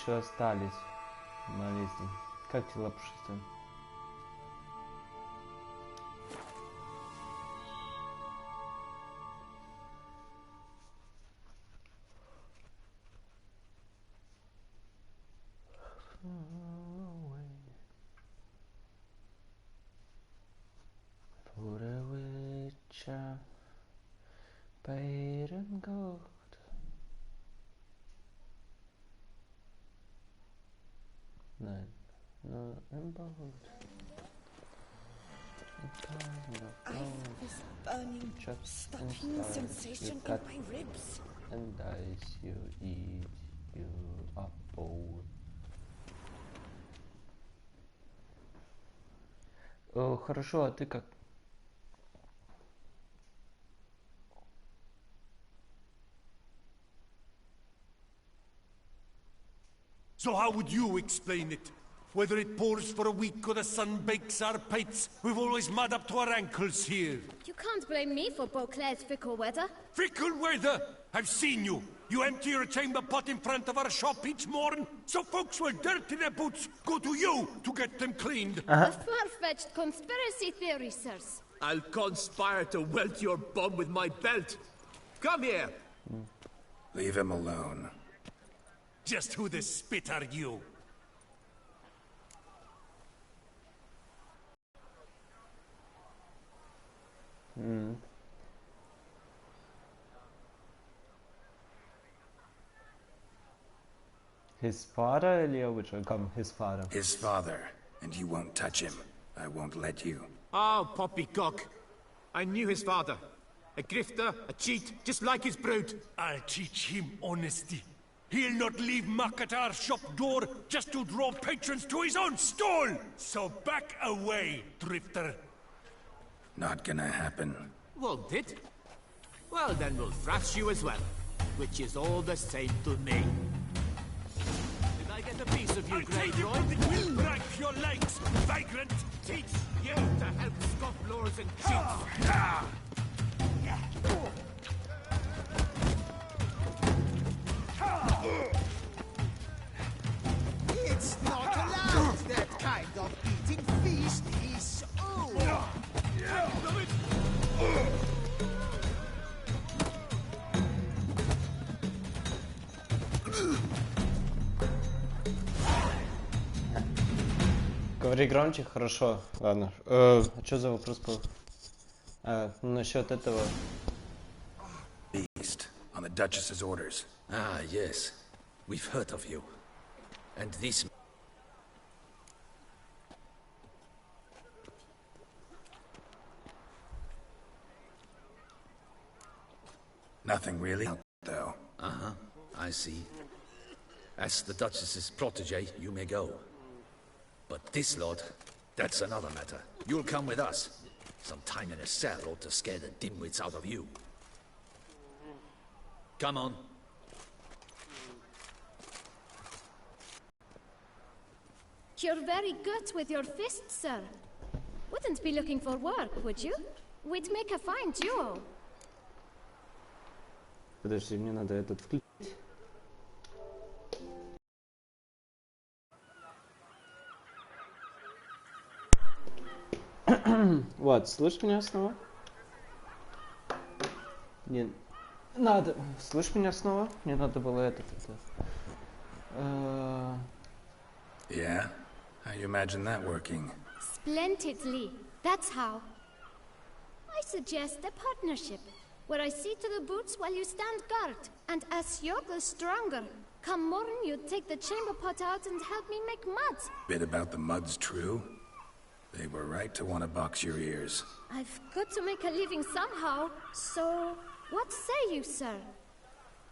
еще остались болезни. Как дела, пушистые? For a witcher, paid in gold. Nein, nur im Boot. I've this burning, stopping sensation in my ribs. And as you eat, you are bold. О, хорошо, а ты как? So how would you explain it? Whether it pours for a week or the sun bakes our pates, we've always mud up to our ankles here. You can't blame me for Beauclair's fickle weather. Fickle weather? I've seen you. You empty your chamber pot in front of our shop each morn, so folks will dirty their boots, go to you to get them cleaned. A far-fetched conspiracy theory, sirs. I'll conspire to welt your bum with my belt. Come here. Leave him alone. Just who the spit are you? His father, Elia, which will come, his father. His father, and you won't touch him. I won't let you. Oh, poppycock. I knew his father. A grifter, a cheat, just like his brood. I'll teach him honesty. He'll not leave muck at our shop door just to draw patrons to his own stall! So back away, drifter. Not gonna happen. Won't it? Well, then we'll thrash you as well. Which is all the same to me. Did I get a piece of you, Grey Roy? We'll break your legs, vagrant! Teach you to help scofflaws and cheats! It's not allowed, that kind of eating feast is over. Говори громче, хорошо. Ладно. Что за вопрос был? Насчет этого. Beast, on the Duchess's orders. Ah, yes. We've heard of you. And this... Nothing really, though. Uh-huh, I see. As the Duchess's protege, you may go. But this lot, that's another matter. You'll come with us. Some time in a cell ought to scare the dimwits out of you. Come on. You're very good with your fists, sir. Wouldn't be looking for work, would you? We'd make a fine duo. Подожди, мне надо этот включить. Вот, слышь меня снова? Не надо. Слышь меня снова? Мне надо было этот. Yeah? How you imagine that working? Splendidly. That's how. I suggest a partnership, where I see to the boots while you stand guard. And as you're the stronger, come morn you take the chamber pot out and help me make mud. Bit about the mud's true? They were right to want to box your ears. I've got to make a living somehow, so what say you, sir?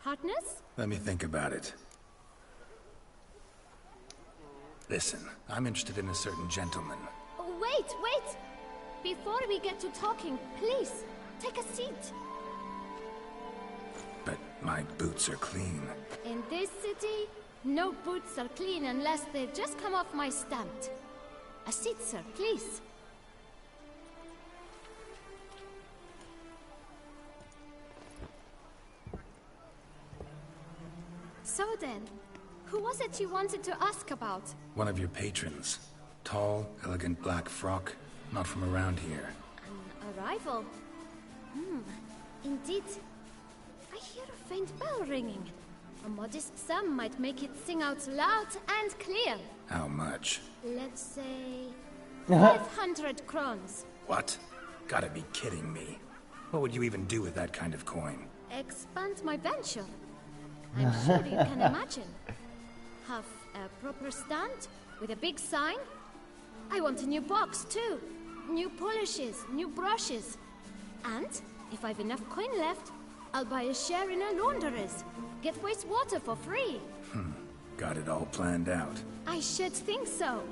Partners? Let me think about it. Listen, I'm interested in a certain gentleman. Oh, wait! Before we get to talking, please, take a seat. But my boots are clean. In this city, no boots are clean unless they've just come off my stamp. A seat, sir, please. So then, Who was it you wanted to ask about? One of your patrons. Tall, elegant black frock. Not from around here. An arrival? Indeed. I hear a faint bell ringing. A modest sum might make it sing out loud and clear. How much? Let's say 500 crowns. What? Gotta be kidding me. What would you even do with that kind of coin? Expand my venture. I'm sure you can imagine. Have a proper stand with a big sign. I want a new box too. New polishes, new brushes. And if I've enough coin left, I'll buy a share in a launderer's. Get wastewater for free. Got it all planned out. I should think so.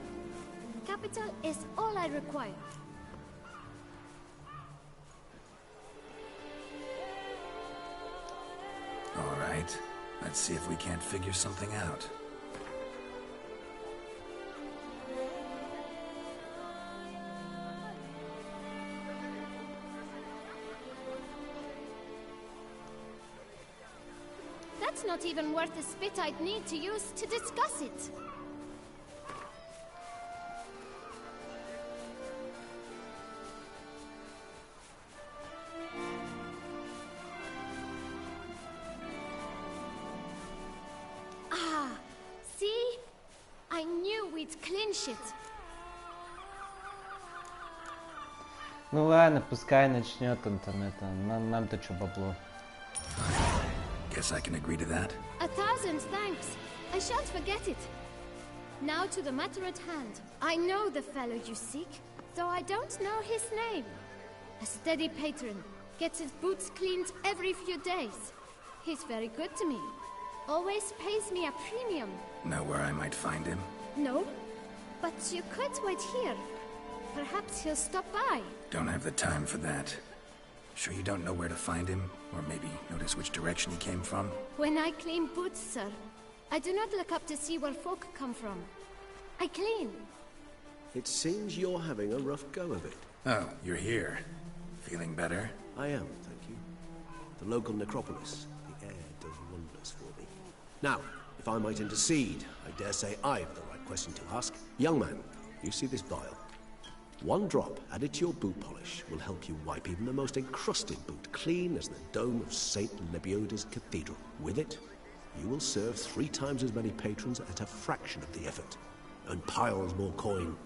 Capital is all I require. All right. Let's see if we can't figure something out. That's not even worth the spit I'd need to use to discuss it. See? I knew we'd clinch it. Ну ладно, пускай начнет интернет. Нам-то что, бабло? Guess I can agree to that. 1,000 thanks. I shan't forget it. Now to the matter at hand. I know the fellow you seek, though I don't know his name. A steady patron. Gets his boots cleaned every few days. He's very good to me. Always pays me a premium. Know where I might find him? No, but you could wait here. Perhaps he'll stop by. Don't have the time for that. Sure you don't know where to find him? Or maybe notice which direction he came from? When I clean boots, sir, I do not look up to see where folk come from. I clean. It seems you're having a rough go of it. Oh, you're here. Feeling better? I am, thank you. The local necropolis. The air does wonders for me. Now, if I might intercede, I dare say I've the right question to ask. Young man, you see this vial? One drop added to your boot polish will help you wipe even the most encrusted boot clean as the dome of St. Lebioda's cathedral. With it, you will serve 3 times as many patrons at a fraction of the effort, and piles more coin.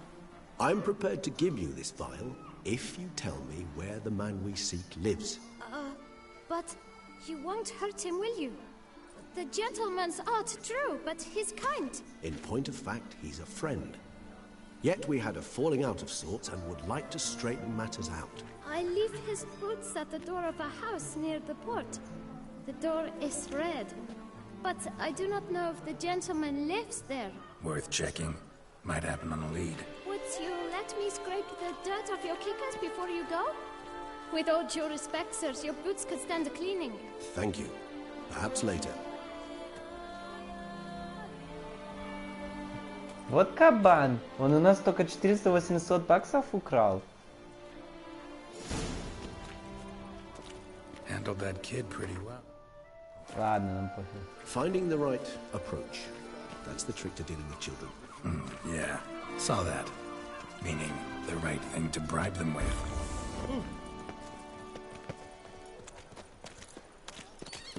I'm prepared to give you this vial if you tell me where the man we seek lives. But you won't hurt him, will you? The gentleman's art, true, but he's kind. In point of fact, he's a friend. Yet we had a falling out of sorts and would like to straighten matters out. I leave his boots at the door of a house near the port. The door is red, but I do not know if the gentleman lives there. Worth checking. Might happen on a lead. Would you let me scrape the dirt off your kickers before you go? With all due respect, sirs, your boots could stand a cleaning. Thank you. Perhaps later. Вот кабан. Он у нас только 400-800 баксов украл. Handled that kid pretty well. Ладно, нам пофиг. Finding the right approach. That's the trick to dealing with children. Yeah, saw that. Meaning, the right thing to bribe them with.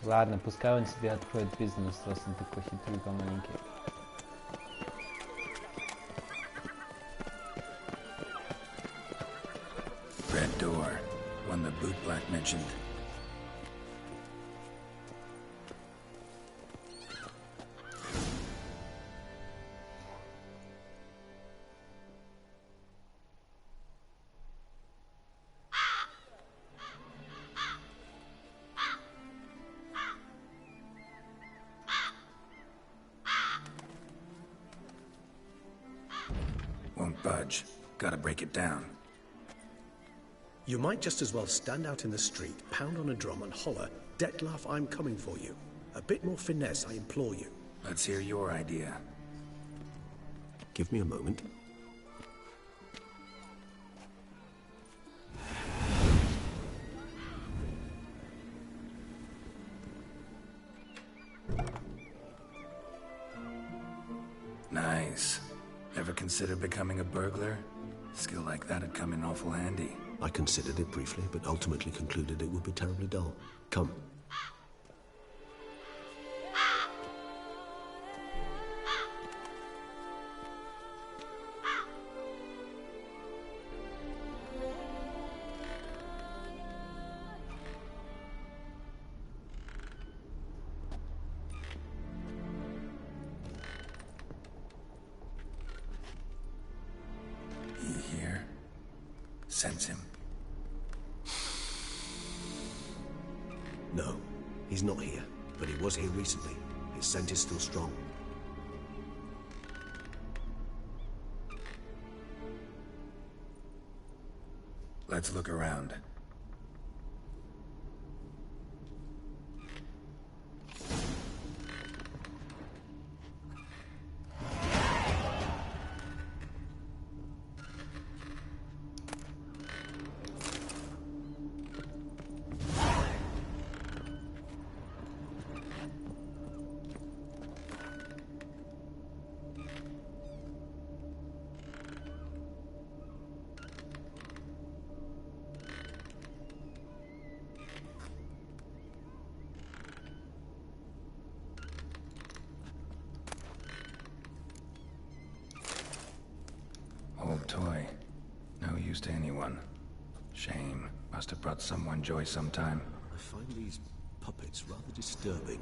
Ладно, пускай он себе откроет бизнес, раз он такой хитрый, маленький. Red door. One the boot black mentioned. Won't budge. Gotta break it down. You might just as well stand out in the street, pound on a drum and holler, "Detlef, I'm coming for you." A bit more finesse, I implore you. Let's hear your idea. Give me a moment. consider becoming a burglar? Skill like that'd come in awful handy. I considered it briefly, but ultimately concluded it would be terribly dull. Come. He here? Sense him. No, he's not here, but he was here recently. His scent is still strong. Let's look around. Old toy. No use to anyone. Shame. Must have brought someone joy sometime. I find these puppets rather disturbing.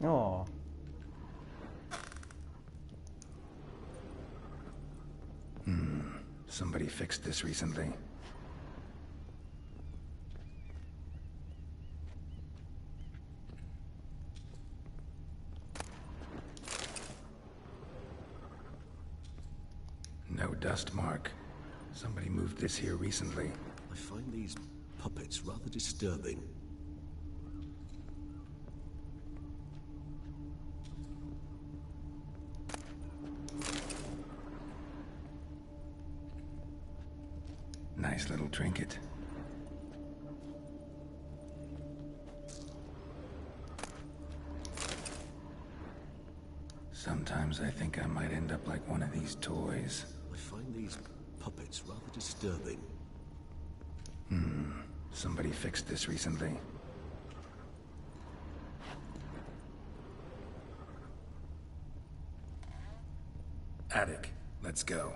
Oh. Somebody fixed this recently. No dust mark. Somebody moved this here recently. I find these puppets rather disturbing. Nice little trinket. Sometimes I think I might end up like one of these toys. I find these puppets rather disturbing. Somebody fixed this recently. Attic, let's go.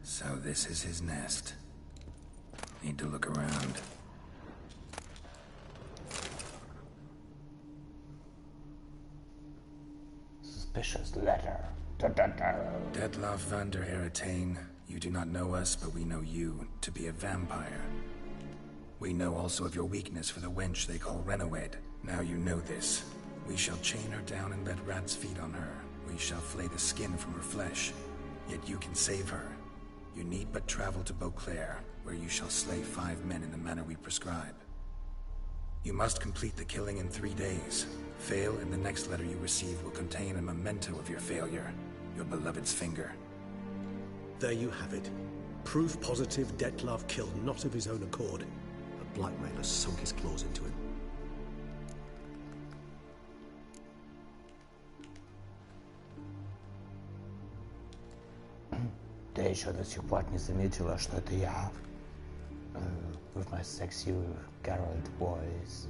So this is his nest. Need to look around. Suspicious letter. Detloff van der Heretain, you do not know us, but we know you to be a vampire. We know also of your weakness for the wench they call Renowed. Now you know this. We shall chain her down and let rats feed on her. We shall flay the skin from her flesh. Yet you can save her. You need but travel to Beauclair, where you shall slay 5 men in the manner we prescribe. You must complete the killing in 3 days. Fail, and the next letter you receive will contain a memento of your failure. Your beloved's finger. There you have it. Proof positive Detlav killed not of his own accord. A blackmailer sunk his claws into him. Ты еще до сих пор не заметила, что это я. With my sexy Geralt voice.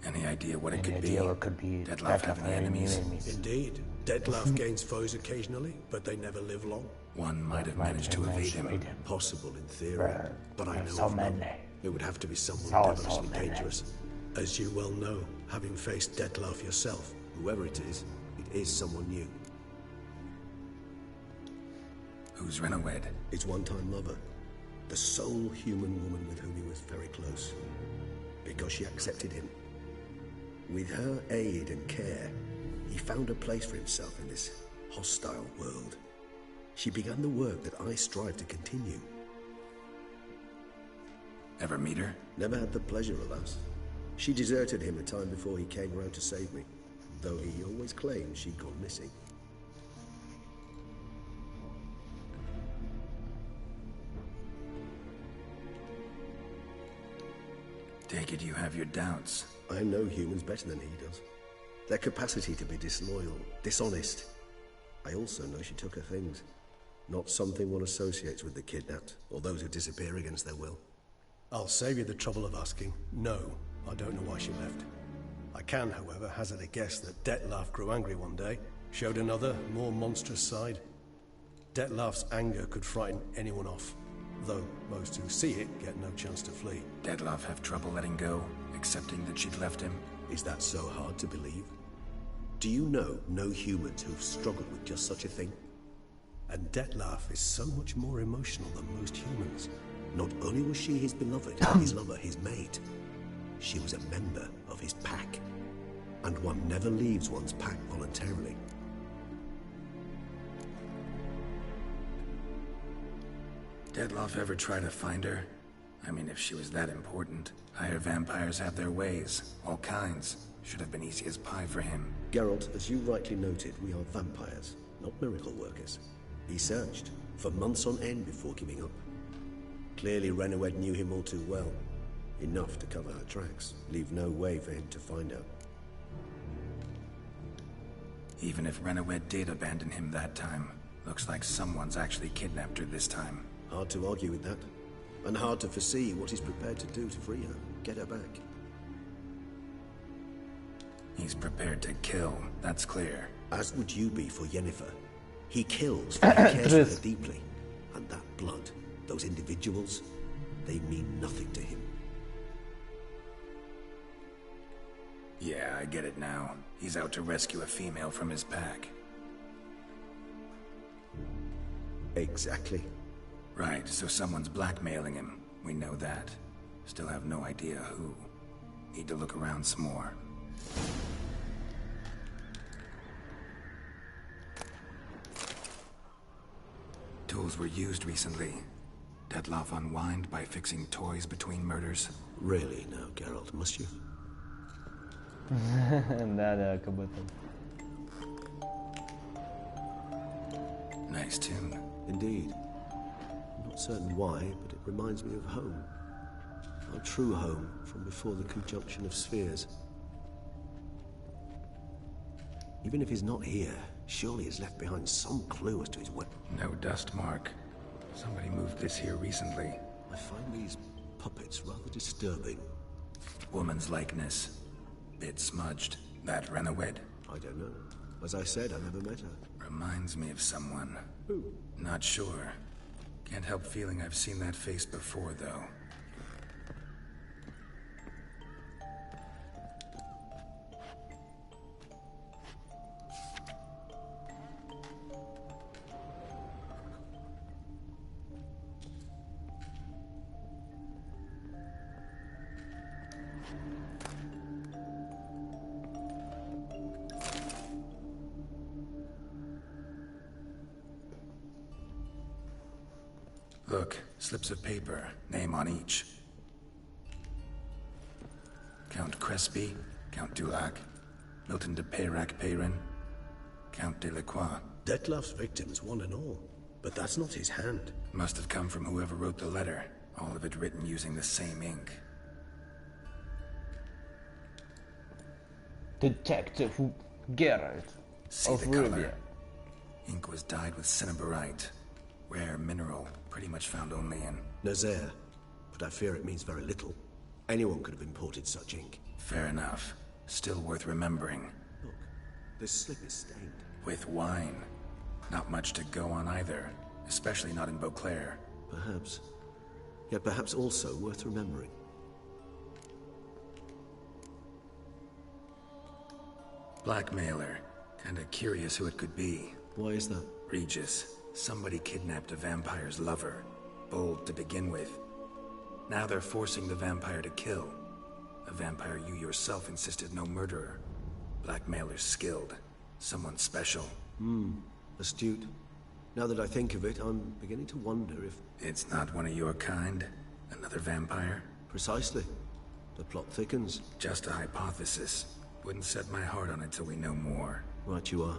Any idea what it Any could idea be? what could be Detlaff have any enemies? Indeed. Detlav gains foes occasionally, but they never live long. One might have managed to evade him. Possible in theory, but I know So of none. many. It would have to be someone So devilishly many. dangerous. As you well know, having faced Detlav yourself, whoever it is someone new. Who's Renowed? His one-time lover. The sole human woman with whom he was very close. Because she accepted him. With her aid and care, he found a place for himself in this hostile world. She began the work that I strive to continue. Ever meet her? Never had the pleasure, alas. She deserted him a time before he came round to save me, though he always claimed she'd gone missing. Take it you have your doubts. I know humans better than he does. Their capacity to be disloyal, dishonest. I also know she took her things. Not something one associates with the kidnapped, or those who disappear against their will. I'll save you the trouble of asking. No, I don't know why she left. I can, however, hazard a guess that Dettlaff grew angry one day, showed another, more monstrous side. Dettlaff's anger could frighten anyone off, though most who see it get no chance to flee. Dettlaff have trouble letting go, accepting that she'd left him? Is that so hard to believe? Do you know no humans who've struggled with just such a thing? And Dettlaff is so much more emotional than most humans. Not only was she his beloved, his lover, his mate, she was a member of his pack. And one never leaves one's pack voluntarily. Dettlaff ever try to find her? I mean, if she was that important. Higher vampires have their ways, all kinds. Should have been easy as pie for him. Geralt, as you rightly noted, we are vampires, not miracle workers. He searched, for months on end before giving up. Clearly Renowed knew him all too well. Enough to cover her tracks, leave no way for him to find her. Even if Renowed did abandon him that time, looks like someone's actually kidnapped her this time. Hard to argue with that. And hard to foresee what he's prepared to do to free her, get her back. He's prepared to kill, that's clear. As would you be for Yennefer. He kills, for he cares for her deeply. And that blood, those individuals, they mean nothing to him. Yeah, I get it now. He's out to rescue a female from his pack. Exactly. Right, so someone's blackmailing him. We know that. Still have no idea who. Need to look around some more. Tools were used recently. Dettlaff unwind by fixing toys between murders. Really now, Geralt, must you? Да, как будто. Nice tune. Indeed. I'm not certain why, but it reminds me of home. Our true home from before the conjunction of spheres. Even if he's not here, surely he's left behind some clue as to his weapon. No dust mark. Somebody moved this here recently. I find these puppets rather disturbing. Woman's likeness. Bit smudged. That Renowed? I don't know. As I said, I never met her. Reminds me of someone. Who? Not sure. Can't help feeling I've seen that face before, though. Look, slips of paper, name on each. Count Crespi, Count Dulac, Milton de Peyrac-Peyrin, Count Delacroix. Dettlaff's victims, one and all. But that's not his hand. Must have come from whoever wrote the letter. All of it written using the same ink. Detective Geralt See of the Rivia. color. Ink was dyed with cinnabarite. Rare mineral, pretty much found only in... Nazaire. But I fear it means very little. Anyone could have imported such ink. Fair enough. Still worth remembering. Look, this slip is stained. With wine. Not much to go on either. Especially not in Beauclair. Perhaps. Yet perhaps also worth remembering. Blackmailer. Kinda curious who it could be. Why is that? Regis. Somebody kidnapped a vampire's lover. Bold to begin with. Now they're forcing the vampire to kill. A vampire you yourself insisted no murderer. Blackmailer's skilled. Someone special. Astute. Now that I think of it, I'm beginning to wonder if... It's not one of your kind? Another vampire? Precisely. The plot thickens. Just a hypothesis. Wouldn't set my heart on it till we know more. Right you are.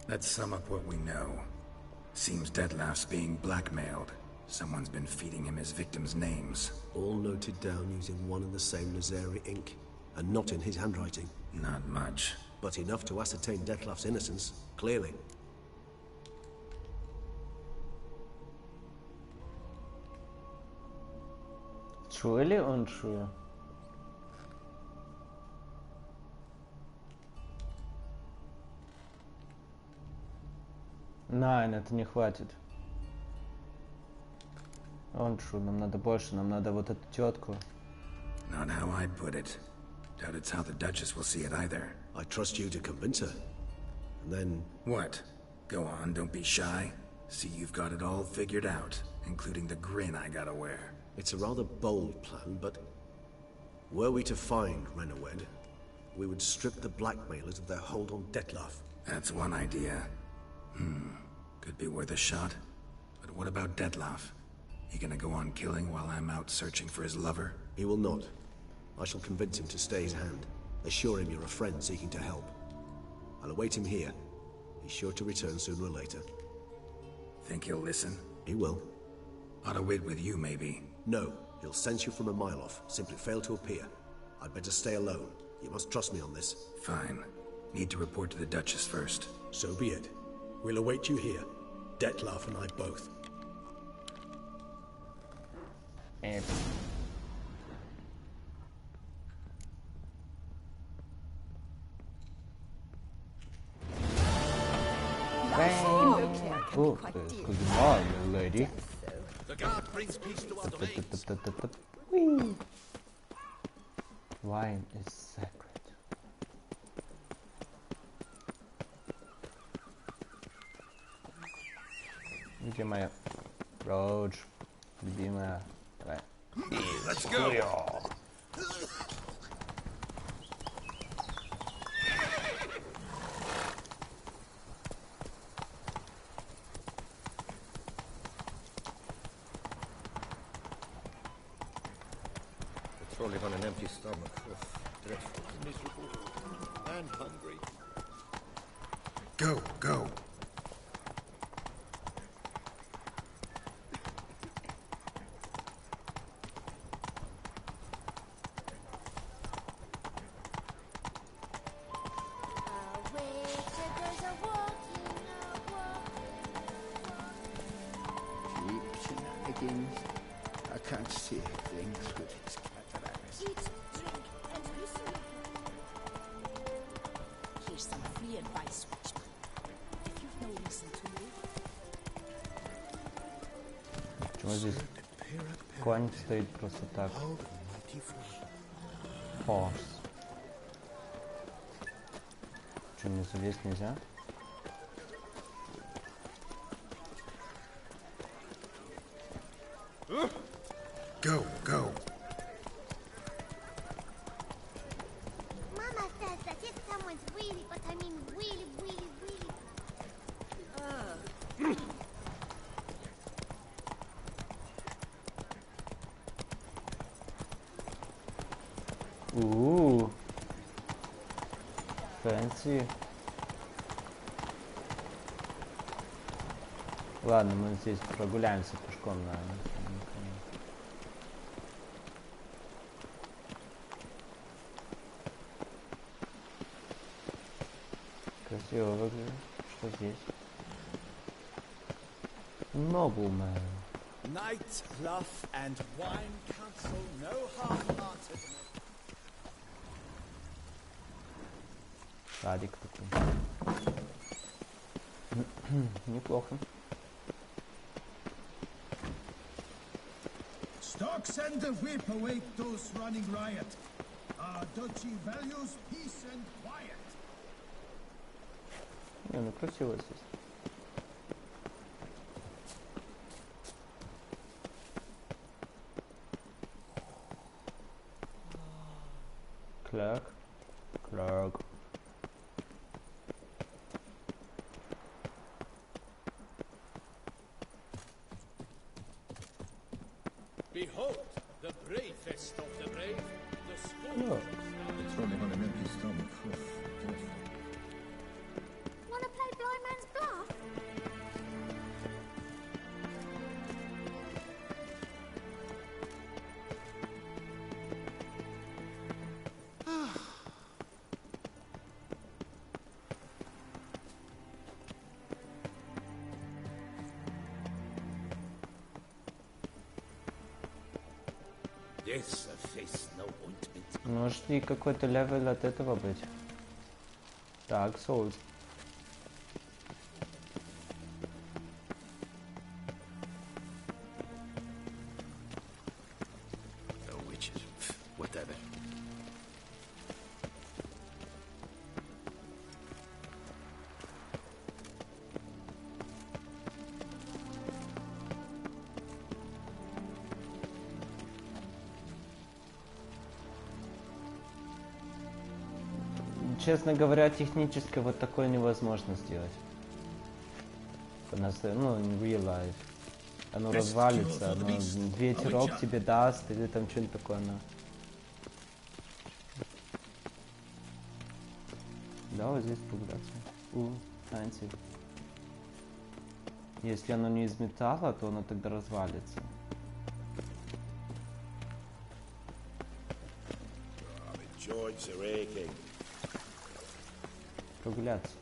Let's sum up what we know. Seems Detlef's being blackmailed. Someone's been feeding him his victims' names. All noted down using one and the same Nazari ink. And not in his handwriting. Not much. But enough to ascertain Detlef's innocence, clearly. True или untrue? Nein, это не хватит. Untrue, нам надо больше, нам надо вот эту тетку. Not how I'd put it. Doubt it's how the Duchess will see it either. I trust you to convince her. And then... What? Go on, don't be shy. See you've got it all figured out, including the grin I gotta wear. It's a rather bold plan, but... Were we to find Renowed, we would strip the blackmailers of their hold on Detlef. That's one idea. Could be worth a shot. But what about Detlef? He gonna go on killing while I'm out searching for his lover? He will not. I shall convince him to stay his hand. Assure him you're a friend seeking to help. I'll await him here. He's sure to return sooner or later. Think he'll listen? He will. Ought to wait with you, maybe. No. He'll sense you from a mile off. Simply fail to appear. I'd better stay alone. You must trust me on this. Fine. Need to report to the Duchess first. So be it. We'll await you here. Detlef and I both. And oh, good morning, lady. The guard brings peace to our domains. Whee. Wine is sacred. Где моя Роудж, любимая? Давай. Let's go. Patrolling on an empty stomach. Dreadful. Miserable. And hungry. Go, go. I can't see things with his cataracts. Eat, drink, and listen. Here's some free advice, Watchman. If you've no reason to live. Почему здесь конь стоит просто так? Horse. Что, мне залезть нельзя? Go, go. Mama says that if someone's really, but I mean really, really, really... Fancy. Ладно, мы здесь прогуляемся пешком, наверное. Красиво выглядит. Что здесь? Nobleman. Night, bluff, and wine counsel no half-heartedness. Садик такой. Неплохо. Stocks and the whip await those running riot. Our duchy values peace and quiet. Не, ну красиво здесь. Clerk. Clerk. Behold, the bravest of the brave, the school. No. It's running on an empty stomach. Wanna play blind man's bluff? This a face, no ointment. Может и какой-то левел от этого быть. Так, Souls. The witches, whatever. Честно говоря, технически вот такое невозможно сделать. Ну, in real life. Оно развалится, оно ветерок тебе даст, или там что-нибудь такое, оно... Да, вот здесь прогуляться. Fancy. Если оно не из металла, то оно тогда развалится. Joints are aching. Прогуляться.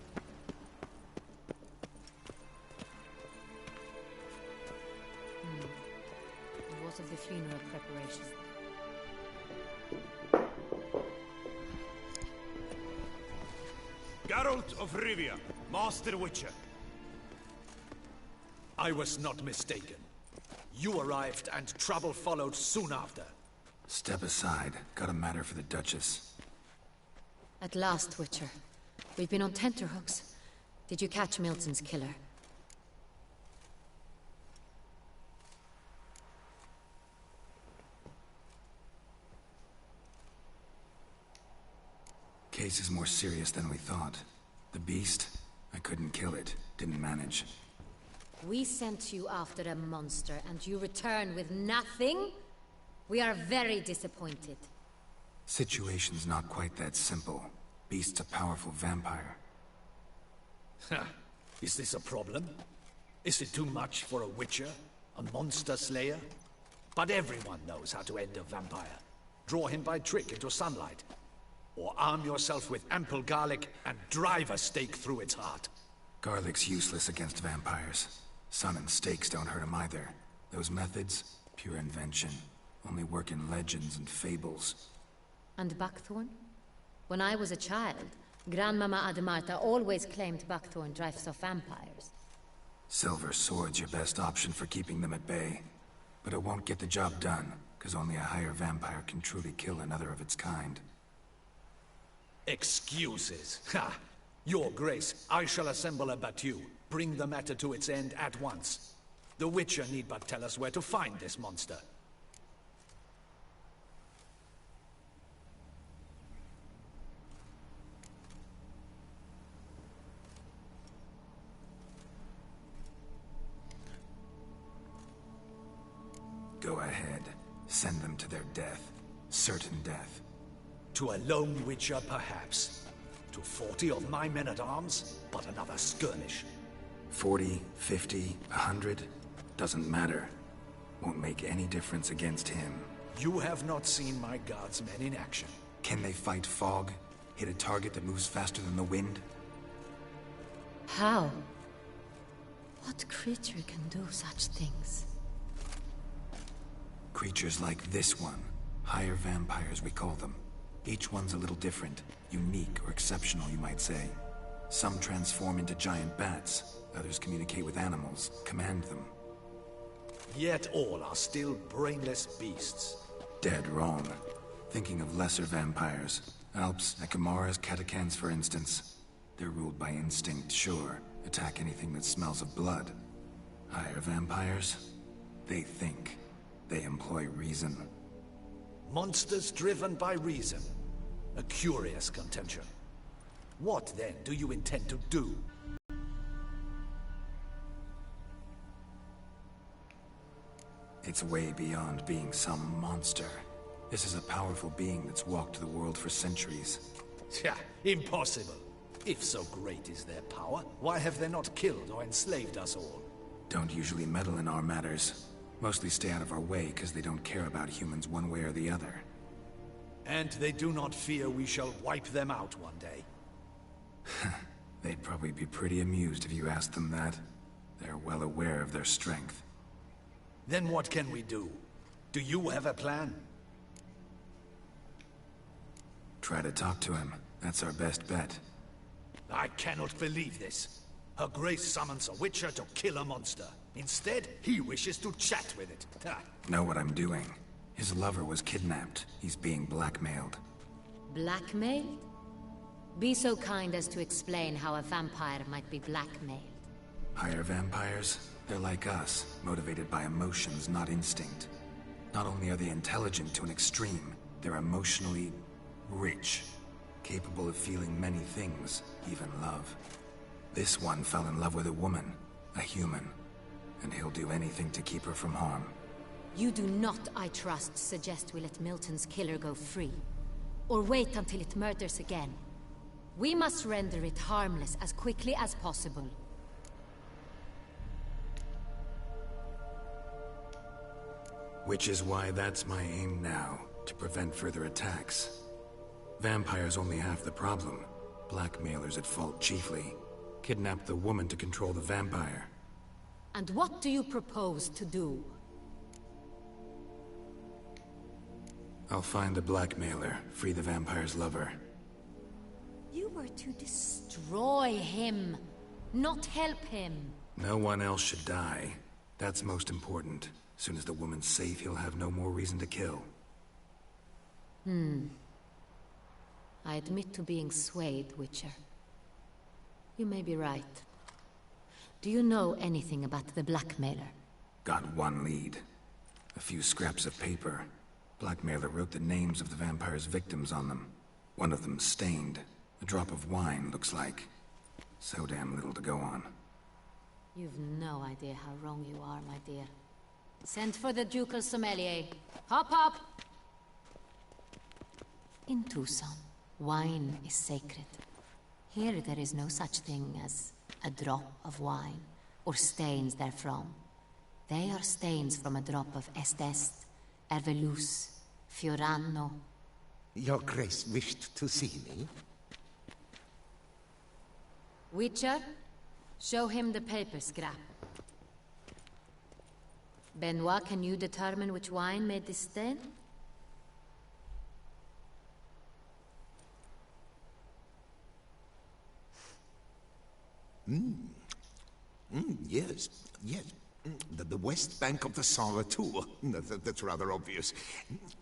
What of the funeral preparations? Geralt of Rivia, Master Witcher. I was not mistaken. You arrived and trouble followed soon after. Step aside. Got a matter for the Duchess. At last, Witcher. We've been on tenterhooks. Did you catch Milton's killer? Case is more serious than we thought. The beast? I couldn't kill it. Didn't manage. We sent you after a monster, and you return with nothing? We are very disappointed. Situation's not quite that simple. Beast's a powerful vampire. Is this a problem? Is it too much for a witcher? A monster slayer? But everyone knows how to end a vampire. Draw him by trick into sunlight. Or arm yourself with ample garlic and drive a stake through its heart. Garlic's useless against vampires. Sun and stakes don't hurt him either. Those methods, pure invention. Only work in legends and fables. And Buckthorn? When I was a child, Grandmama Ademarta always claimed Buckthorn drives off vampires. Silver sword's your best option for keeping them at bay. But it won't get the job done, because only a higher vampire can truly kill another of its kind. Excuses. Ha! Your Grace, I shall assemble a battue. Bring the matter to its end at once. The Witcher need but tell us where to find this monster. Go ahead. Send them to their death. Certain death. To a lone Witcher, perhaps. To 40 of my men-at-arms, but another skirmish. 40, 50, 100, doesn't matter. Won't make any difference against him. You have not seen my guardsmen in action. Can they fight fog? Hit a target that moves faster than the wind? How? What creature can do such things? Creatures like this one. Higher vampires, we call them. Each one's a little different. Unique or exceptional, you might say. Some transform into giant bats. Others communicate with animals, command them. Yet all are still brainless beasts. Dead wrong. Thinking of lesser vampires. Alps, Ekamaras, Catacans, for instance. They're ruled by instinct, sure. Attack anything that smells of blood. Higher vampires? They think. They employ reason. Monsters driven by reason. A curious contention. What, then, do you intend to do? It's way beyond being some monster. This is a powerful being that's walked the world for centuries. Yeah, impossible. If so great is their power, why have they not killed or enslaved us all? Don't usually meddle in our matters. Mostly stay out of our way because they don't care about humans one way or the other. And they do not fear we shall wipe them out one day. They'd probably be pretty amused if you asked them that. They're well aware of their strength. Then what can we do? Do you have a plan? Try to talk to him. That's our best bet. I cannot believe this. Her Grace summons a witcher to kill a monster. Instead, he wishes to chat with it. Ha. Know what I'm doing. His lover was kidnapped. He's being blackmailed. Blackmailed? Be so kind as to explain how a vampire might be blackmailed. Higher vampires? They're like us, motivated by emotions, not instinct. Not only are they intelligent to an extreme, they're emotionally rich. Capable of feeling many things, even love. This one fell in love with a woman, a human. And he'll do anything to keep her from harm. You do not, I trust, suggest we let Milton's killer go free. Or wait until it murders again. We must render it harmless as quickly as possible. Which is why that's my aim now, to prevent further attacks. Vampires only half the problem. Blackmailers at fault chiefly. Kidnap the woman to control the vampire. And what do you propose to do? I'll find the blackmailer, free the vampire's lover. You were to destroy him, not help him. No one else should die. That's most important. Soon as the woman's safe, he'll have no more reason to kill. I admit to being swayed, Witcher. You may be right. Do you know anything about the blackmailer? Got one lead. A few scraps of paper. Blackmailer wrote the names of the vampire's victims on them. One of them stained. A drop of wine, looks like. So damn little to go on. You've no idea how wrong you are, my dear. Send for the ducal sommelier. Hop, hop! In Tucson, wine is sacred. Here there is no such thing as a drop of wine, or stains therefrom. They are stains from a drop of Estest, Ervelus, Fiorano. Your Grace wished to see me? Witcher, show him the paper scrap. Benoit, can you determine which wine made this stain? Yes, yes. The west bank of the Saar Tour. That's rather obvious.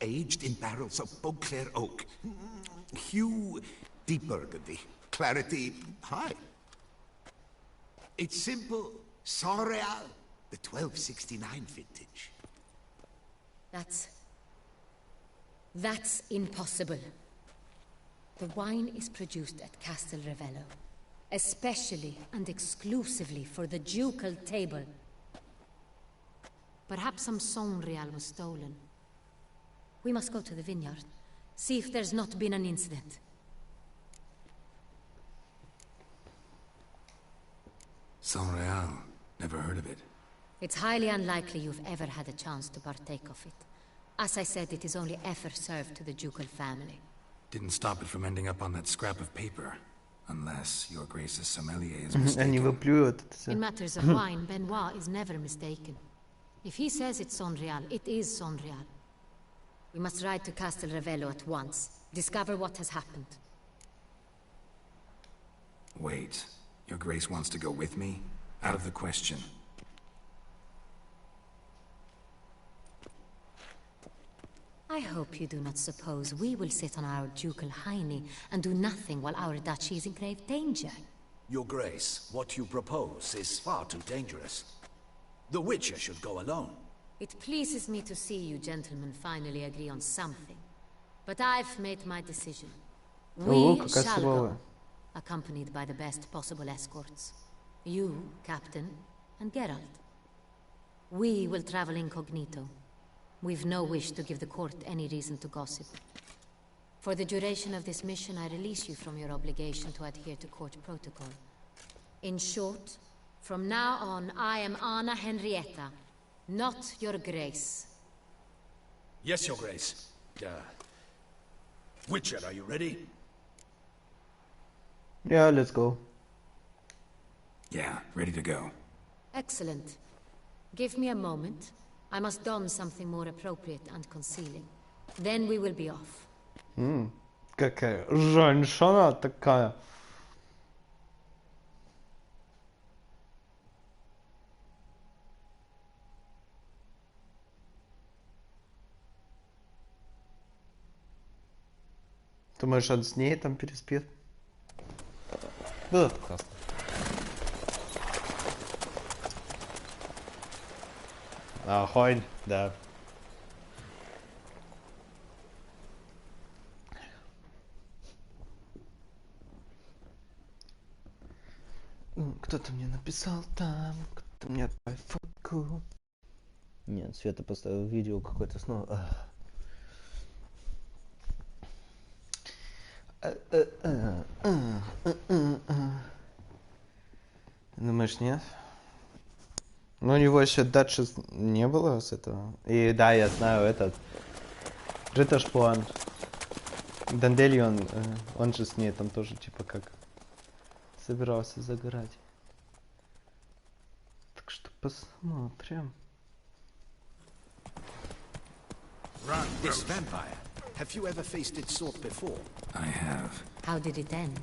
Aged in barrels of Beauclair oak. Hue, deep burgundy. Clarity, high. It's simple. Saint-Réal, the 1269 vintage. That's impossible. The wine is produced at Castel Ravello, especially and exclusively for the ducal table. Perhaps some Saint-Réal was stolen. We must go to the vineyard, see if there's not been an incident. Saint-Réal. Never heard of it. It's highly unlikely you've ever had a chance to partake of it. As I said, it is only ever served to the ducal family. Didn't stop it from ending up on that scrap of paper. Unless your Grace's sommelier is mistaken. In matters of wine, Benoit is never mistaken. If he says it's Saint-Réal, it is Saint-Réal. We must ride to Castel Ravello at once. Discover what has happened. Wait. Your Grace wants to go with me? Out of the question. I hope you do not suppose we will sit on our ducal hiney and do nothing while our duchy is in grave danger. Your Grace, what you propose is far too dangerous. The Witcher should go alone. It pleases me to see you gentlemen finally agree on something. But I've made my decision. We shall go, accompanied by the best possible escorts. You, Captain, and Geralt. We will travel incognito. We've no wish to give the court any reason to gossip. For the duration of this mission, I release you from your obligation to adhere to court protocol. In short, from now on, I am Anna Henrietta, not your Grace. Yes, Your Grace. Witcher, are you ready? Yeah, let's go. Yeah, ready to go. Excellent. Give me a moment. I must don something more appropriate and concealing. Then we will be off. Какая женщина такая. Думаешь, он с ней там переспит? Было бы классно. Ахонь, да. Кто-то мне написал там, кто-то мне отправил фотку. Нет, Света поставил видео какое-то снова. Думаешь, нет? Ну, у него еще датчи не было с этого. И да, я знаю, этот Rittersporn, Дандельон, он же с ней там тоже типа как собирался загорать. Так что посмотрим. This vampire. Have you ever faced its sort before? I have. How did it end?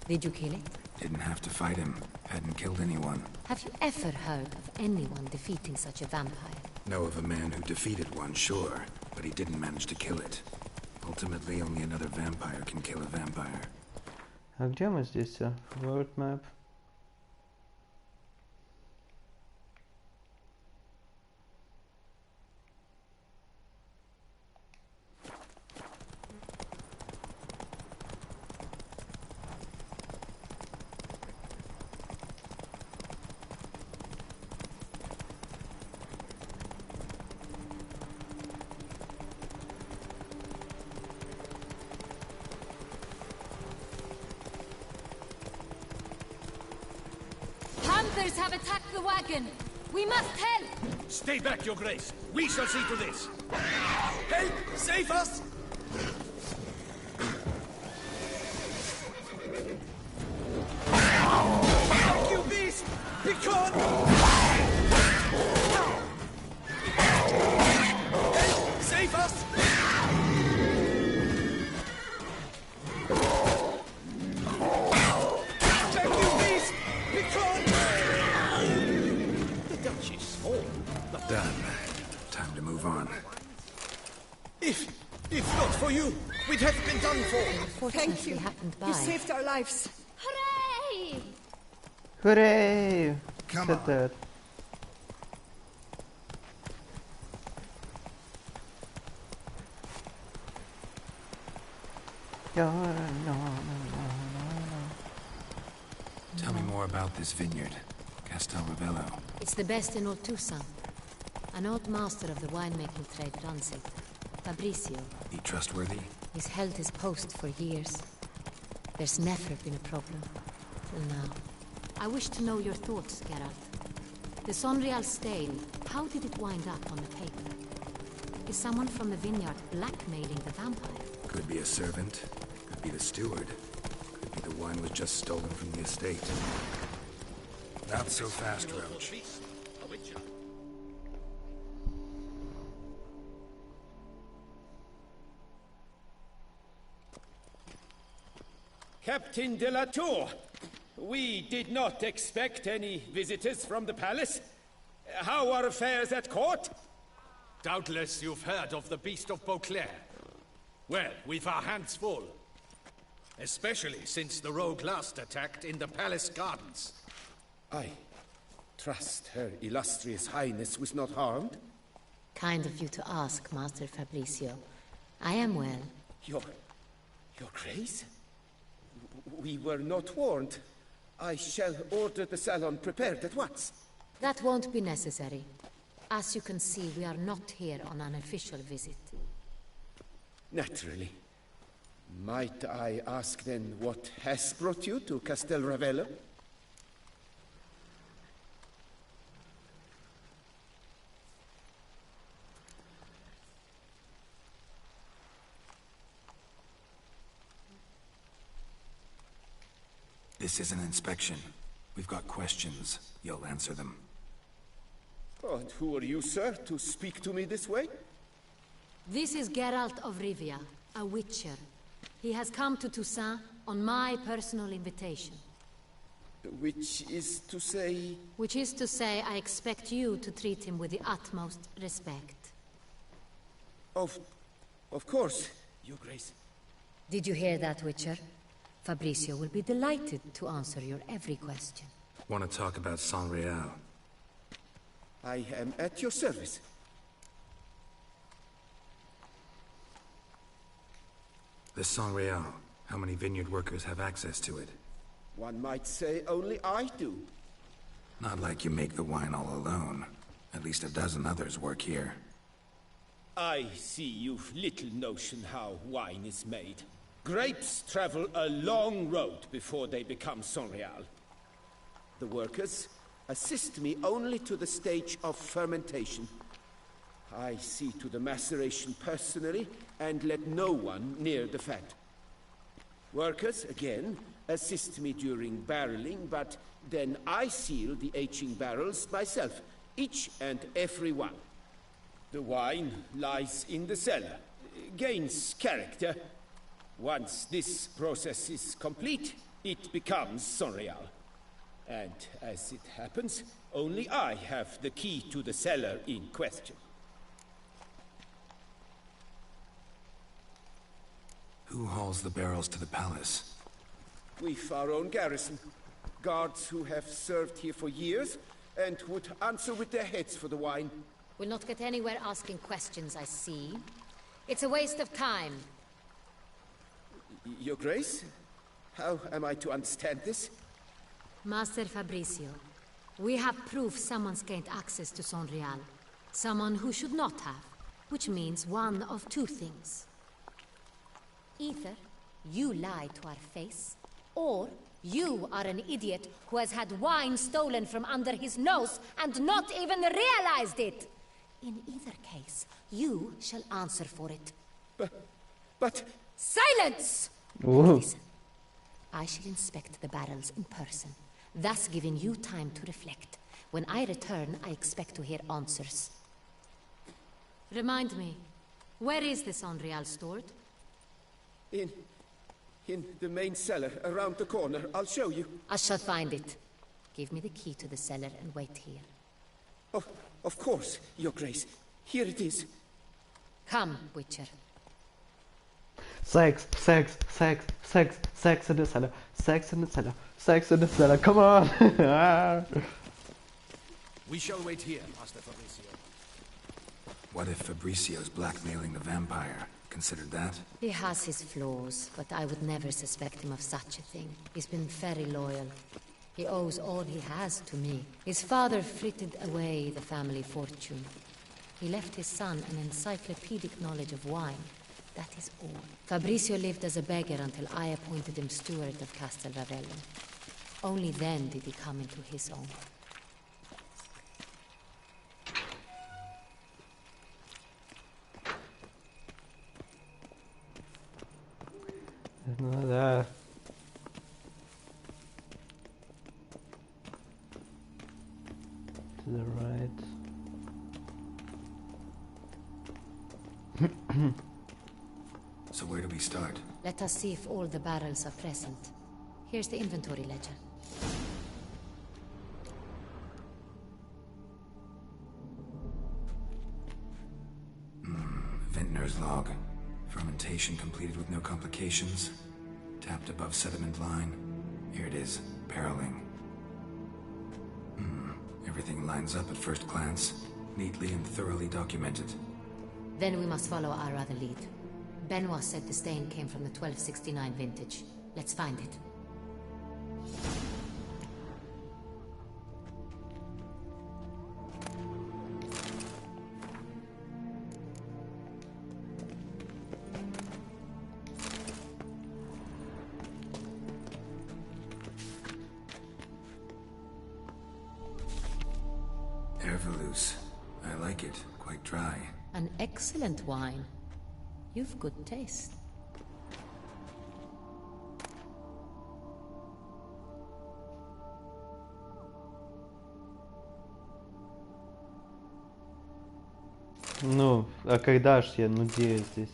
Did you kill it? Didn't have to fight him. Hadn't killed anyone. Have you ever heard of anyone defeating such a vampire? Know of a man who defeated one, sure, but he didn't manage to kill it. Ultimately, only another vampire can kill a vampire. А где мы здесь? World map. Hunters have attacked the wagon. We must help. Stay back, Your Grace. We shall see to this. Help! Save us! You beast! Begone! Help! Save us! Done. Time to move on. If not for you, we'd have been done for. Thank you. You saved our lives. Hooray! Hooray! Come Said on. that. Tell me more about this vineyard. Castel Ravello. It's the best in all Toussaint. An old master of the winemaking trade runs it. Fabricio. He trustworthy? He's held his post for years. There's never been a problem. Till now. I wish to know your thoughts, Geralt. The Sonreal stain, how did it wind up on the paper? Is someone from the vineyard blackmailing the vampire? Could be a servant. Could be the steward. Could be the wine was just stolen from the estate. Not so fast, Roach. Captain de la Tour, we did not expect any visitors from the palace. How are affairs at court? Doubtless you've heard of the Beast of Beauclair. Well, we've our hands full. Especially since the rogue last attacked in the palace gardens. I trust Her Illustrious Highness was not harmed? Kind of you to ask, Master Fabricio. I am well. Your Grace? We were not warned. I shall order the salon prepared at once. That won't be necessary. As you can see, we are not here on an official visit. Naturally. Might I ask then what has brought you to Castel Ravello? This is an inspection. We've got questions. You'll answer them. Oh, and who are you, sir, to speak to me this way? This is Geralt of Rivia, a witcher. He has come to Toussaint on my personal invitation. Which is to say... Which is to say, I expect you to treat him with the utmost respect. Of course, Your Grace. Did you hear that, Witcher? Fabricio will be delighted to answer your every question. Want to talk about San Real? I am at your service. The San Real. How many vineyard workers have access to it? One might say only I do. Not like you make the wine all alone. At least a dozen others work here. I see you've little notion how wine is made. Grapes travel a long road before they become Sonreal. The workers assist me only to the stage of fermentation. I see to the maceration personally and let no one near the fat. Workers, again, assist me during barreling, but then I seal the aging barrels myself, each and every one. The wine lies in the cellar, gains character. Once this process is complete, it becomes Sonreal. And as it happens, only I have the key to the cellar in question. Who hauls the barrels to the palace? We've our own garrison. Guards who have served here for years and would answer with their heads for the wine. We'll not get anywhere asking questions, I see. It's a waste of time. Your Grace? How am I to understand this? Master Fabricio, we have proof someone's gained access to Sonreal. Someone who should not have, which means one of two things. Either you lie to our face, or you are an idiot who has had wine stolen from under his nose and not even realized it. In either case, you shall answer for it. But... Silence! Ooh. Listen. I shall inspect the barrels in person, thus giving you time to reflect. When I return, I expect to hear answers. Remind me, where is the Sonreal stored? In the main cellar, around the corner. I'll show you. I shall find it. Give me the key to the cellar and wait here. Oh, of course, Your Grace. Here it is. Come, Witcher. Sex in the cellar. Sex in the cellar. Sex in the cellar. Come on. We shall wait here, Master Fabricio. What if Fabricio's blackmailing the vampire? Considered that? He has his flaws, but I would never suspect him of such a thing. He's been very loyal. He owes all he has to me. His father frittered away the family fortune. He left his son an encyclopedic knowledge of wine. That is all. Fabricio lived as a beggar until I appointed him steward of Castel Ravello. Only then did he come into his own. Another. To the right. So where do we start? Let us see if all the barrels are present. Here's the inventory ledger. Vintner's log. Fermentation completed with no complications. Tapped above sediment line. Here it is, barreling. Everything lines up at first glance. Neatly and thoroughly documented. Then we must follow our other lead. Benoit said the stain came from the 1269 vintage. Let's find it. Ervelous. I like it. Quite dry. An excellent wine. You've good taste. Ну, а когда ж я, ну где я здесь?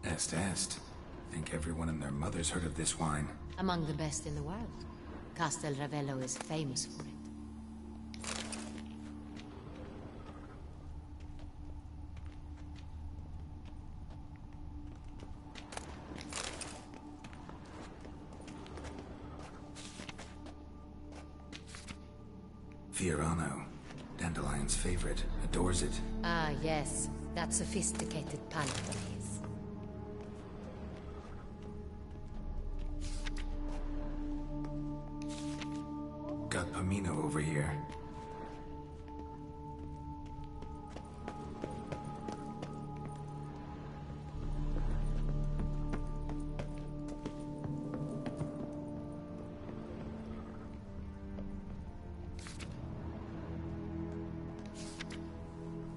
Est. Est. Think everyone and their mother's heard of this wine. Among the best in the world. Castel Ravello is famous for it. Fiorano. Dandelion's favorite. Adores it. Ah, yes. That sophisticated palate of his. Got Pomino over here.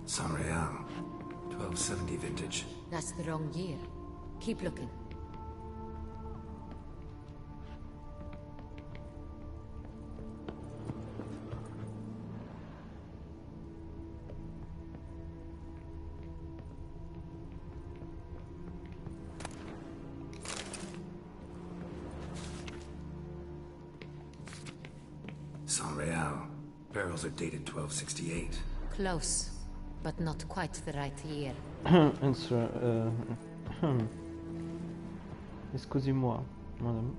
San Real. 1270 vintage. That's the wrong year. Keep looking. San Real. Barrels are dated 1268. Close, but not quite the right year. Excusez-moi, madame.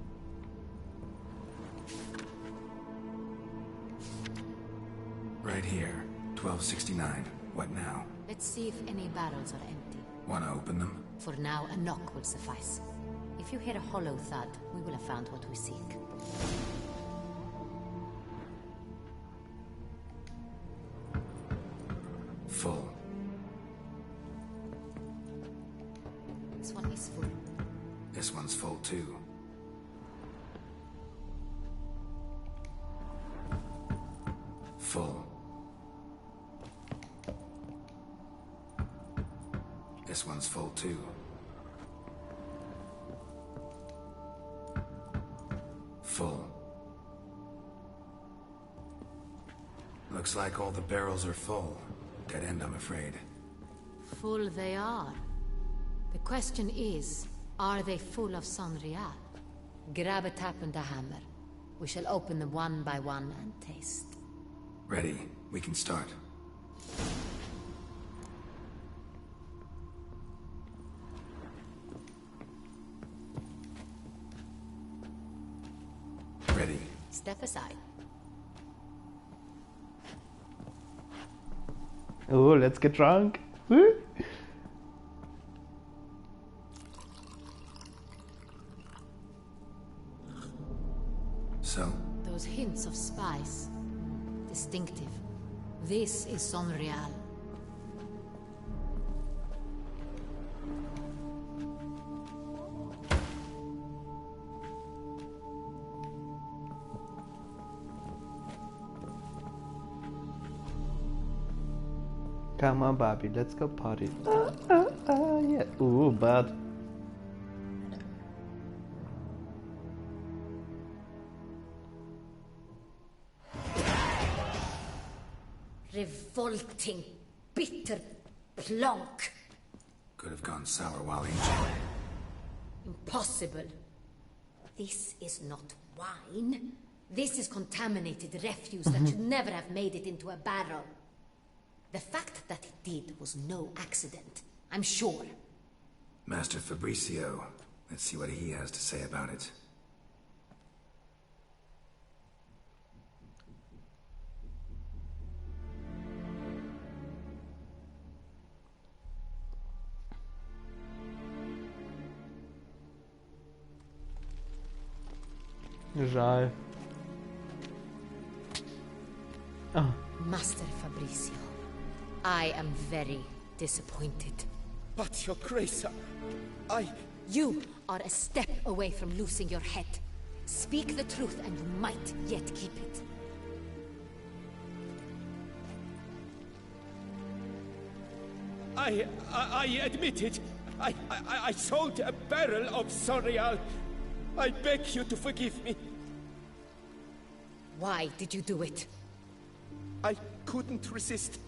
Right here. 1269. What now? Let's see if any barrels are empty. Wanna open them? For now, a knock will suffice. If you hear a hollow thud, we will have found what we seek. Full. This one is full. This one's full too. Full. This one's full too. Full. Looks like all the barrels are full. Dead end, I'm afraid. Full they are. The question is, are they full of San Real? Grab a tap and a hammer. We shall open them one by one and taste. Ready. We can start. Ready. Step aside. Oh, let's get drunk. Woo. So? Those hints of spice. Distinctive. This is San Real. Come on, Bobby, let's go party. Yeah. Ooh, bad. Revolting, bitter plonk. Could have gone sour while aging. Impossible. This is not wine. This is contaminated refuse that should never have made it into a barrel. The fact that it did was no accident, I'm sure. Master Fabricio, let's see what he has to say about it. Żal. Oh. Master Fabricio, I am very disappointed. But your grace, You are a step away from losing your head. Speak the truth and you might yet keep it. I admit it. I sold a barrel of Sorial. I beg you to forgive me. Why did you do it? I couldn't resist.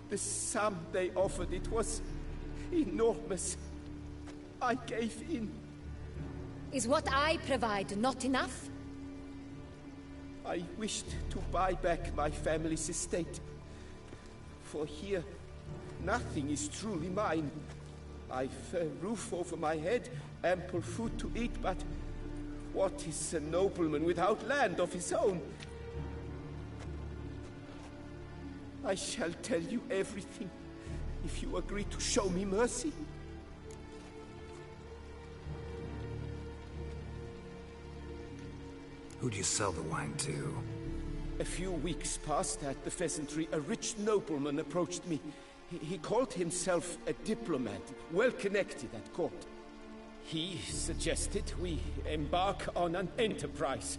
The sum they offered, it was enormous. I gave in. Is what I provide not enough? I wished to buy back my family's estate. For here, nothing is truly mine. I've a roof over my head, ample food to eat, but what is a nobleman without land of his own? I shall tell you everything, if you agree to show me mercy. Who'd you sell the wine to? A few weeks past at the pheasantry, a rich nobleman approached me. He called himself a diplomat, well connected at court. He suggested we embark on an enterprise.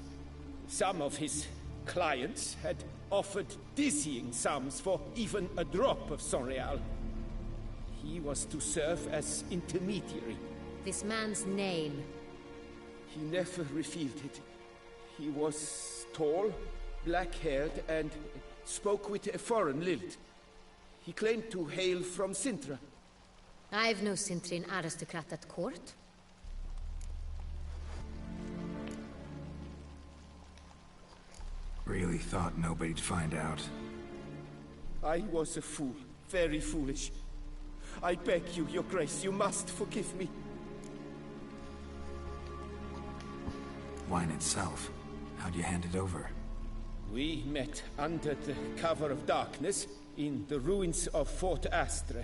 Some of his clients had offered dizzying sums for even a drop of Sorial. He was to serve as intermediary. This man's name? He never revealed it. He was tall, black-haired, and spoke with a foreign lilt. He claimed to hail from Sintra. I've no Sintrian aristocrat at court. Really thought nobody'd find out. I was a fool, very foolish. I beg you, your grace, you must forgive me. Wine itself, how'd you hand it over? We met under the cover of darkness in the ruins of Fort Astre.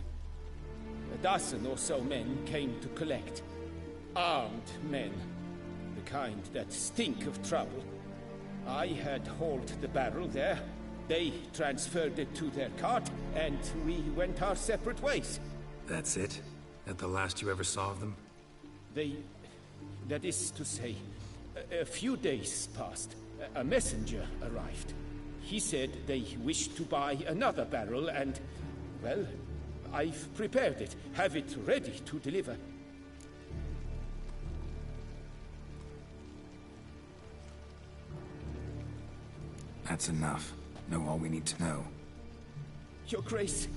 A dozen or so men came to collect. Armed men, the kind that stink of trouble. I had hauled the barrel there. They transferred it to their cart, and we went our separate ways. That's it? That the last you ever saw of them? That is to say, a few days passed. A messenger arrived. He said they wished to buy another barrel and, well, I've prepared it. Have it ready to deliver. That's enough. Know all we need to know. Your Grace,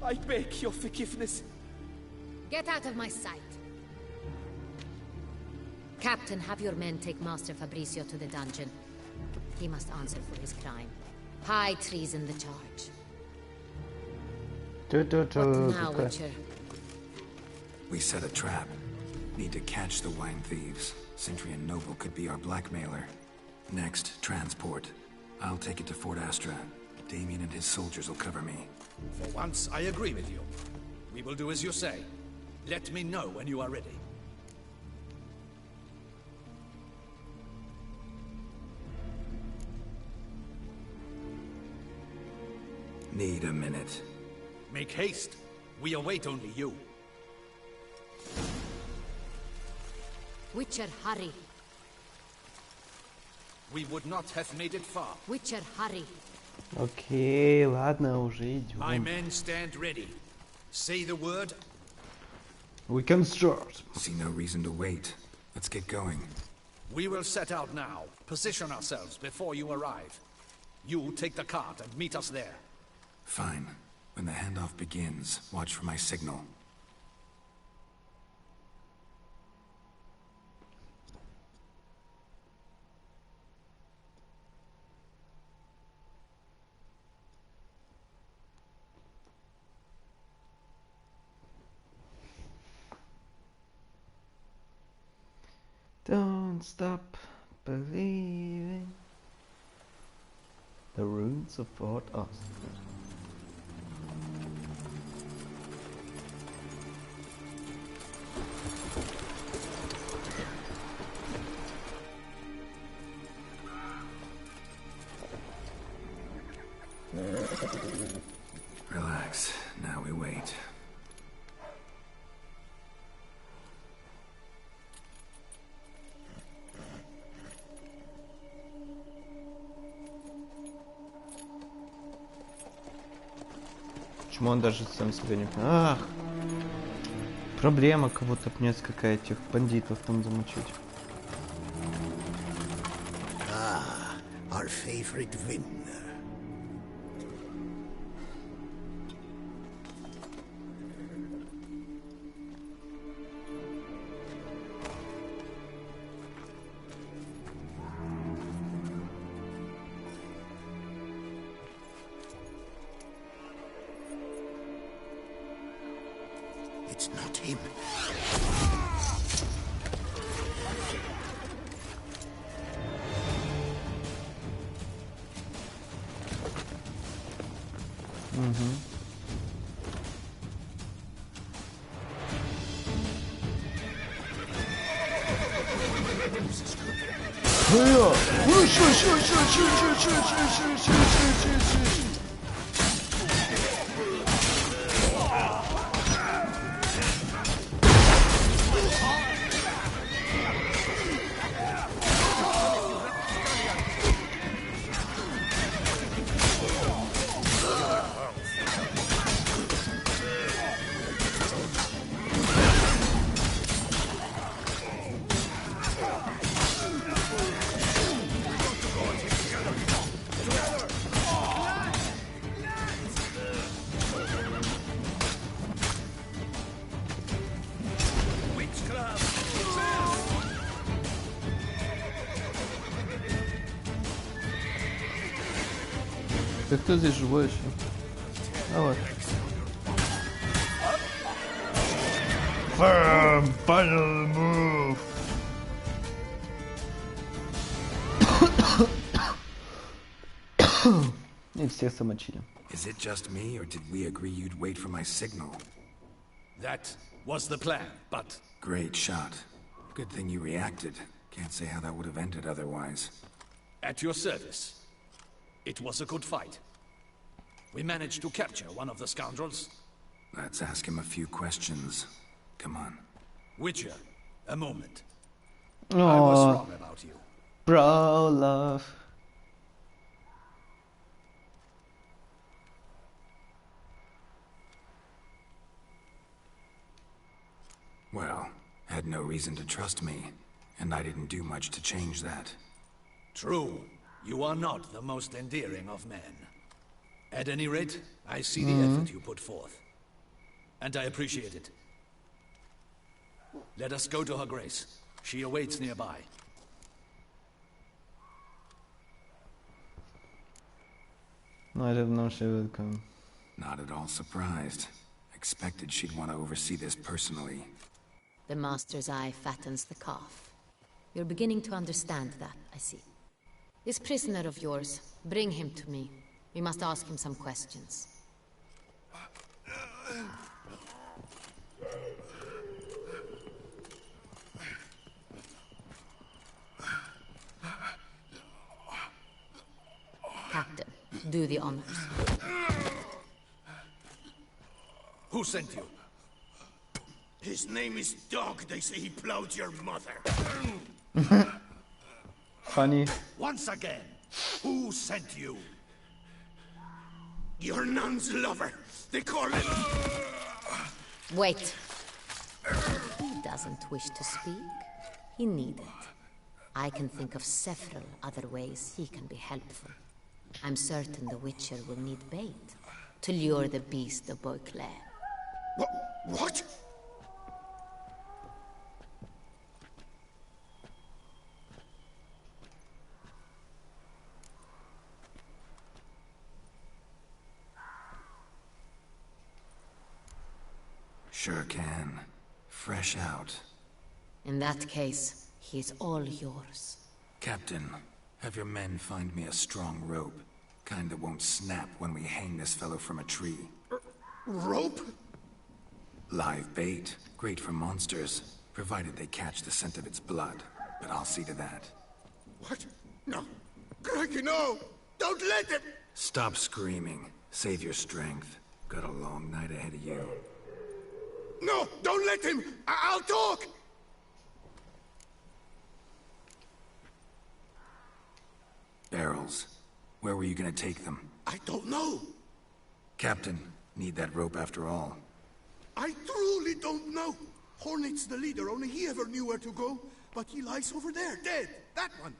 I beg your forgiveness. Get out of my sight. Captain, have your men take Master Fabricio to the dungeon. He must answer for his crime. High treason the charge. What now, Witcher? We set a trap. Need to catch the wine thieves. Centrian Noble could be our blackmailer. Next, transport. I'll take it to Fort Astra. Damien and his soldiers will cover me. For once, I agree with you. We will do as you say. Let me know when you are ready. Need a minute. Make haste. We await only you. Witcher, hurry. We would not have made it far. Witcher, hurry. Окей, ладно, уже идем. My men stand ready. Say the word. We can start. See no reason to wait. Let's get going. We will set out now. Position ourselves before you arrive. You take the cart and meet us there. Fine. When the handoff begins, watch for my signal. Can't stop believing. The runes of Fort Austin. Relax. Now we wait. Почему он даже сам себя не... Ах! Проблема кого-то несколько этих бандитов там замучить. Ah, our favorite winner. It's not him. Да кто здесь живой еще? А вот. Final move. И всех замочили. Is it just me, or did we agree you'd wait for my signal? That was the plan, but... Great shot. Good thing you reacted. Can't say how that would have ended otherwise. At your service. It was a good fight. We managed to capture one of the scoundrels. Let's ask him a few questions. Come on. Witcher, a moment. I was wrong about you. Bro, love. Well, had no reason to trust me, and I didn't do much to change that. True. You are not the most endearing of men. At any rate, I see the effort you put forth. And I appreciate it. Let us go to her grace. She awaits nearby. I didn't know she would come. Not at all surprised. Expected she'd want to oversee this personally. The master's eye fattens the calf. You're beginning to understand that, I see. This prisoner of yours, bring him to me. We must ask him some questions. Captain, do the honors. Who sent you? His name is Dog. They say he plowed your mother. Funny. Once again, who sent you? Your nun's lover. They call him... Wait. He doesn't wish to speak. He needed. I can think of several other ways he can be helpful. I'm certain the Witcher will need bait to lure the beast of Beauclair. What? Sure can. Fresh out. In that case, He is all yours. Captain, have your men find me a strong rope. Kind that won't snap when we hang this fellow from a tree. Rope? Live bait. Great for monsters, provided they catch the scent of its blood. But I'll see to that. What? No. Crikey, no! Don't let him! Stop screaming. Save your strength. Got a long night ahead of you. No! Don't let him! I'll talk! Barrels. Where were you gonna take them? I don't know. Captain, need that rope after all. I truly don't know. Hornet's the leader, only he ever knew where to go. But he lies over there, dead. That one.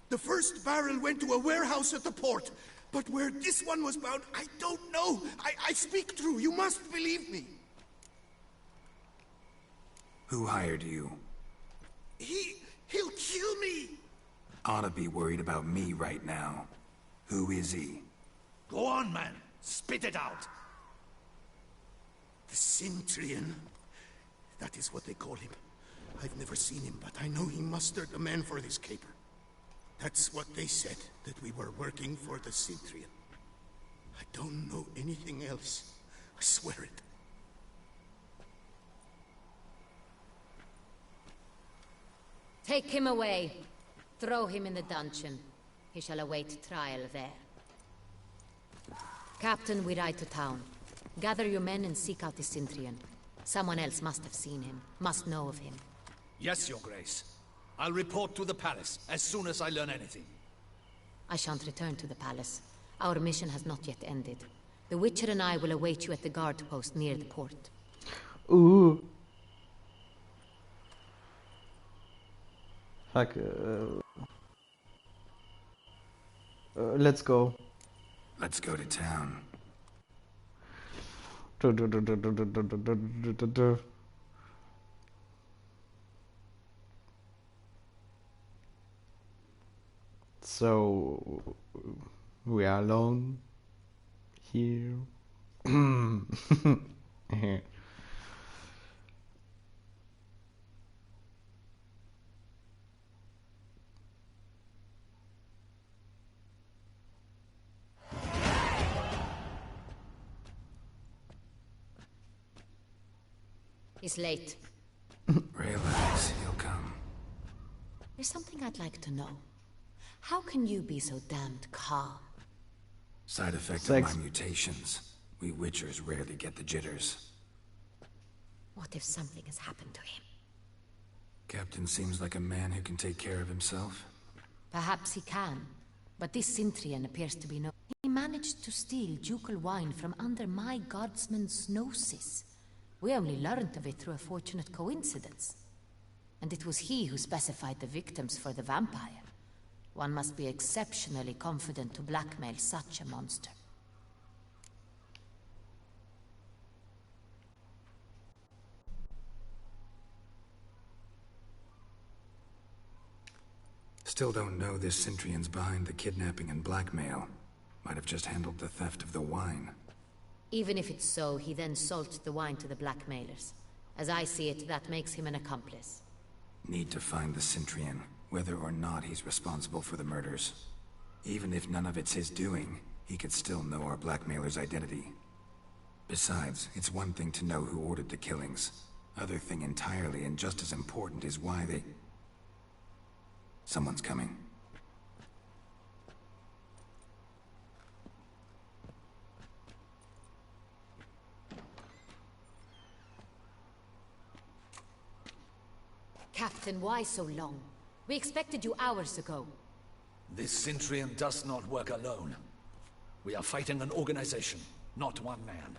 The first barrel went to a warehouse at the port. But where this one was bound, I don't know. I speak true. You must believe me. Who hired you? He'll kill me. Ought to be worried about me right now. Who is he? Go on, man. Spit it out. The Centurion. That is what they call him. I've never seen him, but I know he mustered the men for this caper. That's what they said, that we were working for the Centurion. I don't know anything else. I swear it. Take him away. Throw him in the dungeon. He shall await trial there. Captain, we ride to town. Gather your men and seek out the Centurion. Someone else must have seen him, must know of him. Yes, Your Grace. I'll report to the palace as soon as I learn anything. I shan't return to the palace. Our mission has not yet ended. The Witcher and I will await you at the guard post near the port. Ooh. Fuck. Let's go. Let's go to town. So we are alone here. He's late. Relax, he'll come. There's something I'd like to know. How can you be so damned calm? Side effect of my mutations. We Witchers rarely get the jitters. What if something has happened to him? Captain seems like a man who can take care of himself. Perhaps he can, but this Centurion appears to be no... He managed to steal ducal wine from under my guardsman's noses. We only learned of it through a fortunate coincidence. And it was he who specified the victims for the vampire. One must be exceptionally confident to blackmail such a monster. Still don't know this Centurion's behind the kidnapping and blackmail. Might have just handled the theft of the wine. Even if it's so, he then sold the wine to the blackmailers. As I see it, that makes him an accomplice. Need to find the Centurion, whether or not he's responsible for the murders. Even if none of it's his doing, he could still know our blackmailer's identity. Besides, it's one thing to know who ordered the killings. Other thing entirely, and just as important, is why they... Someone's coming. Captain, why so long? We expected you hours ago. This Centurion does not work alone. We are fighting an organization, not one man.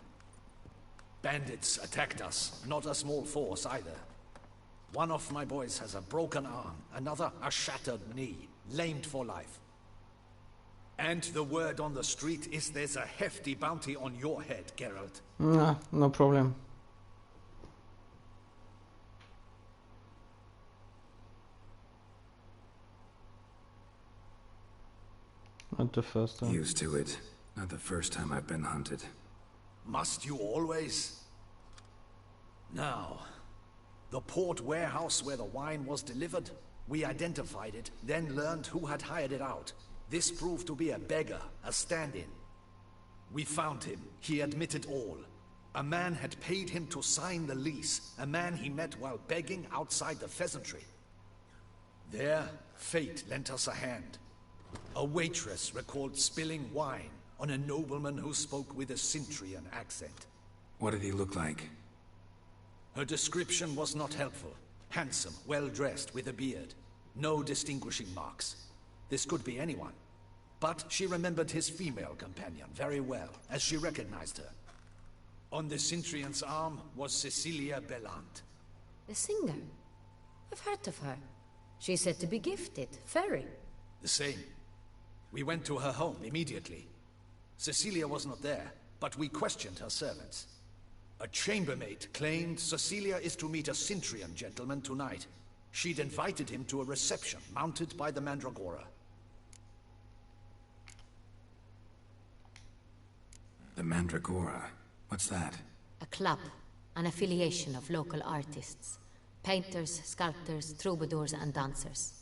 Bandits attacked us, not a small force either. One of my boys has a broken arm, another a shattered knee, lamed for life. And the word on the street is there's a hefty bounty on your head, Geralt. Nah, no problem. Not the first time. Used to it. Not the first time I've been hunted. Must you always? Now, the port warehouse where the wine was delivered, We identified it, then learned who had hired it out. This proved to be a beggar, a stand-in. We found him. He admitted all. A man had paid him to sign the lease, a man he met while begging outside the pheasantry. There, fate lent us a hand. A waitress recalled spilling wine on a nobleman who spoke with a Cintrian accent. What did he look like? Her description was not helpful. Handsome, well-dressed, with a beard. No distinguishing marks. This could be anyone. But she remembered his female companion very well, as she recognized her. On the Cintrian's arm was Cecilia Bellant. The singer? I've heard of her. She's said to be gifted, fairy. The same. We went to her home immediately. Cecilia was not there, but we questioned her servants. A chambermaid claimed Cecilia is to meet a Cintrian gentleman tonight. She'd invited him to a reception mounted by the Mandragora. The Mandragora? What's that? A club, an affiliation of local artists. Painters, sculptors, troubadours and dancers.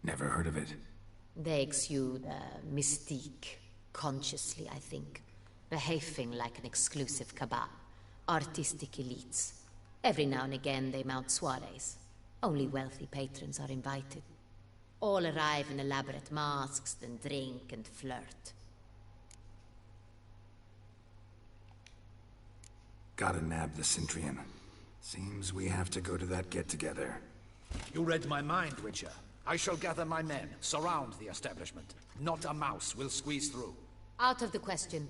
Never heard of it. They exude mystique, consciously, I think. Behaving like an exclusive cabal. Artistic elites. Every now and again they mount soirees. Only wealthy patrons are invited. All arrive in elaborate masks, then drink and flirt. Gotta nab the Cintrian. Seems we have to go to that get-together. You read my mind, Witcher. I shall gather my men, surround the establishment. Not a mouse will squeeze through. Out of the question.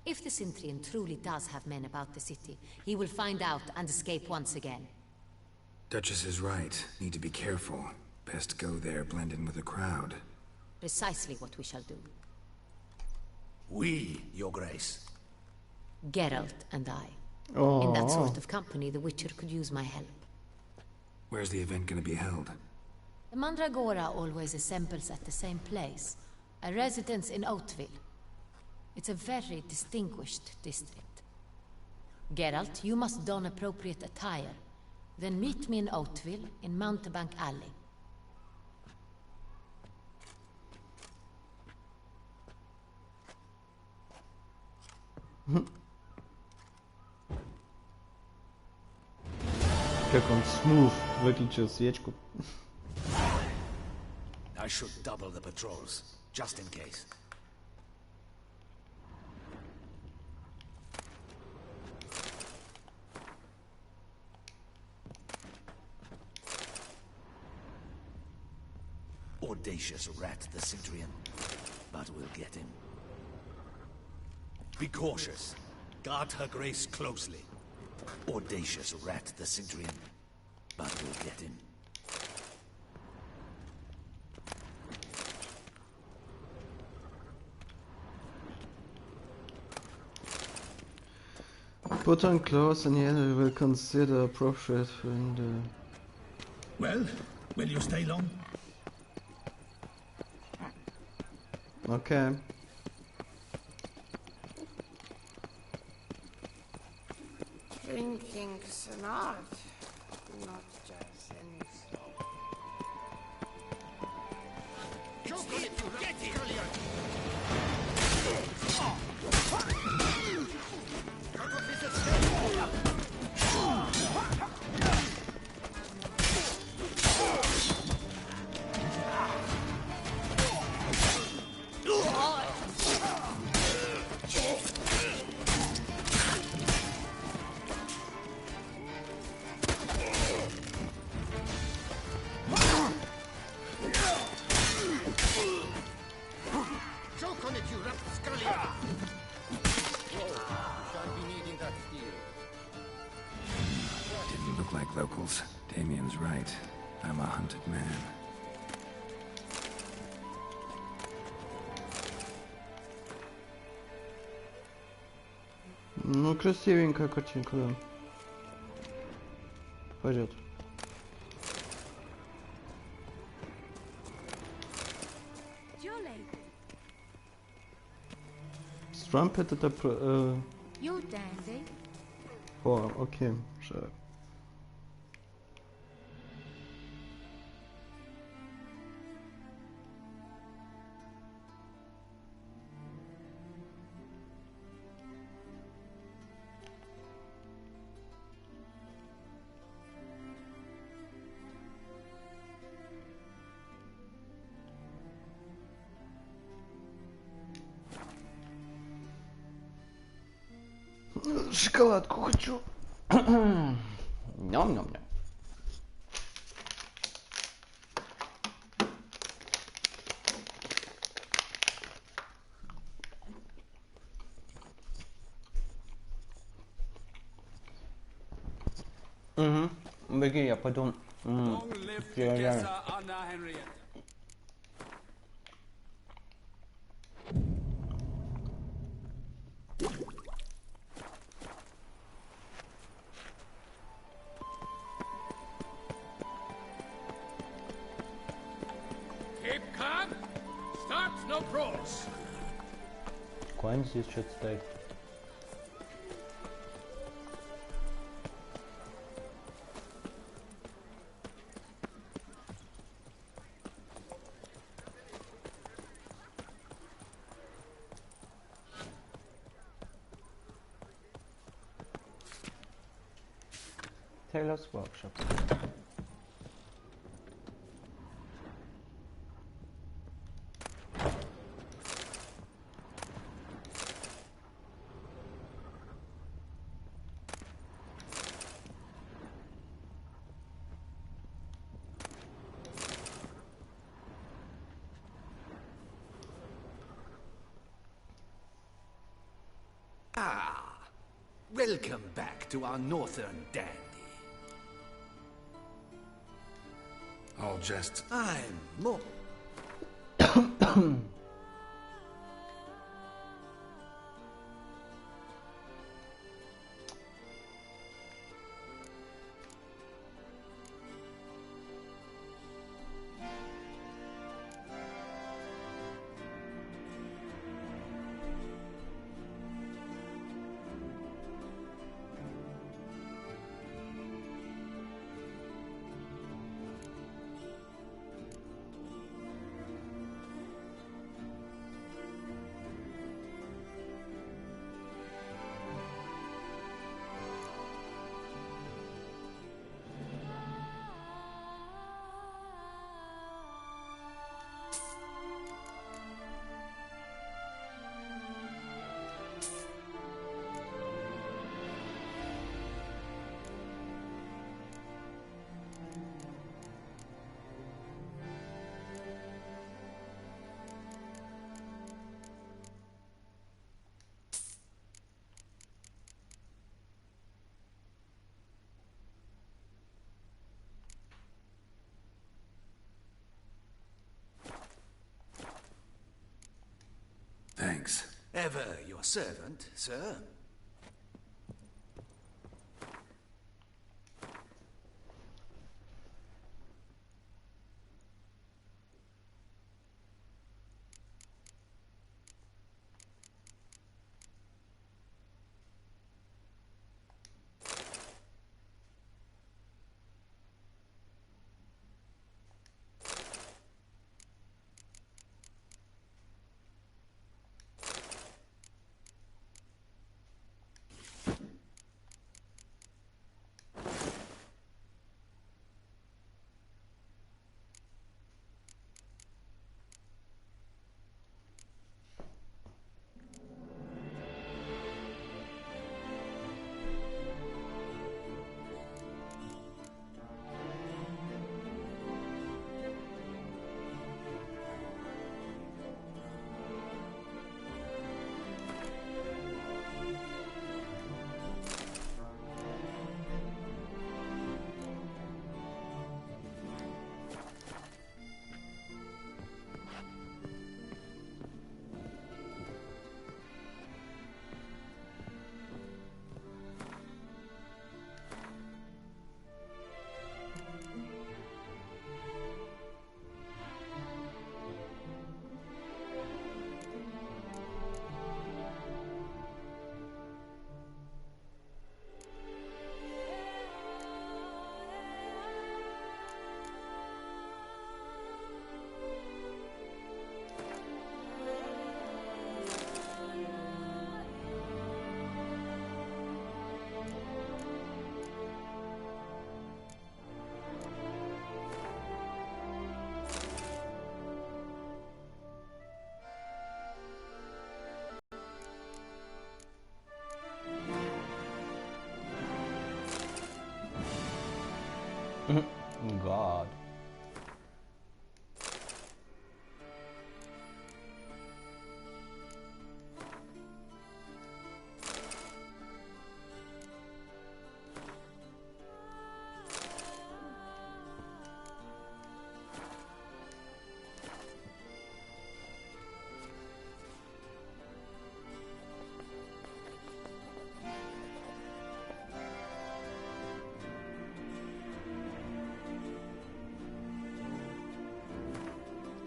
If the Cintrian truly does have men about the city, he will find out and escape once again. Duchess is right. Need to be careful. Best go there, blend in with the crowd. Precisely what we shall do. We, Your Grace. Geralt and I. Oh. In that sort of company, the Witcher could use my help. Where's the event gonna be held? The Mandragora always assembles at the same place. A residence in Oatville. It's a very distinguished district. Geralt, you must don appropriate attire. Then meet me in Oatville, in Mountebank Alley. Как он smooth выключил свечку. I should double the patrols, just in case. Audacious rat, the Cintrian. But we'll get him. Be cautious. Guard her grace closely. Audacious rat, the Cintrian. But we'll get him. Put on clothes and Henry will consider appropriate friend. Well, will you stay long? Okay. Drinking's an art, not just any song. Get it! Didn't look like locals. Damien's right. I'm a hunted man. Ну, красивенькая картинка, да. Пойдет. Strumpet это You dandy. О, окей, жаль. Шоколадку хочу. Ням-ням-ням. Угу. Беги, я пойду. Keep calm. Start no brawls. Конь здесь что-то стоит. Taylor's workshop. Ah, welcome back to our northern dandy. All just... I'm more... Thanks. Ever your servant, sir. God.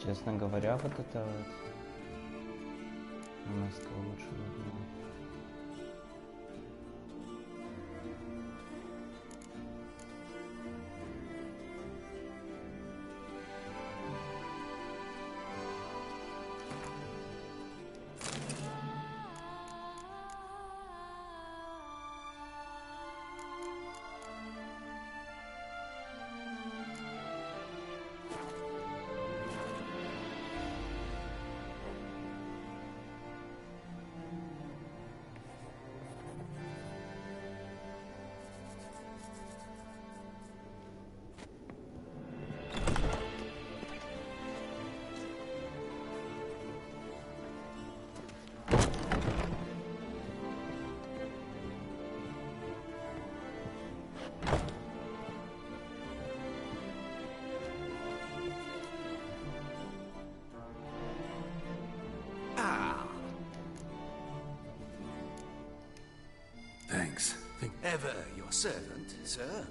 Честно говоря, вот это вот место лучше видно. Thanks. Ever your servant, sir.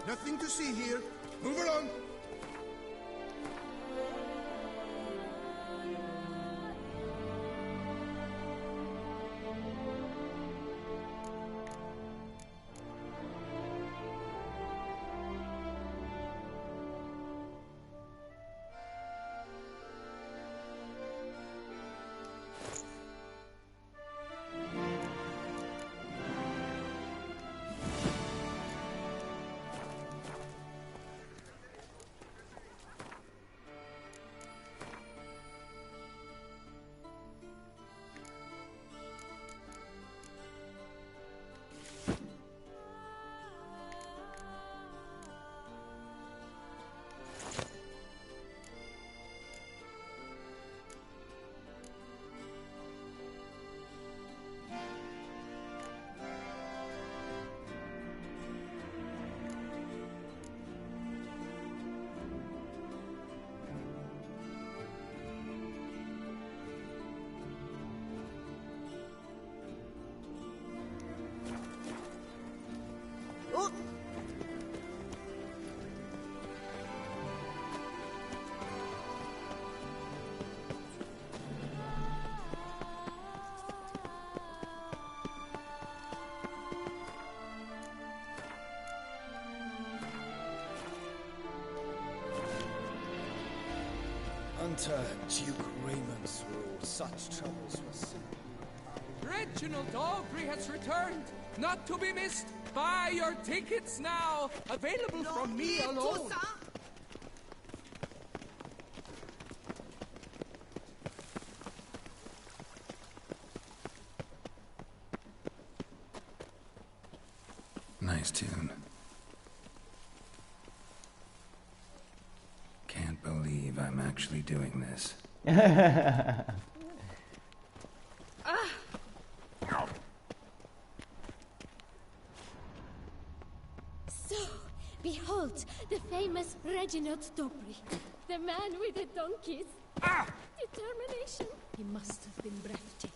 Nothing to see here. Move along. Under Duke Raymond's rule, such troubles were simple. Reginald Aubrey has returned, not to be missed. Buy your tickets now, available from me alone. Nice tune. Can't believe I'm actually doing this. So, behold, the famous Reginald Aubrey, the man with the donkeys. Determination. He must have been breathtaking.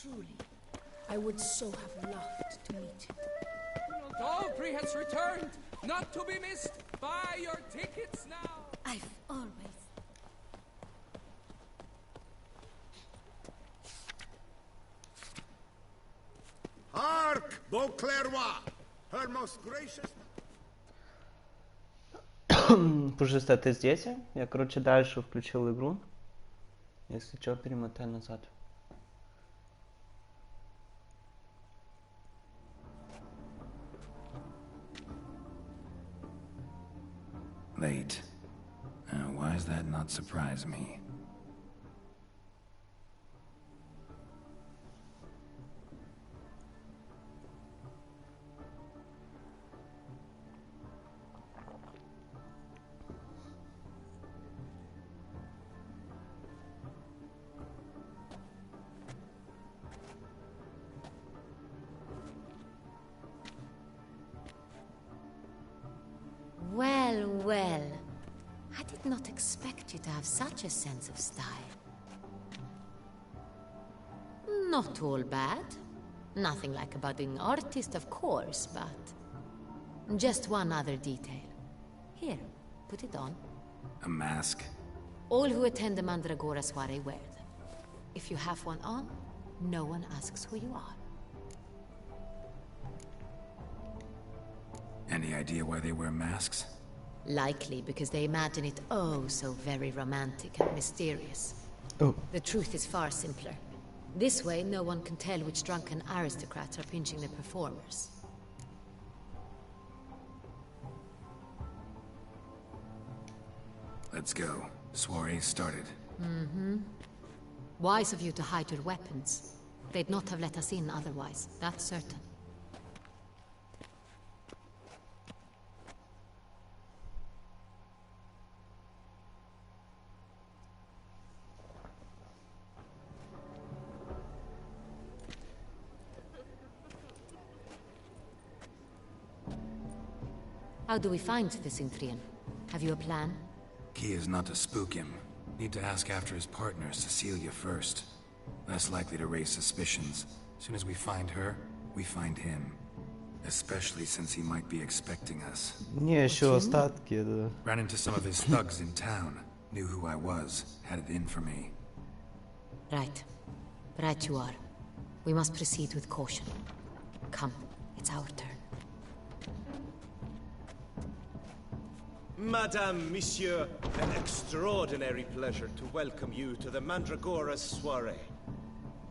Truly, I would so have loved to meet him. Reginald Aubrey has returned, not to be missed. Buy your tickets now. I've always Beauclerc, her most gracious... Пушистая, ты здесь? Я, короче, дальше включил игру. Если что, перемотай назад. Late. Why does that not surprise me? Well, well. I did not expect you to have such a sense of style. Not all bad. Nothing like a budding artist, of course, but... just one other detail. Here, put it on. A mask? All who attend the Mandragora soiree wear them. If you have one on, no one asks who you are. Any idea why they wear masks? Likely because they imagine it oh so very romantic and mysterious. Oh. The truth is far simpler. This way, no one can tell which drunken aristocrats are pinching the performers. Let's go. Soiree started. Mm-hmm. Wise of you to hide your weapons. They'd not have let us in otherwise, that's certain. How do we find the Cintrian? Have you a plan? Key is not to spook him. Need to ask after his partner, Cecilia, first. Less likely to raise suspicions. As soon as we find her, we find him. Especially since he might be expecting us. Не, еще остатки, да. Ran into some of his thugs in town. Knew who I was. Had it in for me. Right. Right you are. We must proceed with caution. Come, it's our turn. Madame, Monsieur, an extraordinary pleasure to welcome you to the Mandragora's soiree.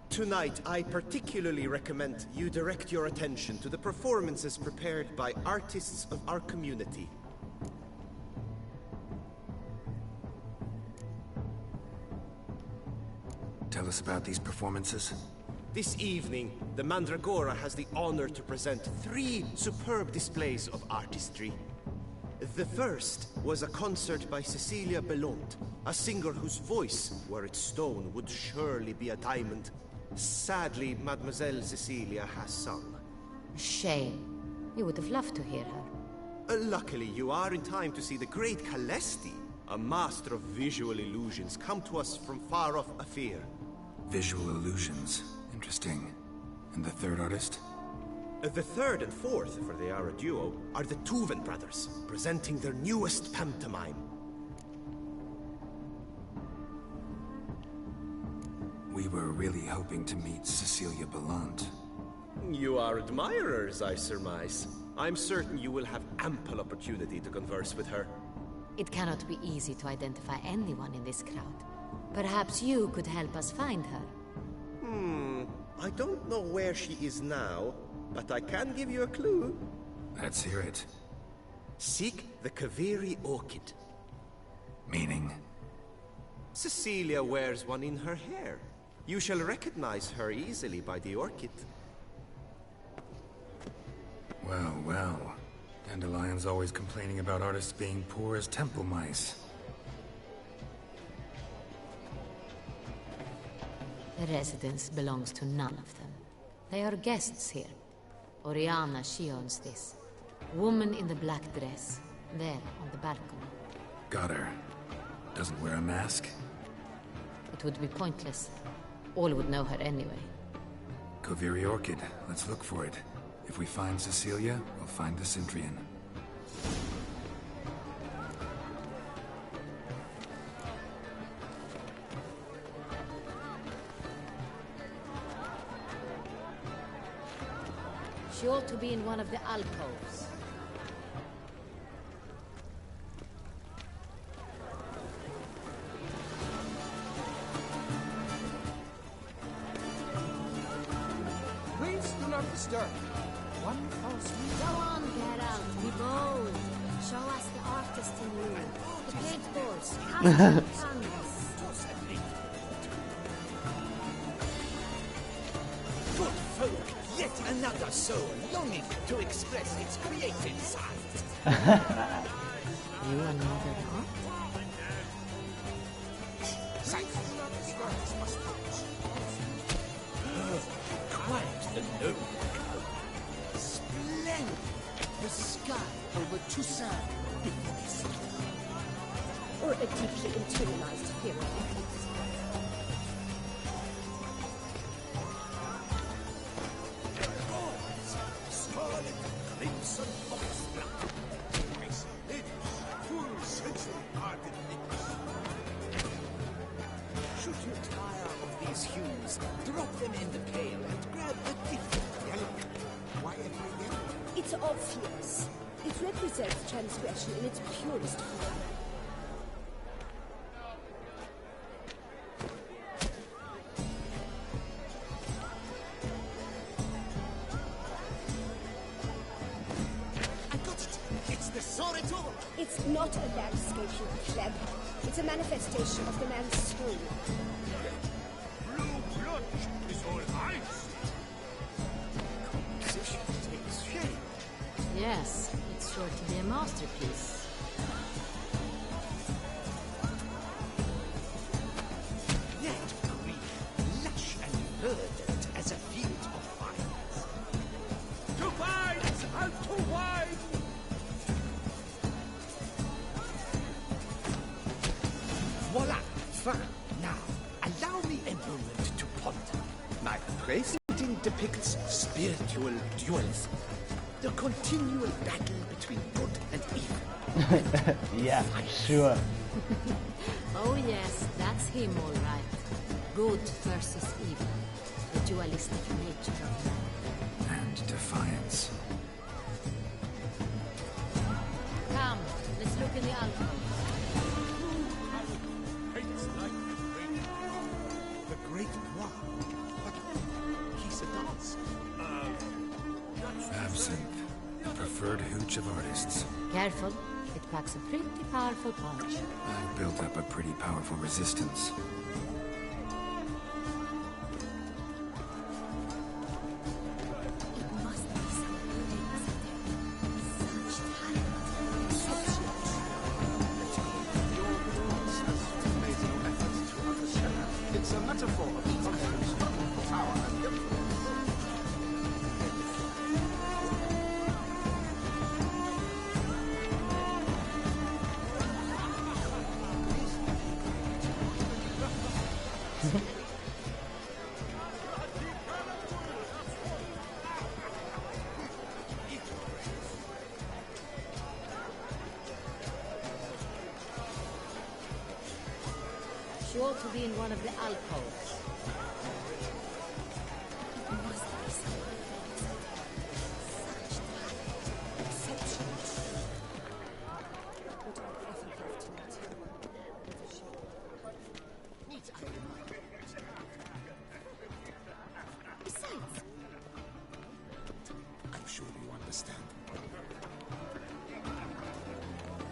Tonight, I particularly recommend you direct your attention to the performances prepared by artists of our community. Tell us about these performances. This evening, the Mandragora has the honor to present 3 superb displays of artistry. The first was a concert by Cecilia Belont, a singer whose voice, were it stone, would surely be a diamond. Sadly, Mademoiselle Cecilia has sung. Shame. You would have loved to hear her. Luckily, you are in time to see the great Calesti, a master of visual illusions, come to us from far off Afir. Visual illusions. Interesting. And the third artist? The third and fourth, for they are a duo, are the Tuven brothers, presenting their newest pantomime. We were really hoping to meet Cecilia Bellant. You are admirers, I surmise. I'm certain you will have ample opportunity to converse with her. It cannot be easy to identify anyone in this crowd. Perhaps you could help us find her. I don't know where she is now, but I can give you a clue. Let's hear it. Seek the Kaviri orchid. Meaning? Cecilia wears one in her hair. You shall recognize her easily by the orchid. Well, well. Dandelion's always complaining about artists being poor as temple mice. The residence belongs to none of them. They are guests here. Oriana, she owns this. Woman in the black dress. There, on the balcony. Got her. Doesn't wear a mask? It would be pointless. All would know her anyway. Kaviri Orchid. Let's look for it. If we find Cecilia, we'll find the Cintrian. Sure to be in one of the alcoves. Please do not disturb. One false move. Go on, Geralt. Be bold. Show us the artist in you. The paintballs. Cast on canvas. Good folk, yet another soul longing to express its creative side. You another art? Quite the noble color. Splendid. The sky over Toussaint. Or a deeply internalized hero. Scarlet crimson foxglove. Full sensual hearted mix. Should you tire of these hues, drop them in the pail and grab a different yellow. Why every yellow? It's obvious. It represents transgression in its purest form. I got it. It's the Soretor. It's not a landscape, you pleb. It's a manifestation of the man's soul. Blue blood is all I see. Composition takes shape. Yes, it's sure to be a masterpiece. That green, lush and verdant as a field of vines. Too wide! I'm too wide! Voila! Fine. Now, allow me a moment to ponder. My painting depicts spiritual dualism. The continual battle between good and evil. Yeah, sure. Oh yes, that's him all right. Good versus evil. The dualistic nature of man. And defiance. Come, let's look in the alcove. Hates like rain. The Great War. But he's a dancer. Absinthe. Preferred hooch of artists. Careful, it packs a pretty powerful punch. I've built up a pretty powerful resistance. It must be some buildings there. Such talent. Such It's a metaphor of confidence, power, and influence. Sure to be in one of the alcoves. Besides, I'm sure you understand.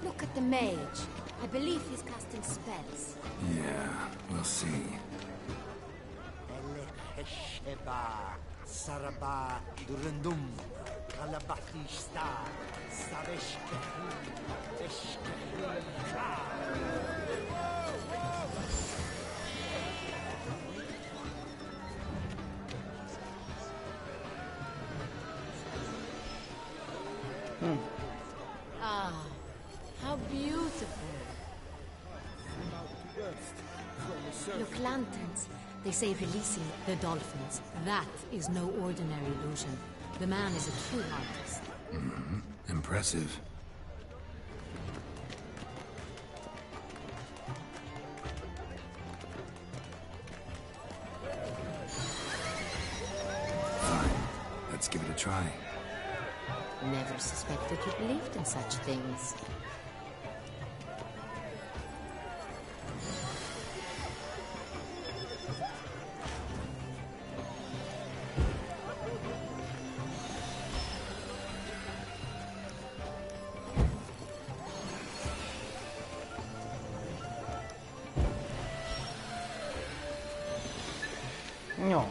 Look at the mage. I believe he's casting spells. Yeah, we'll see. Sheba, Saraba, Durandum, Kalabatista, Saveshkahu, Ah, how beautiful. Look, lanterns. They say releasing the dolphins. That is no ordinary illusion. The man is a true artist. Impressive. Fine. Let's give it a try. Never suspected you believed in such things. No.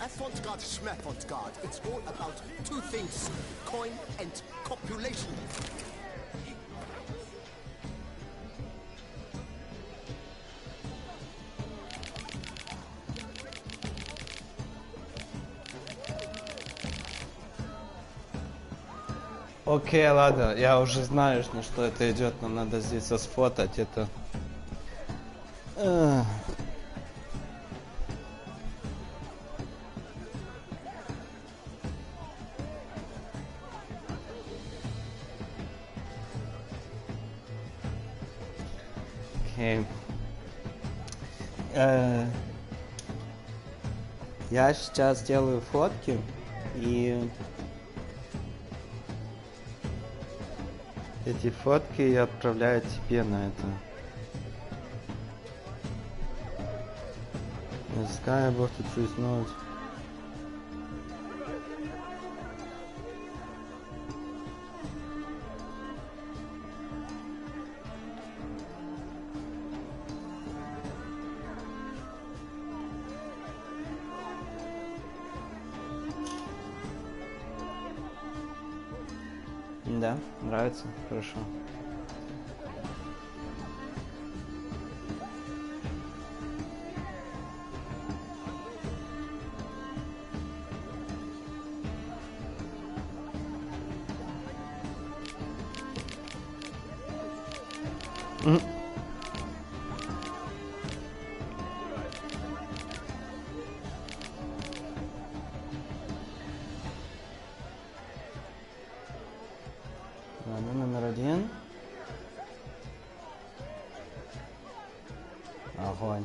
Avant-garde, schmavant-garde. It's all about two things, coin and copulation. Окей, ладно, я уже знаю, на что это идет, нам надо здесь сфотать это. Окей. Я сейчас делаю фотки и эти фотки я отправляю тебе на это. Искаю, вот тут чувствовать. Да, нравится, хорошо. Ладно, номер один. Огонь.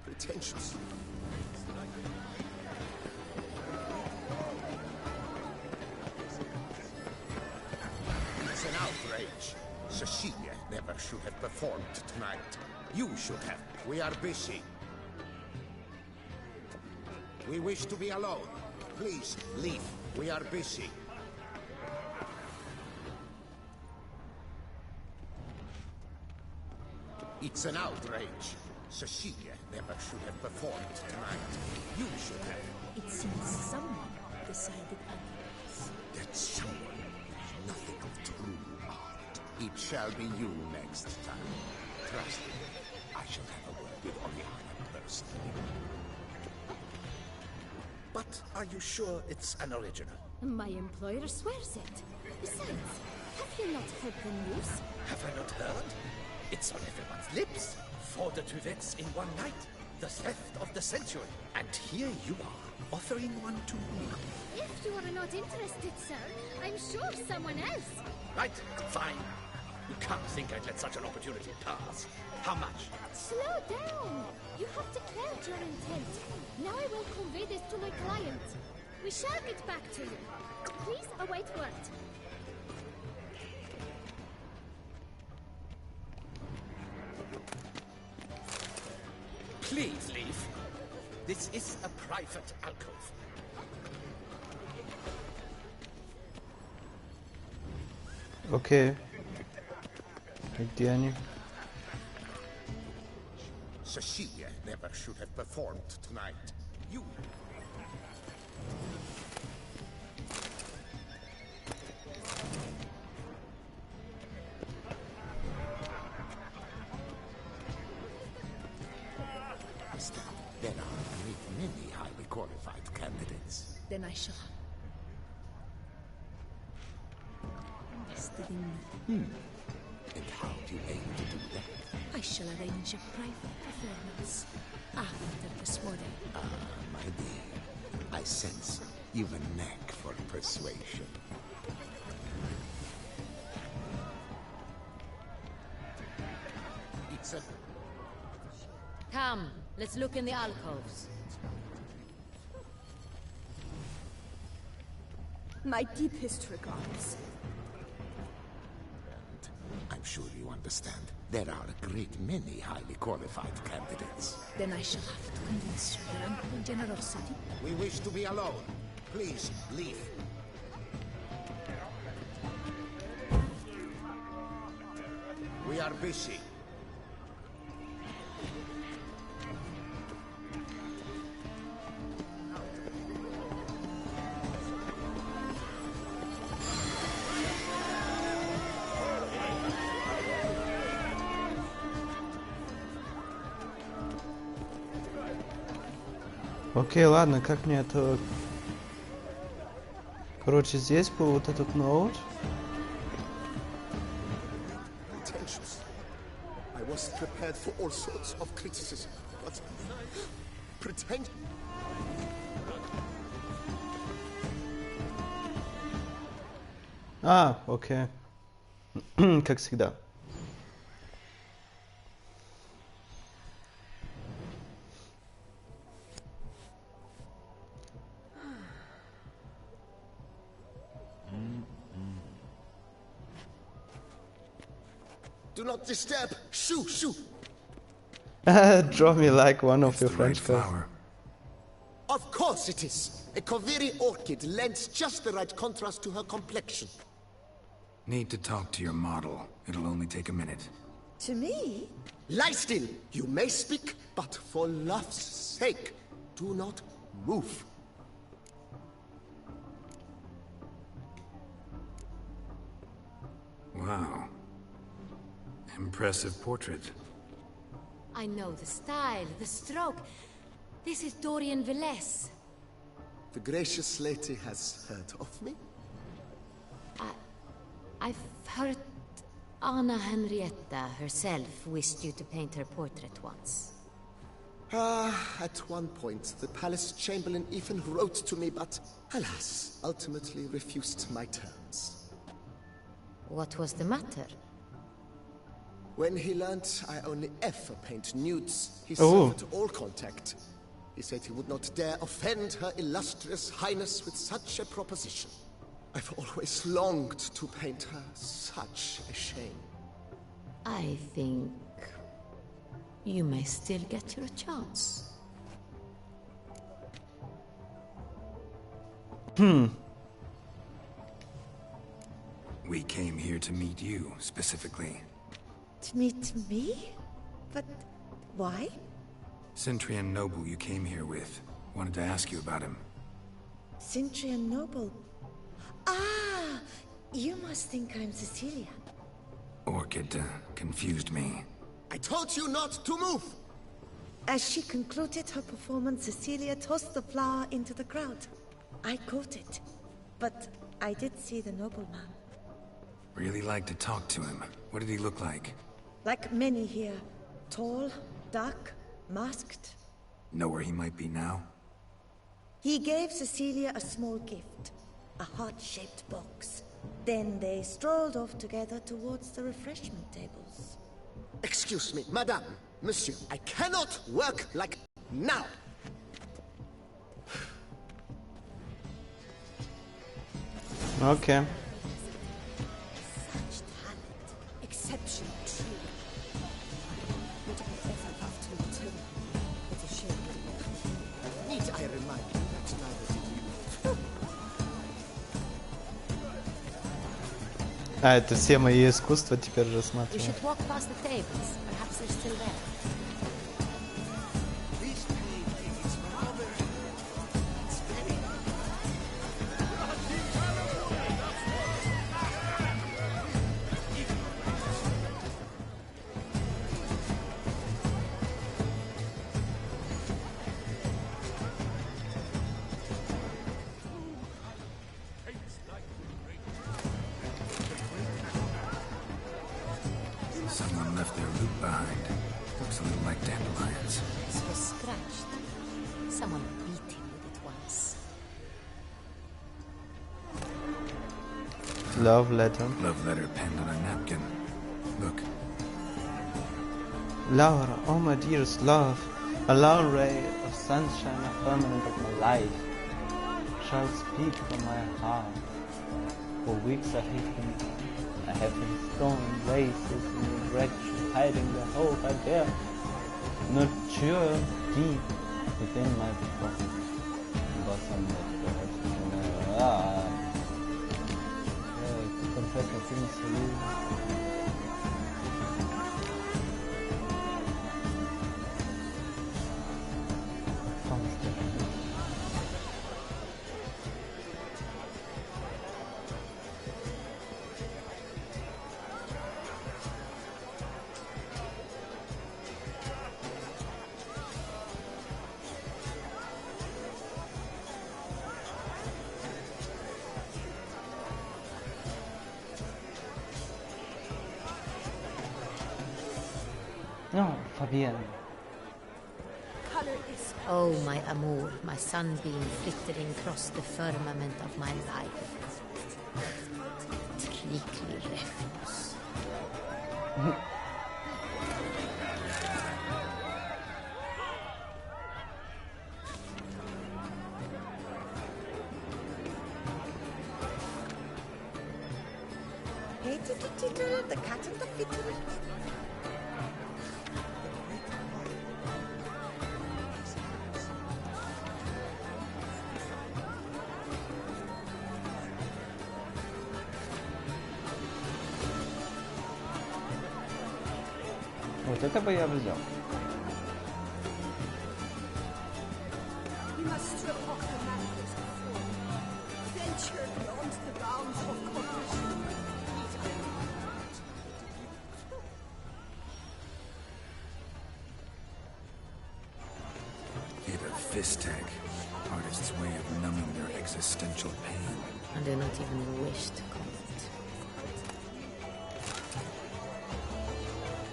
Pretentious. It's an outrage. Cecilia never should have performed tonight. You should have. We are busy. We wish to be alone. Please, leave. We are busy. It's an outrage. Cecilia never should have performed tonight. You should have. It seems someone decided otherwise. That someone knows nothing of true art. It shall be you next time. Trust me. I shall have a word with Oriana personally. But are you sure it's an original? My employer swears it. Besides, have you not heard the news? Have I not heard? It's on everyone's lips. 4 de Tuvettes in one night. The theft of the century. And here you are, offering one to me. If you are not interested, sir, I'm sure someone else. Right, fine. You can't think I'd let such an opportunity pass. How much? Slow down. You have declared your intent. Now I will convey this to my client. We shall get back to you. Please await word. Please leave. This is a private alcove. Окей. Где они? Cecilia never should have performed tonight. You... There are many highly qualified candidates. Then I shall have. And how do you aim to do that? I shall arrange a private performance after this wedding. Ah, my dear, I sense you've a knack for persuasion. It's a... Come, let's look in the alcoves. My deepest regards. I'm sure you understand. There are a great many highly qualified candidates. Then I shall have to convince your uncle generosity. We wish to be alone. Please, leave. We are busy. Окей, ладно, как мне это... Короче, здесь был вот этот ноут. I was prepared for all sorts of criticism, but pretend. А, окей. Как всегда. Do not disturb. Shoo, shoo. Draw me like one of your French guys. Of course it is. A Koviri orchid lends just the right contrast to her complexion. Need to talk to your model. It'll only take a minute. To me? Lie still. You may speak, but for love's sake, do not move. Wow. Impressive portrait. I know the style, the stroke. This is Dorian Velez. The gracious lady has heard of me? I've heard Anna Henrietta herself wished you to paint her portrait once. At one point, the palace chamberlain even wrote to me, but alas, ultimately refused my terms. What was the matter? When he learned I only ever paint nudes, he Oh. suffered all contact. He said he would not dare offend her illustrious highness with such a proposition. I've always longed to paint her. Such a shame. I think you may still get your chance. We came here to meet you, specifically. To meet me? But why? Centrian Noble you came here with. Wanted to ask you about him. Centrian Noble. Ah! You must think I'm Cecilia. Orchid confused me. I told you not to move! As she concluded her performance, Cecilia tossed the flower into the crowd. I caught it, but I did see the nobleman. Really like to talk to him. What did he look like? Like many here. Tall, dark, masked. Know where he might be now? He gave Cecilia a small gift. A heart-shaped box. Then they strolled off together towards the refreshment tables. Excuse me, madame, monsieur, I cannot work like now! Okay. Such talent. Exceptional, truly. Would I ever love to return? It's a shame. А, это все мои искусства теперь We рассматриваю. should walk past the tables. Perhaps they're still there. Someone left their loot behind. Looks a little like dandelions. This was scratched. Someone beat him with it once. Love letter. Love letter penned on a napkin. Look. Laura, oh my dearest love, a lone ray of sunshine, a firmament of my life, shall speak from my heart. For weeks I have been stolen places in direction, hiding the hope I dare nurture deep within my bosom. Perfetto, quindi no, Fabienne. Oh, my amour, my sunbeam flittering across the firmament of my life. Trickly refuse. Hey, the cat and the fiddle. Вот это бы я взял. Hit a fist tag. Artist's way of numbing their existential pain. And do not even wish to comment.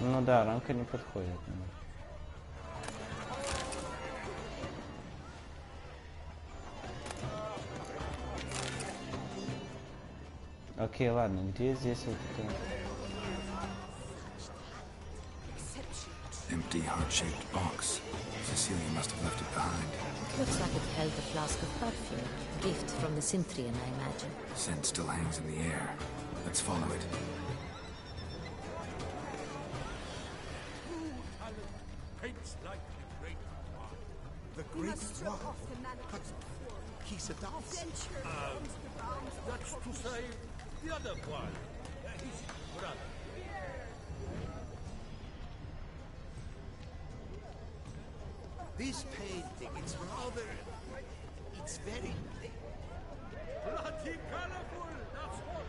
Ну да, рамка не подходит. Окей, ладно, где здесь вот это? Empty heart-shaped box. Cecilia must have left it behind. It looks like it held a flask of perfume. A gift from the Cintrian, I imagine. Scent still hangs in the air. Let's follow it. The great one. But he's a dance. That's to say, the other one. His brother. This painting, it's rather... It's very... Bloody colorful, that's what.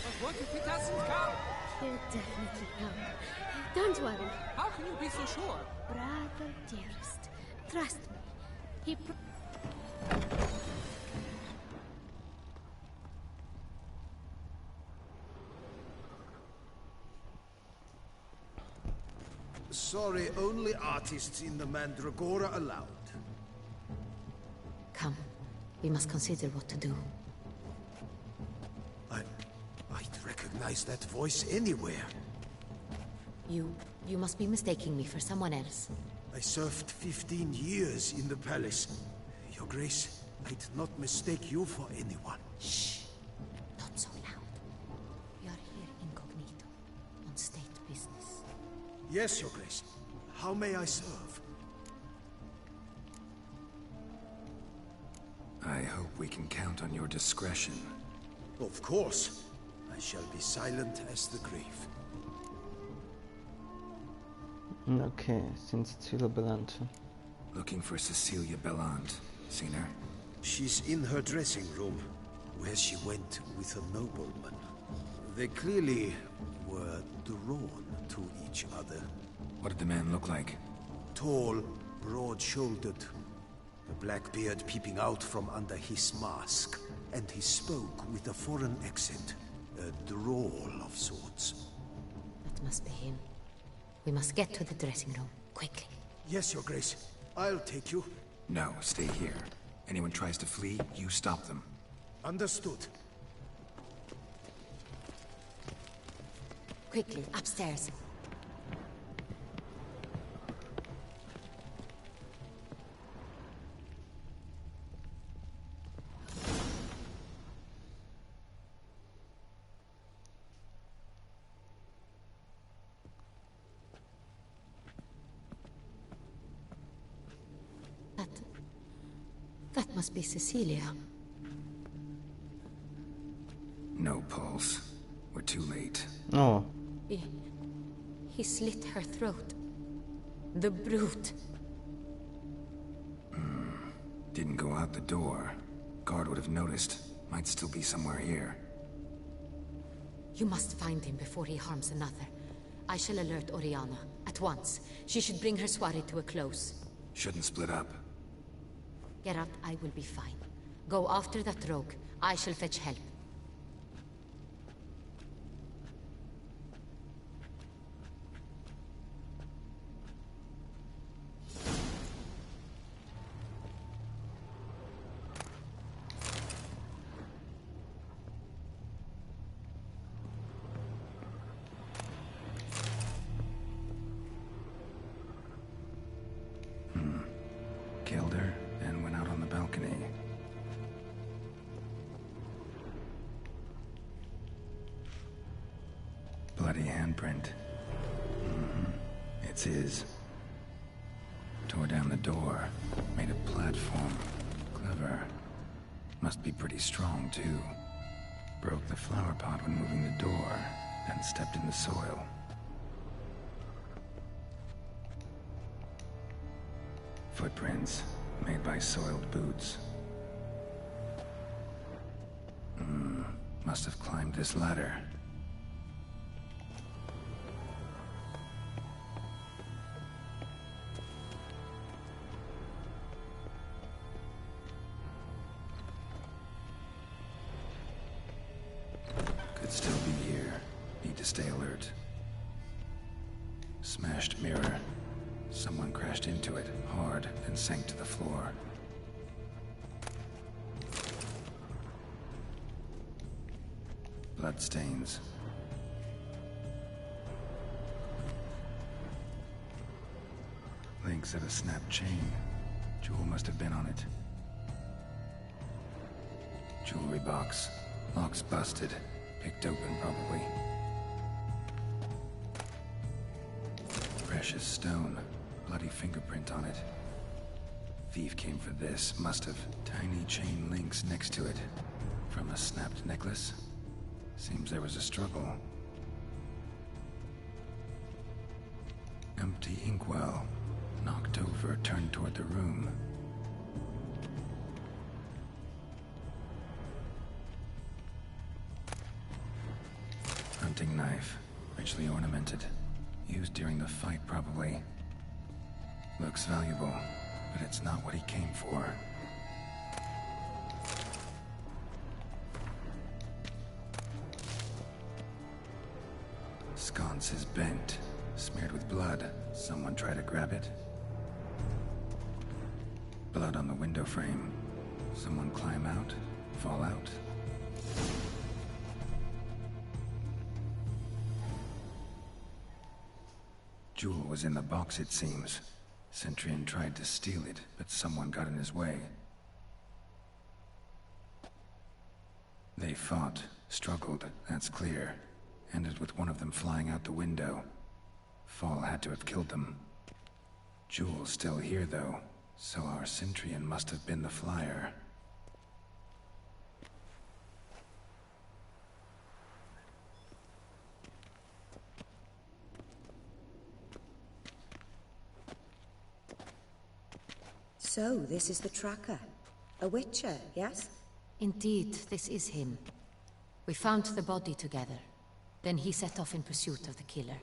But what if he doesn't come? He'll definitely come. Don't worry. How can you be so sure? Brother dearest, trust me. He Sorry, only artists in the Mandragora allowed. Come, we must consider what to do. I'd recognize that voice anywhere. You must be mistaking me for someone else. I served 15 years in the palace. Your Grace, I'd not mistake you for anyone. Shh! Not so loud. Yes, Your Grace. How may I serve? I hope we can count on your discretion. Of course. I shall be silent as the grave. Okay, sind Cecilia Bellante. Looking for Cecilia Bellant. Seen her? She's in her dressing room, where she went with a nobleman. They clearly were drawn to each other. What did the man look like? Tall, broad-shouldered, a black beard peeping out from under his mask, and he spoke with a foreign accent, a drawl of sorts. That must be him. We must get to the dressing room, quickly. Yes, Your Grace. I'll take you. No, stay here. Anyone tries to flee, you stop them. Understood. Quickly, upstairs. That must be Cecilia. No pulse. We're too late. Oh. He slit her throat. The brute. Didn't go out the door. Guard would have noticed. Might still be somewhere here. You must find him before he harms another. I shall alert Oriana at once. She should bring her soirée to a close. Shouldn't split up. Geralt, I will be fine. Go after that rogue. I shall fetch help. Killed her, and went out on the balcony. Bloody handprint. It's his. Tore down the door. Made a platform. Clever. Must be pretty strong, too. Broke the flower pot when moving the door, then stepped in the soil. Footprints, made by soiled boots. Must have climbed this ladder. Could still be here. Need to stay alert. Smashed mirror. Someone crashed into it, hard, then sank to the floor. Bloodstains. Links of a snapped chain. Jewel must have been on it. Jewelry box. Lock's busted. Picked open, probably. Precious stone. Bloody fingerprint on it. Thief came for this. Must have. Tiny chain links next to it. From a snapped necklace. Seems there was a struggle. Empty inkwell. Knocked over, turned toward the room. Hunting knife. Richly ornamented. Used during the fight, probably. Looks valuable, but it's not what he came for. Sconce is bent, smeared with blood. Someone try to grab it. Blood on the window frame. Someone climb out, fall out. Jewel was in the box, it seems. Centurion tried to steal it, but someone got in his way. They fought, struggled, that's clear. Ended with one of them flying out the window. Fall had to have killed them. Jewel's still here, though, so our Centrian must have been the flyer. So, this is the tracker. A witcher, yes? Indeed, this is him. We found the body together. Then he set off in pursuit of the killer.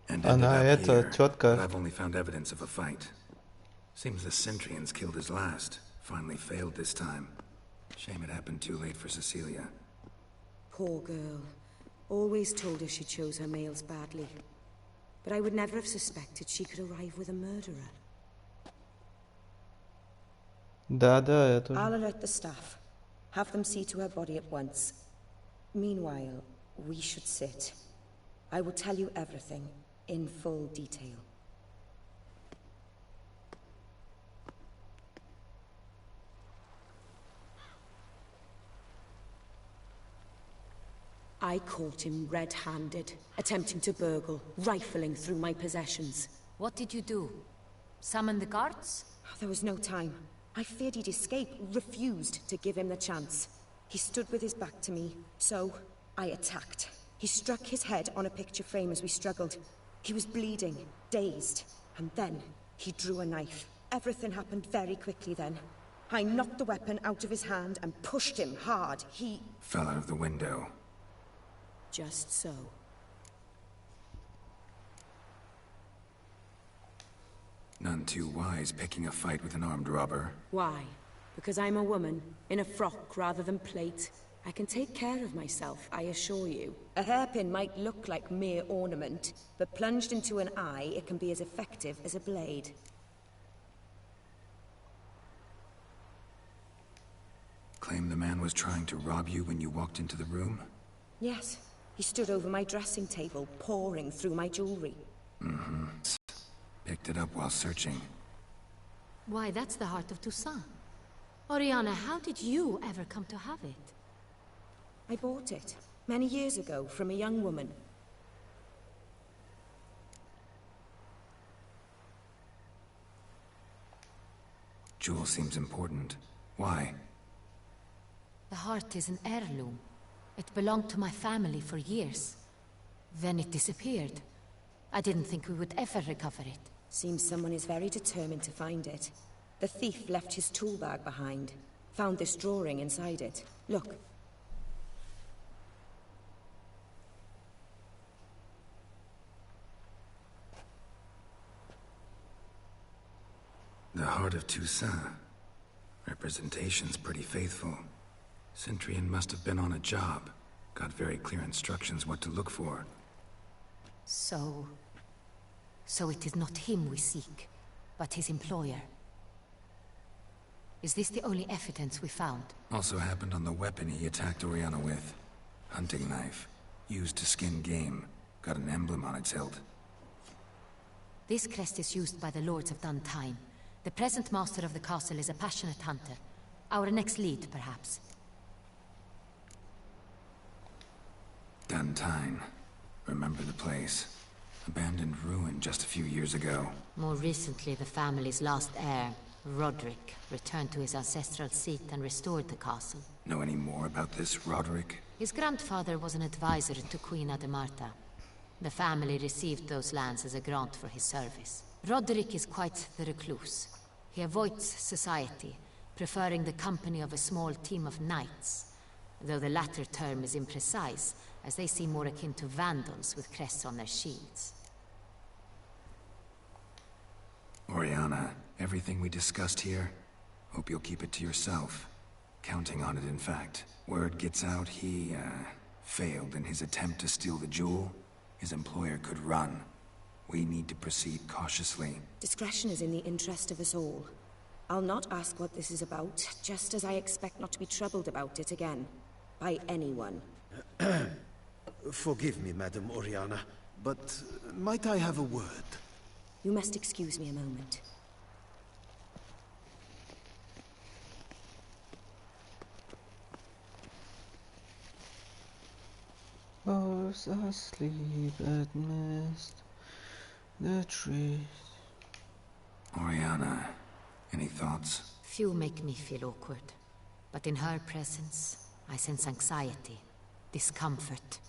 And ended Она up эта here, but тетка. I've only found evidence of a fight. Seems the Centrians killed his last. Finally failed this time. Shame it happened too late for Cecilia. Poor girl. Always told her she chose her males badly. But I would never have suspected she could arrive with a murderer. Да, я тоже. I'll alert the staff. Have them see to her body at once. Meanwhile, we should sit. I will tell you everything, in full detail. I caught him red-handed, attempting to burgle, rifling through my possessions. What did you do? Summon the guards? There was no time. I feared he'd escape, refused to give him the chance. He stood with his back to me, so I attacked. He struck his head on a picture frame as we struggled. He was bleeding, dazed, and then he drew a knife. Everything happened very quickly then. I knocked the weapon out of his hand and pushed him hard. He fell out of the window. Just so. None too wise picking a fight with an armed robber. Why? Because I'm a woman, in a frock rather than plate. I can take care of myself, I assure you. A hairpin might look like mere ornament, but plunged into an eye, it can be as effective as a blade. Claim the man was trying to rob you when you walked into the room? Yes. He stood over my dressing table, pouring through my jewelry. Mm-hmm. Picked it up while searching. Why, that's the heart of Toussaint. Oriana, how did you ever come to have it? I bought it, many years ago, from a young woman. Jewel seems important. Why? The heart is an heirloom. It belonged to my family for years. Then it disappeared. I didn't think we would ever recover it. Seems someone is very determined to find it. The thief left his tool bag behind. Found this drawing inside it. Look. The heart of Toussaint. Representation's pretty faithful. Centrian must have been on a job. Got very clear instructions what to look for. So it is not him we seek, but his employer. Is this the only evidence we found? Also happened on the weapon he attacked Oriana with. Hunting knife. Used to skin game. Got an emblem on its hilt. This crest is used by the Lords of Duntime. The present master of the castle is a passionate hunter. Our next lead, perhaps. Duntine. Remember the place. Abandoned ruin just a few years ago. More recently, the family's last heir, Roderick, returned to his ancestral seat and restored the castle. Know any more about this Roderick? His grandfather was an advisor to Queen Ademarta. The family received those lands as a grant for his service. Roderick is quite the recluse. He avoids society, preferring the company of a small team of knights, though the latter term is imprecise, as they seem more akin to vandals with crests on their shields. Oriana, everything we discussed here, hope you'll keep it to yourself. Counting on it, in fact. Word gets out he, failed in his attempt to steal the jewel. His employer could run. We need to proceed cautiously. Discretion is in the interest of us all. I'll not ask what this is about, just as I expect not to be troubled about it again. By anyone. Forgive me, Madam Oriana, but might I have a word? You must excuse me a moment. was asleep amidst the trees. Oriana, any thoughts? Few make me feel awkward, but in her presence, I sense anxiety, discomfort.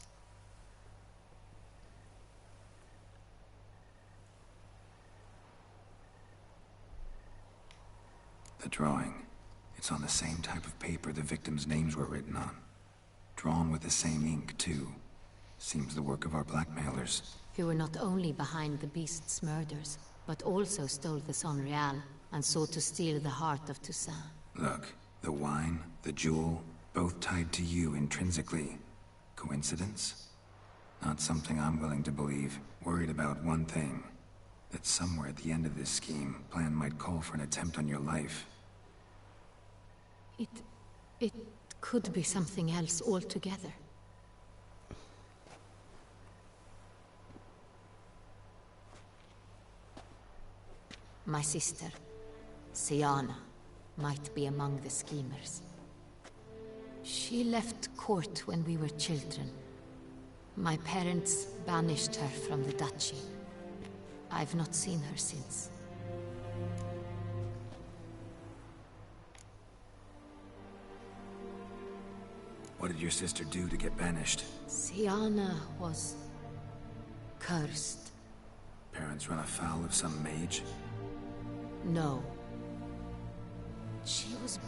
The drawing. It's on the same type of paper the victims' names were written on. Drawn with the same ink, too. Seems the work of our blackmailers. Who were not only behind the beast's murders, but also stole the Son Real and sought to steal the heart of Toussaint. Look, the wine, the jewel, both tied to you intrinsically. Coincidence? Not something I'm willing to believe. Worried about one thing. That somewhere at the end of this scheme, plan might call for an attempt on your life. It could be something else altogether. My sister, Siana, might be among the schemers. She left court when we were children. My parents banished her from the duchy. I've not seen her since. What did your sister do to get banished? Siana was cursed. Parents run afoul of some mage? No. She was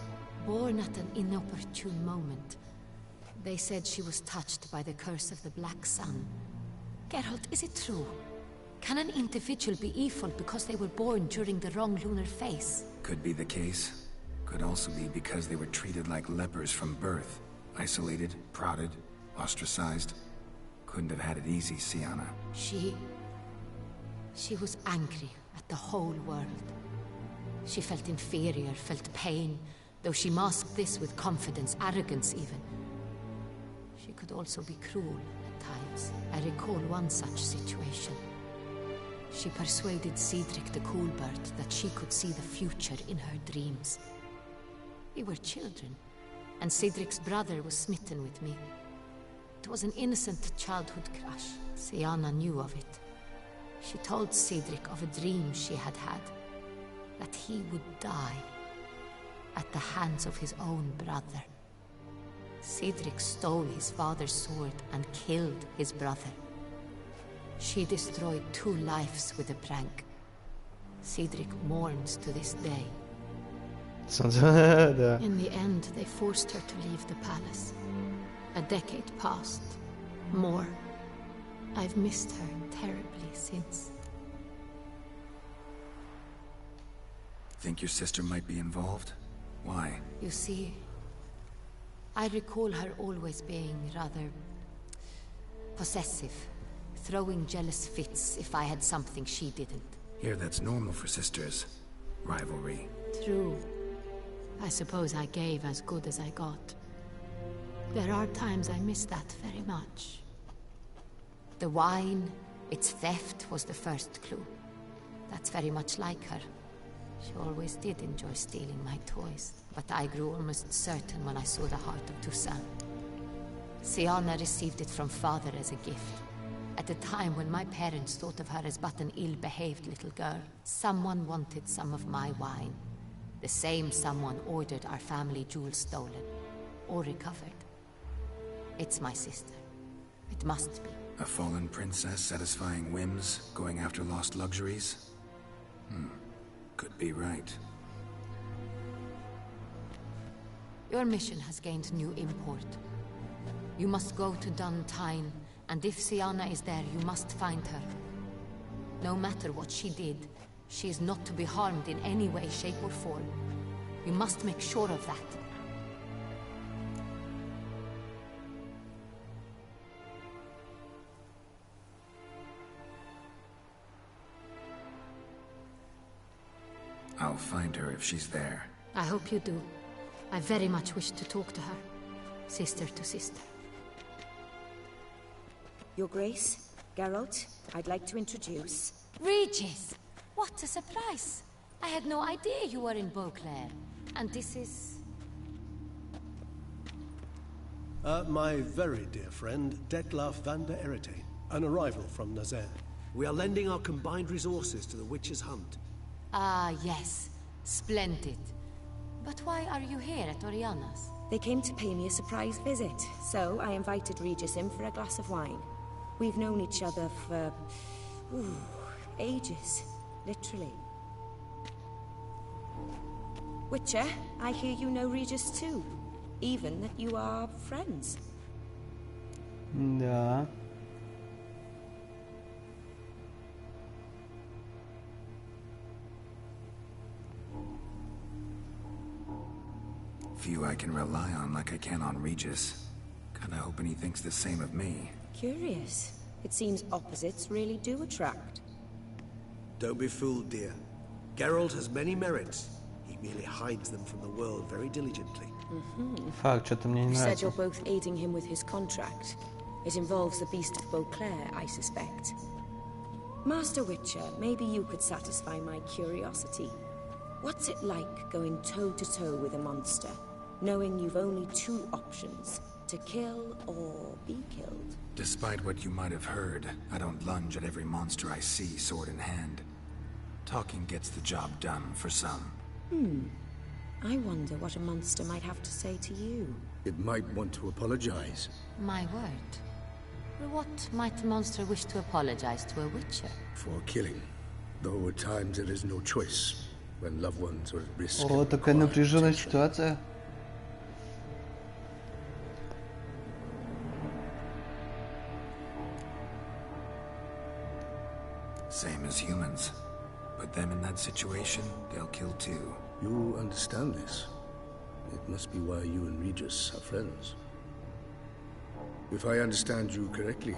born at an inopportune moment. They said she was touched by the curse of the Black Sun. Geralt, is it true? Can an individual be evil because they were born during the wrong lunar phase? Could be the case. Could also be because they were treated like lepers from birth. Isolated, prodded, ostracized. Couldn't have had it easy, Siana. She was angry at the whole world. She felt inferior, felt pain, though she masked this with confidence, arrogance even. She could also be cruel at times. I recall one such situation. She persuaded Cedric the Coolbird that she could see the future in her dreams. We were children, and Cedric's brother was smitten with me. It was an innocent childhood crush. Siana knew of it. She told Cedric of a dream she had had, that he would die at the hands of his own brother. Cedric stole his father's sword and killed his brother. She destroyed 2 lives with a prank. Cedric mourns to this day. In the end, they forced her to leave the palace. A decade passed. More. I've missed her terribly since. Think your sister might be involved? Why? You see, I recall her always being rather possessive, throwing jealous fits if I had something she didn't. Here, that's normal for sisters. Rivalry. True. I suppose I gave as good as I got. There are times I miss that very much. The wine, its theft, was the first clue. That's very much like her. She always did enjoy stealing my toys, but I grew almost certain when I saw the heart of Toussaint. Siana received it from father as a gift. At a time when my parents thought of her as but an ill-behaved little girl, someone wanted some of my wine. The same someone ordered our family jewels stolen, or recovered. It's my sister. It must be. A fallen princess satisfying whims, going after lost luxuries? Could be right. Your mission has gained new import. You must go to Dun Tyne, and if Siana is there, you must find her. No matter what she did, she is not to be harmed in any way, shape, or form. You must make sure of that. I'll find her if she's there. I hope you do. I very much wish to talk to her. Sister to sister. Your Grace, Geralt, I'd like to introduce... Regis! What a surprise! I had no idea you were in Beauclair. And this is... My very dear friend, Detlaf van der Eretain, an arrival from Nazaire. We are lending our combined resources to the Witcher's hunt. Ah, yes. Splendid. But why are you here at Oriana's? They came to pay me a surprise visit, so I invited Regis in for a glass of wine. We've known each other for... ages. Literally. Witcher, I hear you know Regis too. Even that you are friends. Да. Few I can rely on like I can on Regis. Kinda hoping he thinks the same of me. Curious. It seems opposites really do attract. Don't be fooled, dear. Geralt has many merits. He merely hides them from the world very diligently. Факт, что-то мне не You said нравится. you're both aiding him with his contract. It involves the Beast of Beauclair, I suspect. Master Witcher, maybe you could satisfy my curiosity. What's it like going toe-to-toe with a monster, knowing you've only two options, to kill or be killed? Despite what you might have heard, I don't lunge at every monster I see sword in hand. Talking gets the job done for some. I wonder what a monster might have to say to you. It might want to apologize. My word. What might a monster wish to apologize to a witcher? For killing. Though at times there is no choice. When loved ones are at risk. О, такая напряженная ситуация. Same as humans. Put them in that situation, they'll kill too. You understand this. It must be why you and Regis are friends. If I understand you correctly,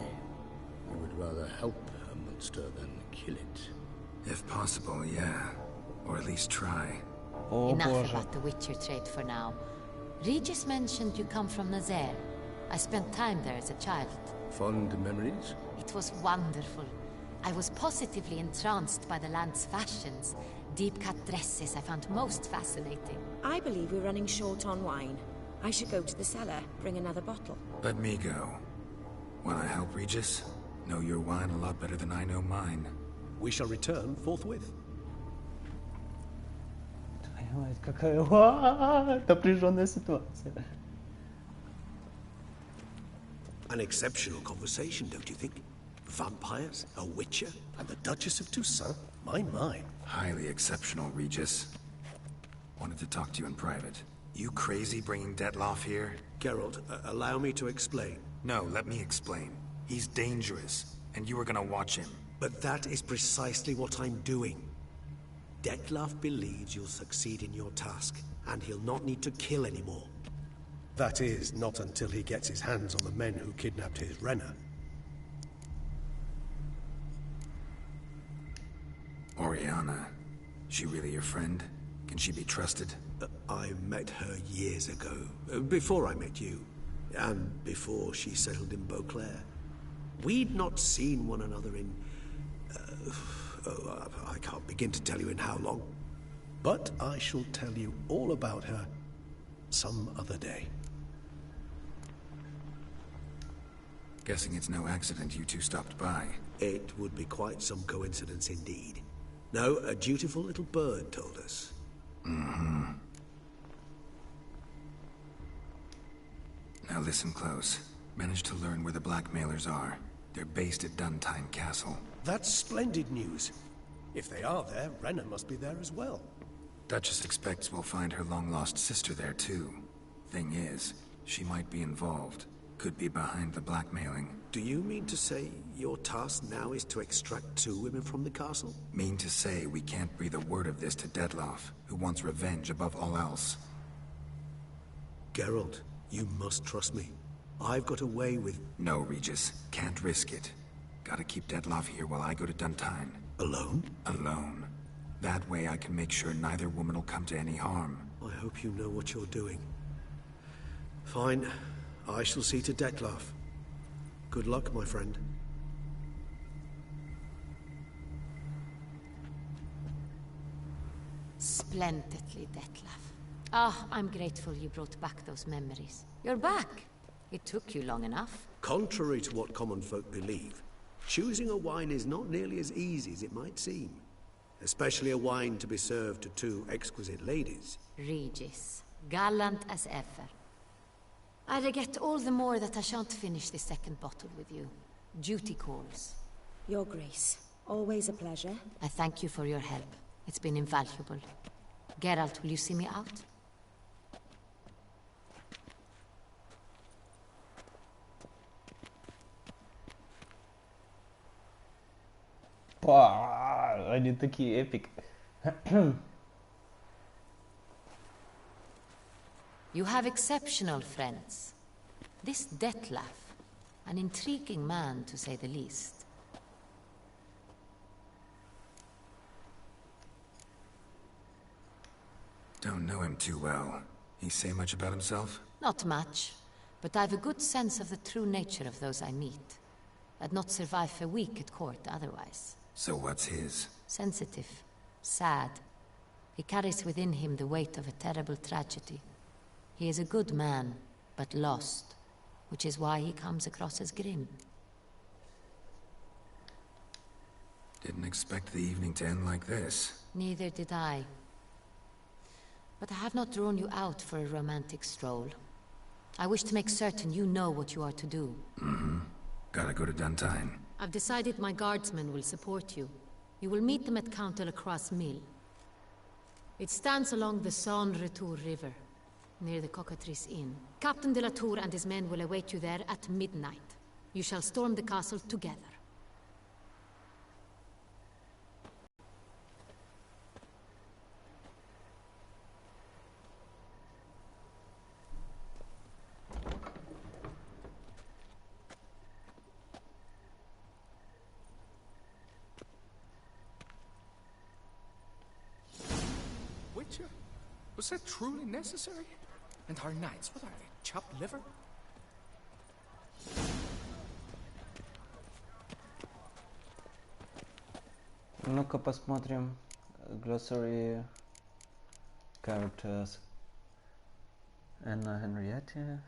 you would rather help a monster than kill it. If possible, yeah. Or at least try. О, Enough боже. about the Witcher trade for now. Regis mentioned you come from Nazaire. I spent time there as a child. Fond memories? It was wonderful. I was positively entranced by the land's fashions. Deep-cut dresses I found most fascinating. I believe we're running short on wine. I should go to the cellar, bring another bottle. Let me go. Wanna help Regis? Know your wine a lot better than I know mine. We shall return forthwith. Твою мать, какая напряженная ситуация. An exceptional conversation, don't you think? Vampires, a witcher, and the Duchess of Toussaint? My. Highly exceptional, Regis. Wanted to talk to you in private. You crazy bringing Detlaf here? Geralt, allow me to explain. No, let me explain. He's dangerous, and you were gonna watch him. But that is precisely what I'm doing. Detlaf believes you'll succeed in your task, and he'll not need to kill anymore. That is, not until he gets his hands on the men who kidnapped his Renner. Oriana. She really your friend? Can she be trusted? I met her years ago, before I met you, and before she settled in Beauclair. We'd not seen one another in... I can't begin to tell you in how long. But I shall tell you all about her some other day. Guessing it's no accident you two stopped by. It would be quite some coincidence indeed. No, a dutiful little bird told us. Mm-hmm. Now listen close. Managed to learn where the blackmailers are. They're based at Duntime Castle. That's splendid news. If they are there, Renner must be there as well. Duchess expects we'll find her long-lost sister there too. Thing is, she might be involved. Could be behind the blackmailing. Do you mean to say your task now is to extract 2 women from the castle? Mean to say we can't breathe a word of this to Detlaf, who wants revenge above all else. Geralt, you must trust me. I've got away with... No, Regis. Can't risk it. Gotta keep Detlaf here while I go to Duntine. Alone? Alone. That way I can make sure neither woman will come to any harm. I hope you know what you're doing. Fine. I shall see to Detlaf. Good luck, my friend. Splendidly, Detlaf. Ah, I'm grateful you brought back those memories. You're back. It took you long enough. Contrary to what common folk believe, choosing a wine is not nearly as easy as it might seem. Especially a wine to be served to two exquisite ladies. Regis, gallant as ever. I regret all the more that I shan't finish the second bottle with you. Duty calls. Your Grace, always a pleasure. I thank you for your help. It's been invaluable. Geralt, will you see me out? Они такие эпик. You have exceptional friends. This Detlef, an intriguing man to say the least. Don't know him too well. He say much about himself? Not much, but I've a good sense of the true nature of those I meet. I'd not survive a week at court otherwise. So what's his? Sensitive, sad. He carries within him the weight of a terrible tragedy. He is a good man, but lost, which is why he comes across as grim. Didn't expect the evening to end like this. Neither did I. But I have not drawn you out for a romantic stroll. I wish to make certain you know what you are to do. Mm-hmm. Gotta go to Duntine. I've decided my guardsmen will support you. You will meet them at Count de la Croix Mill. It stands along the Saône-Retour River, near the Cockatrice Inn. Captain de la Tour and his men will await you there at midnight. You shall storm the castle together. Witcher? Was that truly necessary? And our knights, what are they, chopped liver? Ну-ка посмотрим. Glossary characters. Anna Henriette.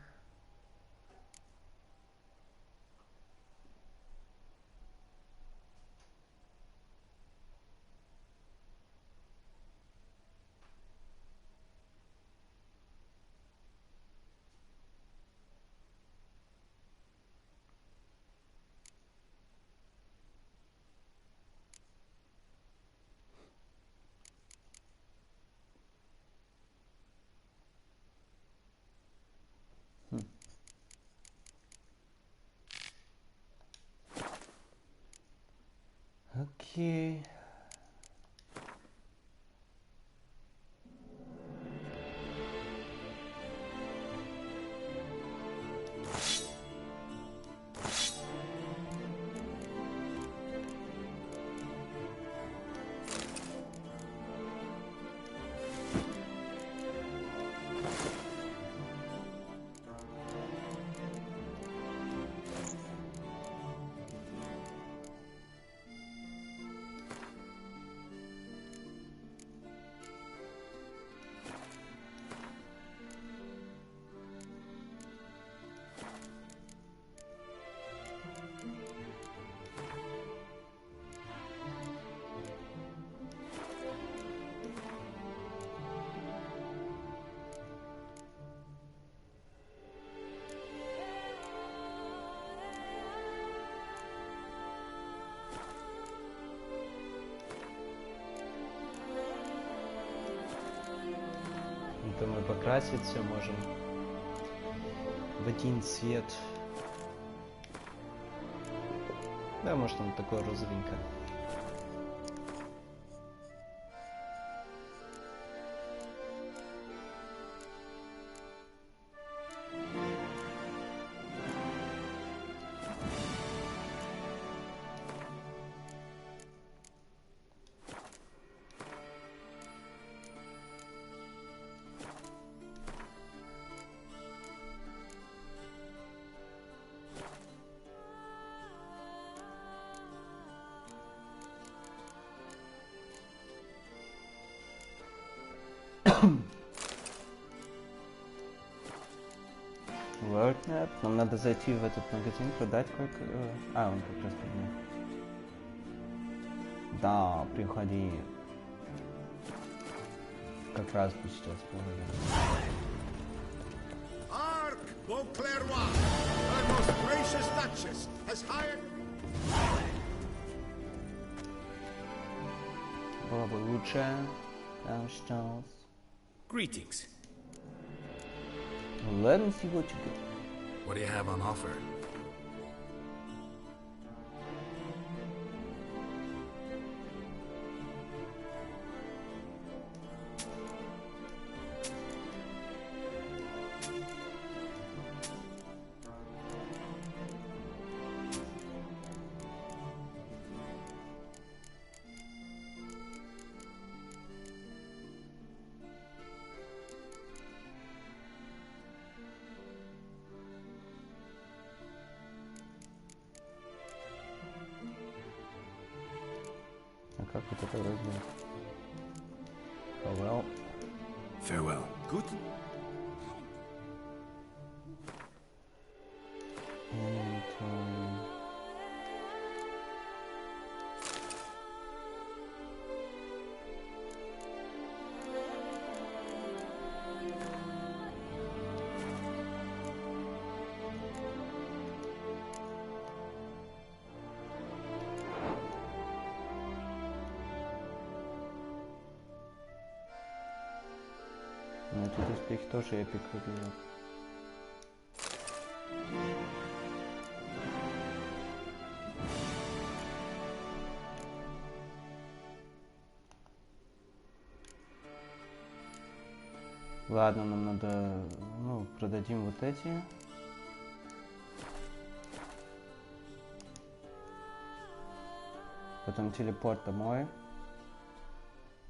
Окей. Это мы покрасить все можем в один цвет. Да, может он такой розовенький. Нам надо зайти в этот магазин, продать кое-что. Он как раз тут нет. Да, приходи. Как раз бы сейчас поговорим. Ark Beauclair, our most gracious Duchess, has hired... Было бы лучше прямо сейчас. Greetings. Let me see what you do. What do you have on offer? Как вот это возьмет? Farewell. Farewell. Good. Ну, тут успехи тоже эпик выглядят. Ладно, нам надо, продадим вот эти. Потом телепорт домой.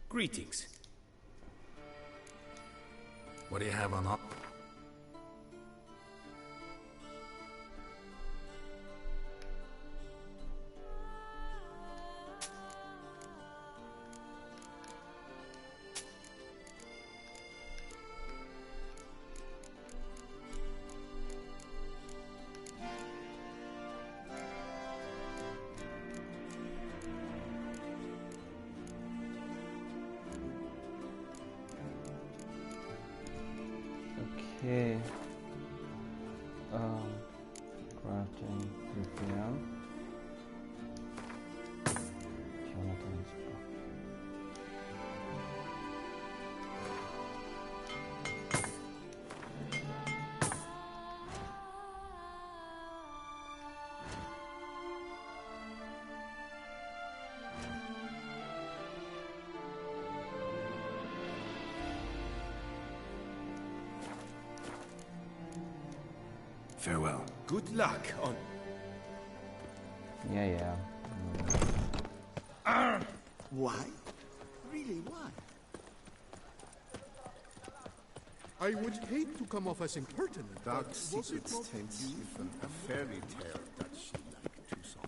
Greetings. What do you have on offer? Okay. Crafting repair. Чего на там типа? Farewell. Good luck on... Yeah. Why? Really, why? I would hate to come off as impertinent, Dark but secrets was it tend not to even a fairy tale that she liked too soft.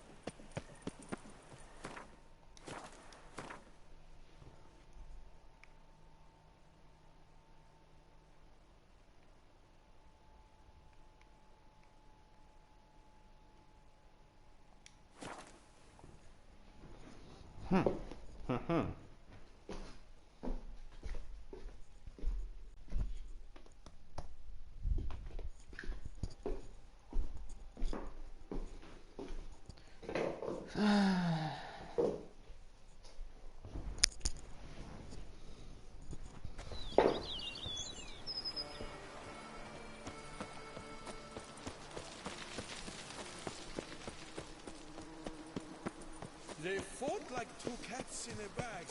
They fought like two cats in a bag,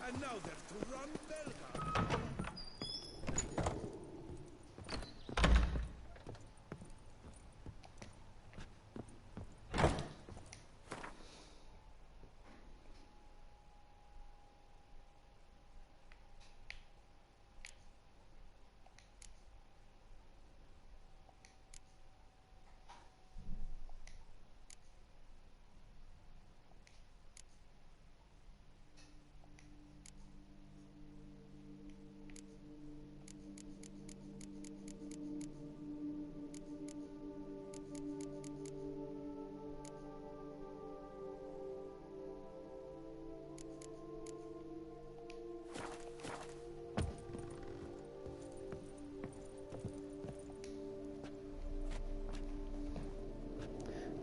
and now they're to run Belga.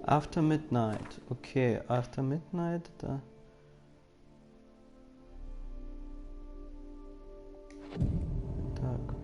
After Midnight. Окей, After Midnight это... Так.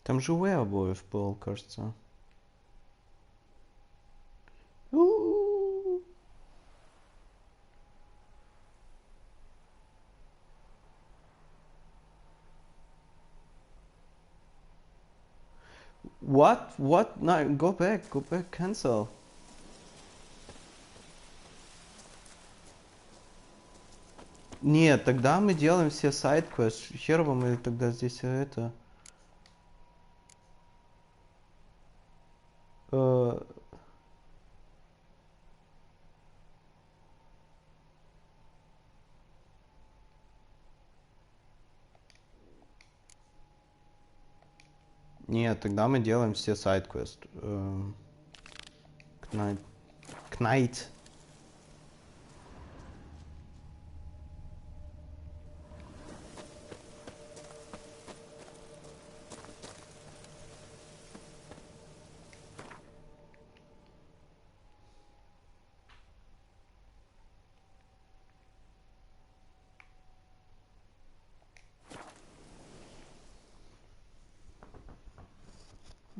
Там же Werewolf был, кажется. У-у-у. What? What? No, go back, cancel. Нет, тогда мы делаем все сайд-квест. Херово мы тогда здесь это... Нет, тогда мы делаем все сайд-квест. Кнайт.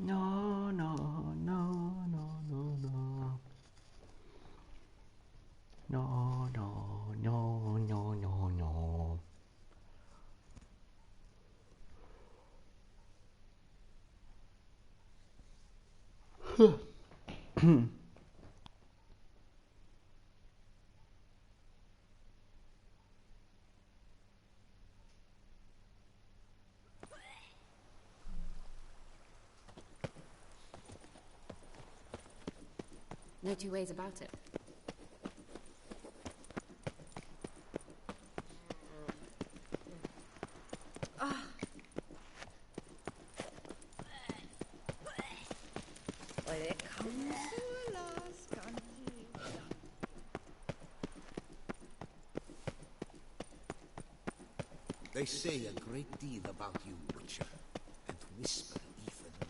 No, no, no, no, no, no. No, no, no, no, no, no. No two ways about it. When it comes to last country. They say a great deal about you, Witcher, and whisper even more.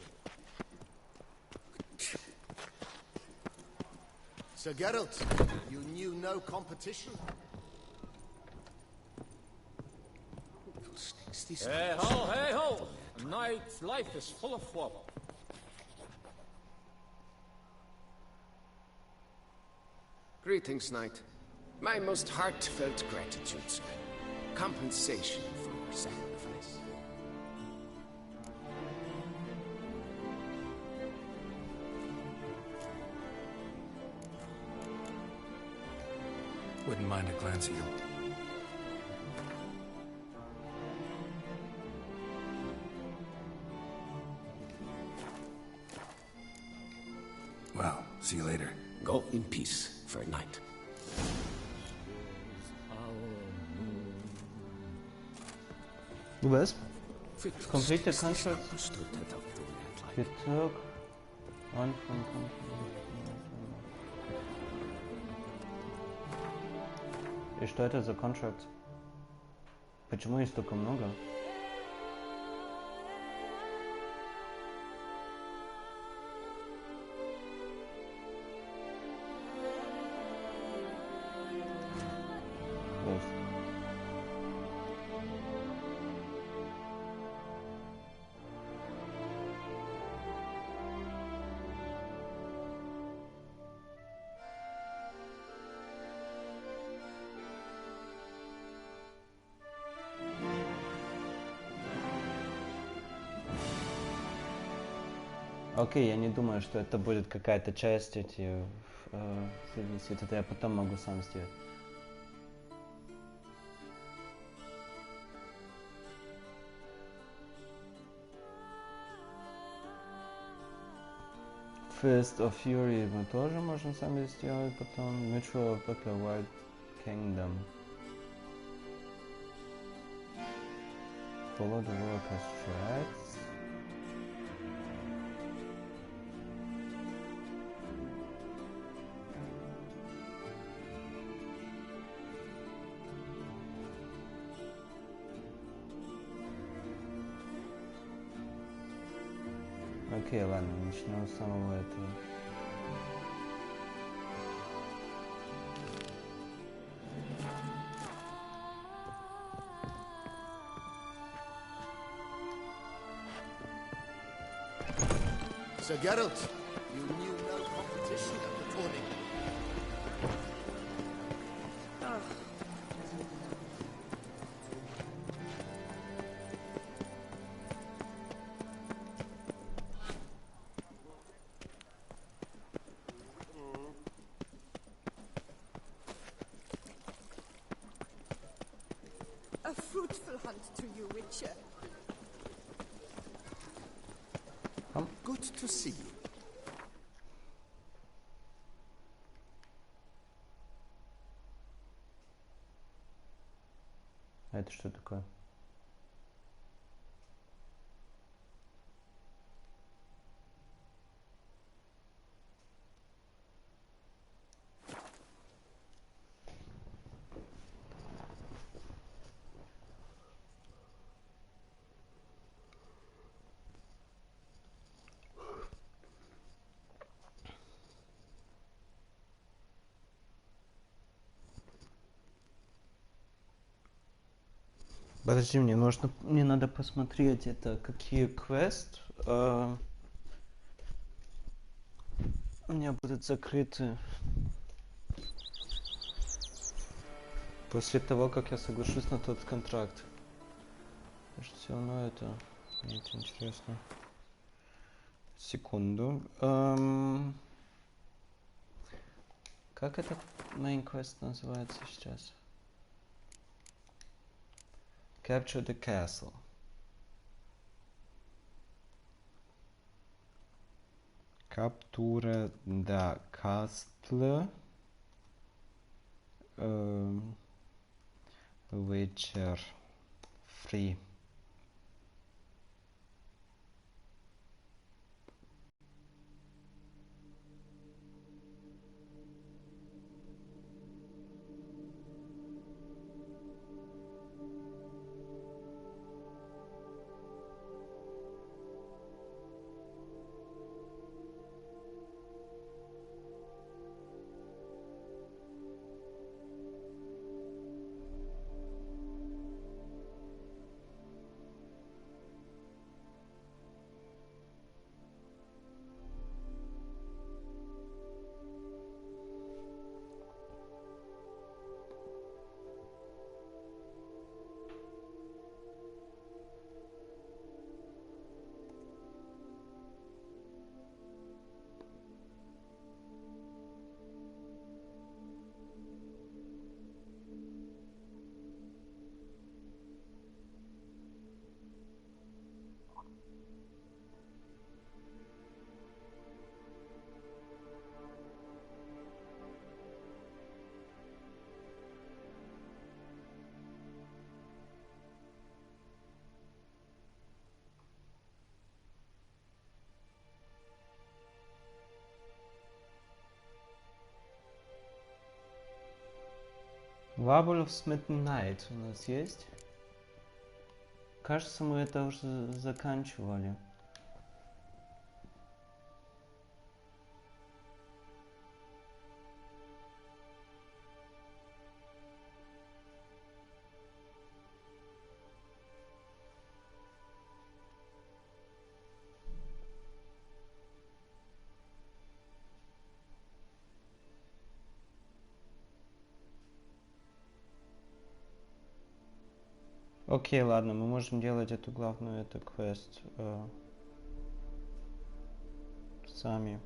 Sir Geralt, you knew no competition? Hey ho, hey ho! A knight's life is full of trouble. Greetings, Knight. My most heartfelt gratitude, sir. Compensation for your sacrifice. Wouldn't mind a glance at you. Well, see you later. Go in peace, Fair Knight. Was? Complete the contract. You took one from И что это за контракт? Почему их столько много? Окей, я не думаю, что это будет какая-то часть эти зависит. Это я потом могу сам сделать. Fist of Fury мы тоже можем сами сделать потом. Mutual of Buckler White Kingdom. Follow the workers' tracks. Окей, ладно, начнем с самого этого. Sir Geralt, you knew no competition at the tourney. A fruitful hunt to you, Witcher. Good to see you. А это что такое? Подожди, мне надо посмотреть это, какие квест у меня будут закрыты после того, как я соглашусь на тот контракт. Все равно это мне это интересно. Секунду. Как этот main quest называется сейчас? Capture the castle. Captura da castle. Witcher free. Warwolf's Midnight у нас есть. Кажется, мы это уже заканчивали. Окей, ладно, мы можем делать эту главную, эту квест сами.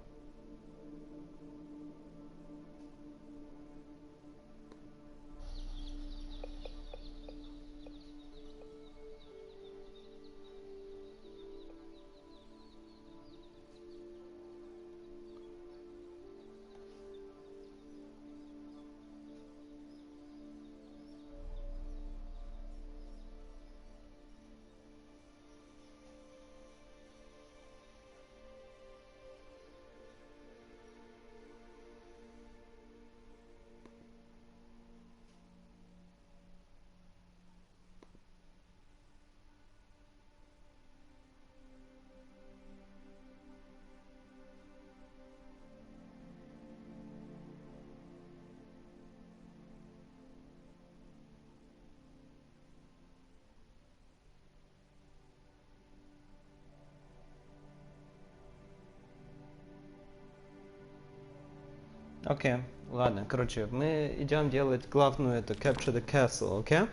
Окей, ладно, короче, мы идем делать главную эту Capture the Castle, окей?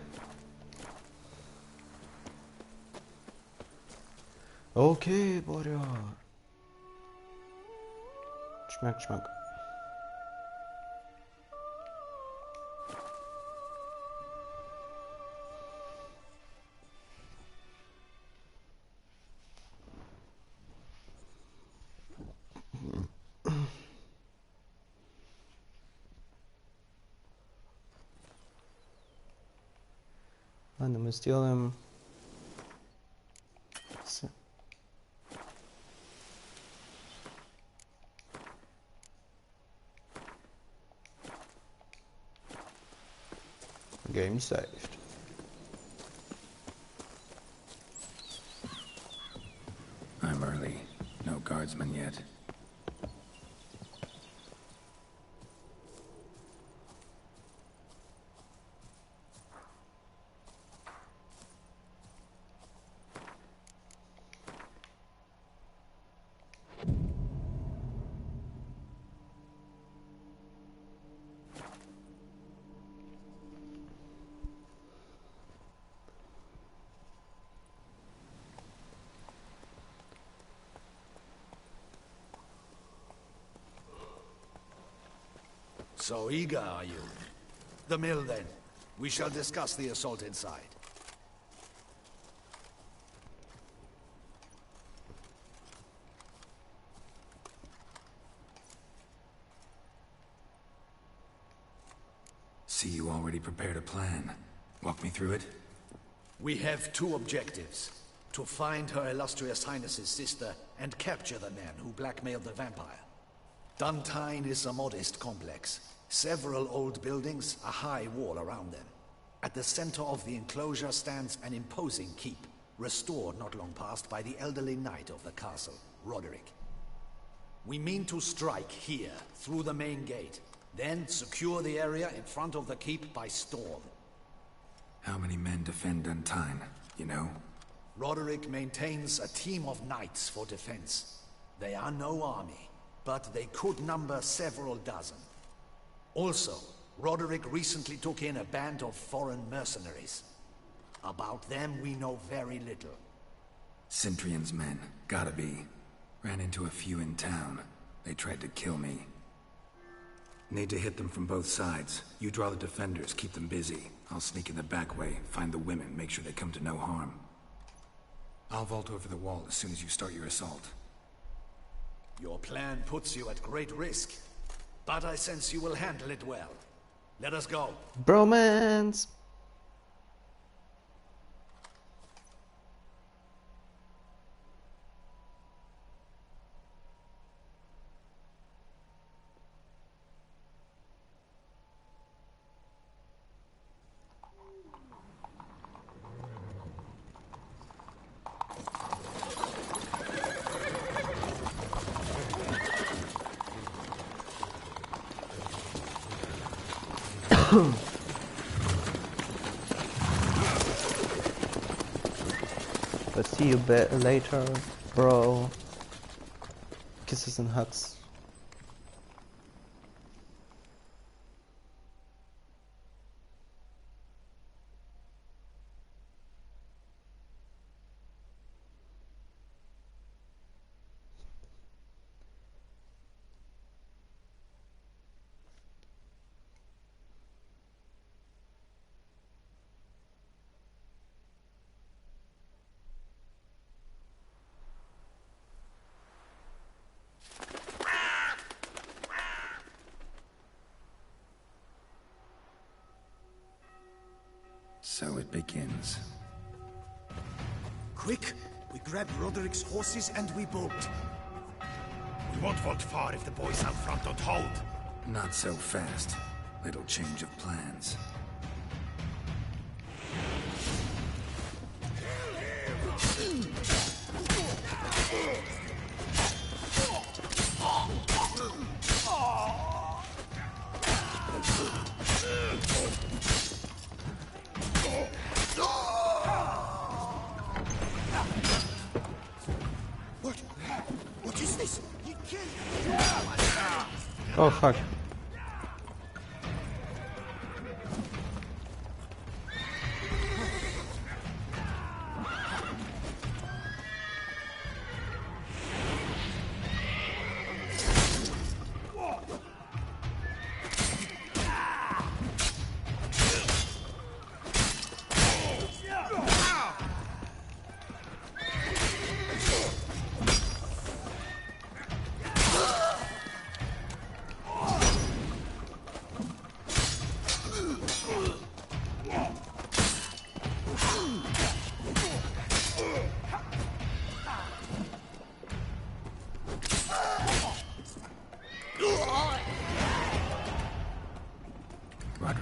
Окей, Боря. Чмяк-чмяк. Ладно, мы сделаем... Game saved. I'm early. No guardsmen yet. So eager, are you? The mill, then. We shall discuss the assault inside. See, you already prepared a plan. Walk me through it. We have two objectives. To find Her Illustrious Highness's sister and capture the man who blackmailed the vampire. Duntine is a modest complex. Several old buildings, a high wall around them. At the center of the enclosure stands an imposing keep, restored not long past by the elderly knight of the castle, Roderick. We mean to strike here, through the main gate, then secure the area in front of the keep by storm. How many men defend Duntine, you know? Roderick maintains a team of knights for defense. They are no army, but they could number several dozen. Also, Roderick recently took in a band of foreign mercenaries. About them we know very little. Cintrian's men, gotta be. Ran into a few in town. They tried to kill me. Need to hit them from both sides. You draw the defenders, keep them busy. I'll sneak in the back way, find the women, make sure they come to no harm. I'll vault over the wall as soon as you start your assault. Your plan puts you at great risk, but I sense you will handle it well. Let us go. Bromance! But see you later, bro. Kisses and hugs. So it begins. Quick! We grab Roderick's horses and we bolt. We won't vault far if the boys out front don't hold. Not so fast. Little change of plans. What is this? He killed... Oh fuck.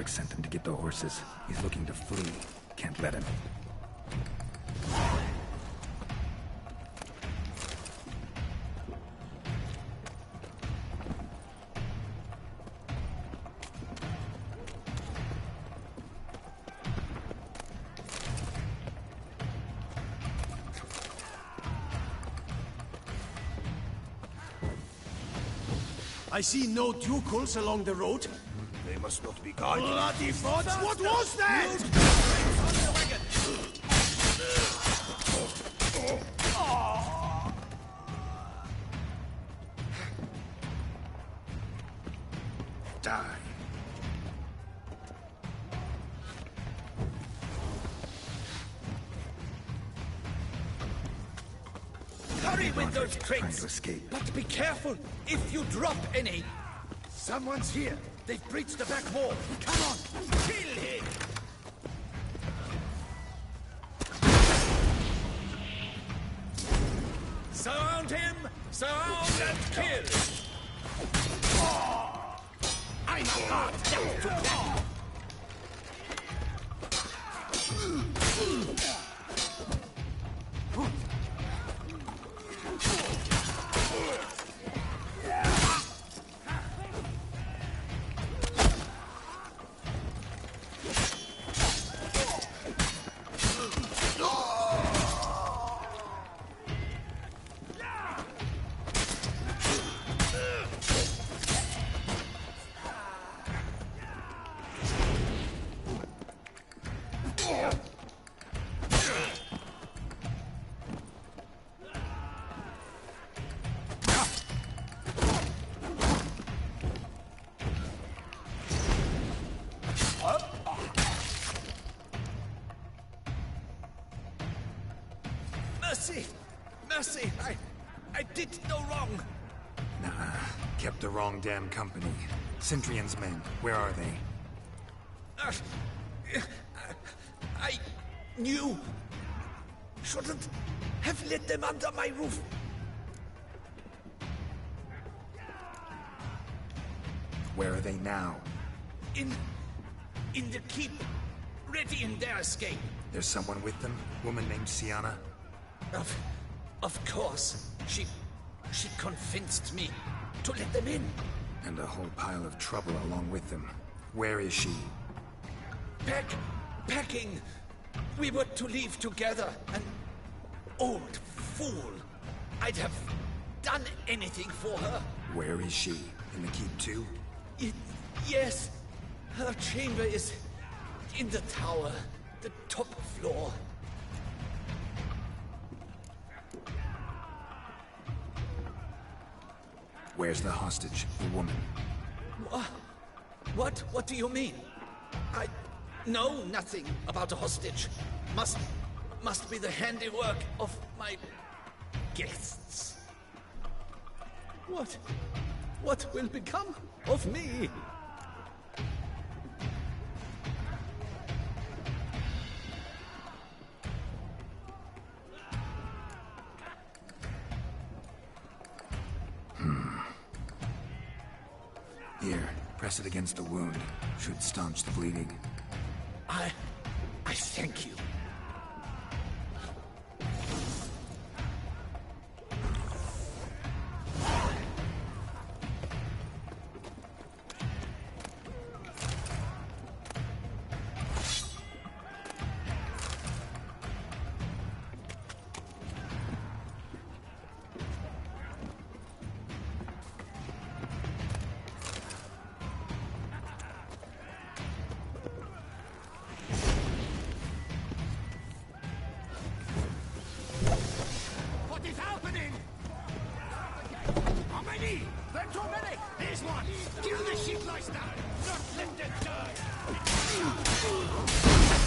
Alex sent him to get the horses. He's looking to flee. Can't let him. I see no ducals along the road. They must not be guarded. Bloody bots! What was that? Die. Hurry with those Trying crates! to escape. But be careful if you drop any! Someone's here. They've breached the back wall! Come on! Kill him! Surround him! Surround and kill! I'm not deaf to that. Mercy! Mercy! I did no wrong! Nah, kept the wrong damn company. Centrion's men, where are they? I knew. Shouldn't have let them under my roof. Where are they now? In the keep. Ready in their escape. There's someone with them? Woman named Sienna? Of course. She convinced me to let them in. And a whole pile of trouble along with them. Where is she? Packing. We were to leave together. An old fool. I'd have done anything for her. Where is she? In the keep too? Yes. Her chamber is in the tower. The top floor. Where's the hostage, the woman? What do you mean? I know nothing about a hostage. Must be the handiwork of my guests. What will become of me? Here, press it against the wound. Should staunch the bleeding. I thank you.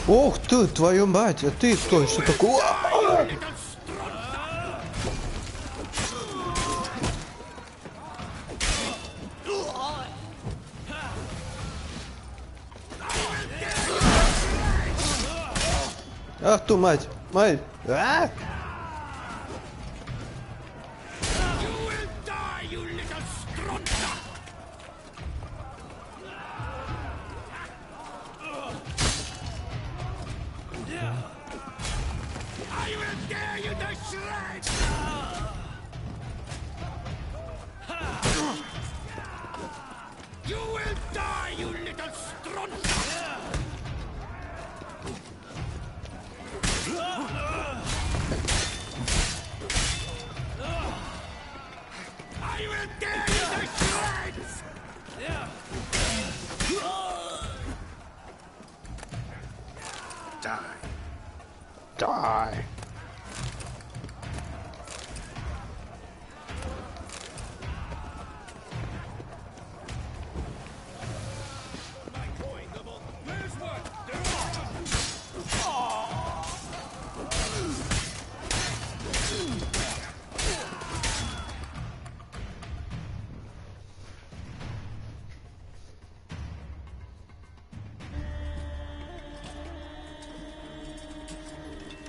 Ох ты, твою мать, а ты кто? Что такое? Ах ты мать, мать! А!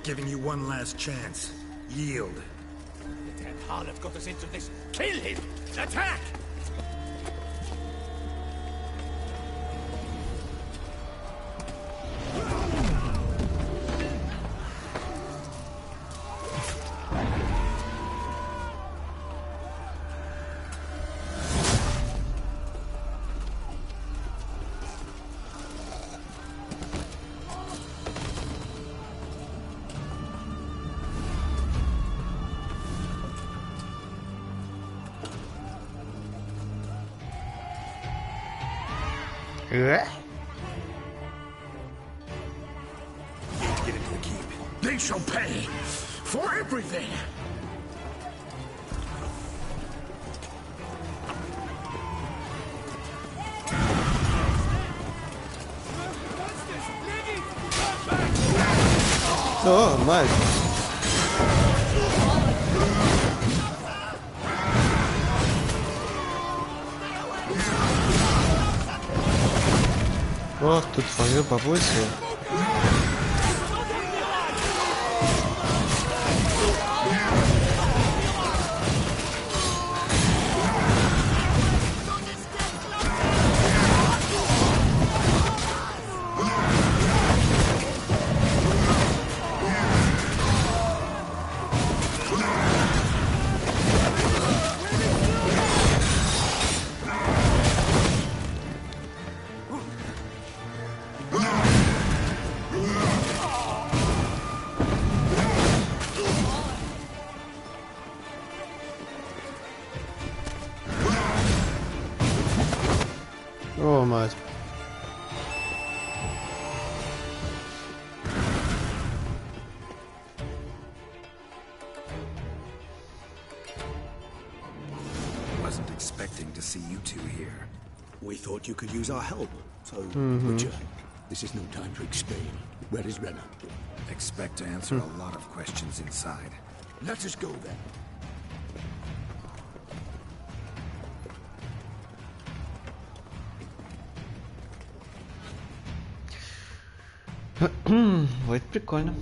Giving you one last chance. Yield. The damn harlot got us into this. Kill him! Attack! Yeah. Get into the keep. They shall pay for everything. Oh, nice. Ох, тут твое побольше. О, мать. Wasn't expecting to see you two here. We thought you could use our help, so... Witcher, this is no time to explain. Where is Renna? Expect to answer a lot of questions inside. Let us go then. Вот прикольно.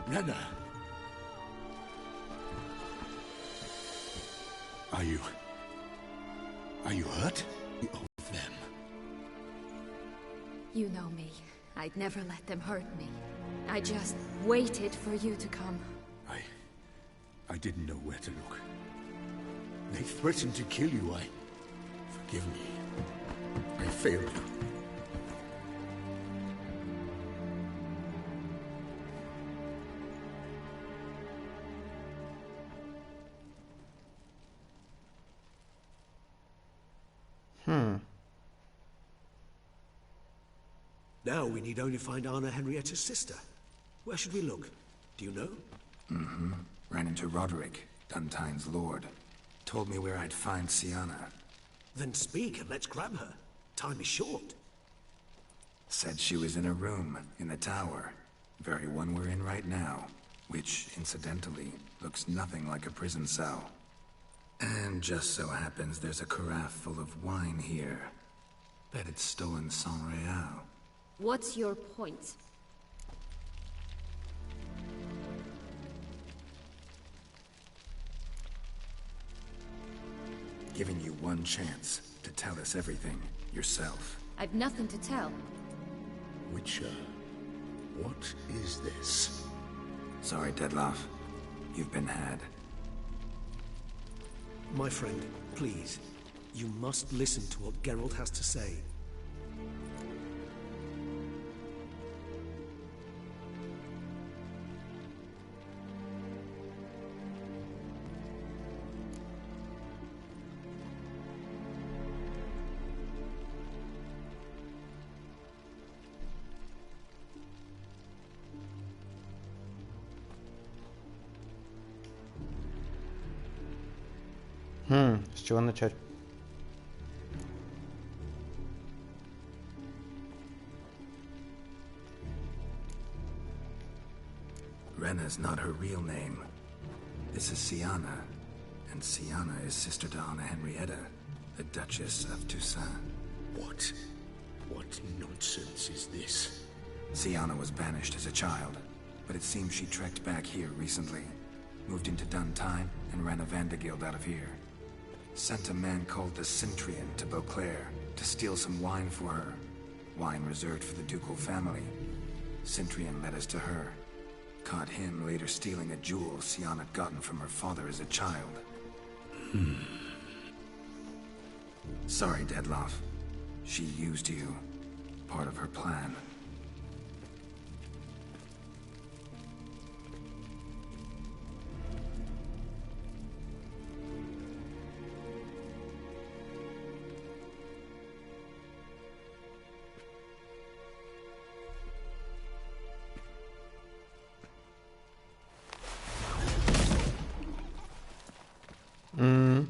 Renna! Are you hurt? You owe them. You know me. I'd never let them hurt me. I just waited for you to come. I didn't know where to look. They threatened to kill you. Forgive me. I failed you. Now we need only find Anna Henrietta's sister. Where should we look? Do you know? Mm-hmm. Ran into Roderick, Duntine's lord. Told me where I'd find Sienna. Then speak and let's grab her. Time is short. Said she was in a room in the tower. Very one we're in right now. Which, incidentally, looks nothing like a prison cell. And just so happens there's a carafe full of wine here. Bet it's stolen San Real. What's your point? Giving you one chance to tell us everything yourself. I've nothing to tell. Witcher, what is this? Sorry, Dettlaff. You've been had. My friend, please. You must listen to what Geralt has to say. С чего начать? Rena's not her real name. This is Siana, and Siana is sister to Anna Henrietta, the Duchess of Toussaint. What? What nonsense is this? Siana was banished as a child, but it seems she trekked back here recently. Moved into Duntime and ran a Vandergild out of here. Sent a man called the Centrian to Beauclair to steal some wine for her. Wine reserved for the ducal family. Centrian led us to her. Caught him later stealing a jewel Siana had gotten from her father as a child. Sorry, Dettlaff. She used you. Part of her plan. You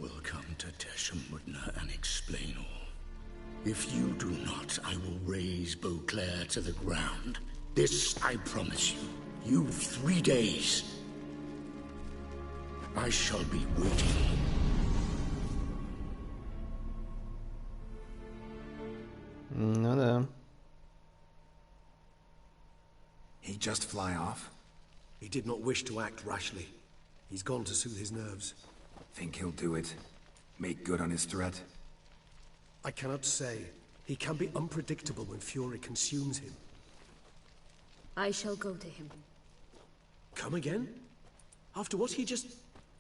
will come to Teshamutna and explain all. If you do not, I will raise Beauclair to the ground. This I promise you. You've 3 days. I shall be waiting. Ну да. He just fly off? He did not wish to act rashly. He's gone to soothe his nerves. Think he'll do it? Make good on his threat? I cannot say. He can be unpredictable when fury consumes him. I shall go to him. Come again? After what he just...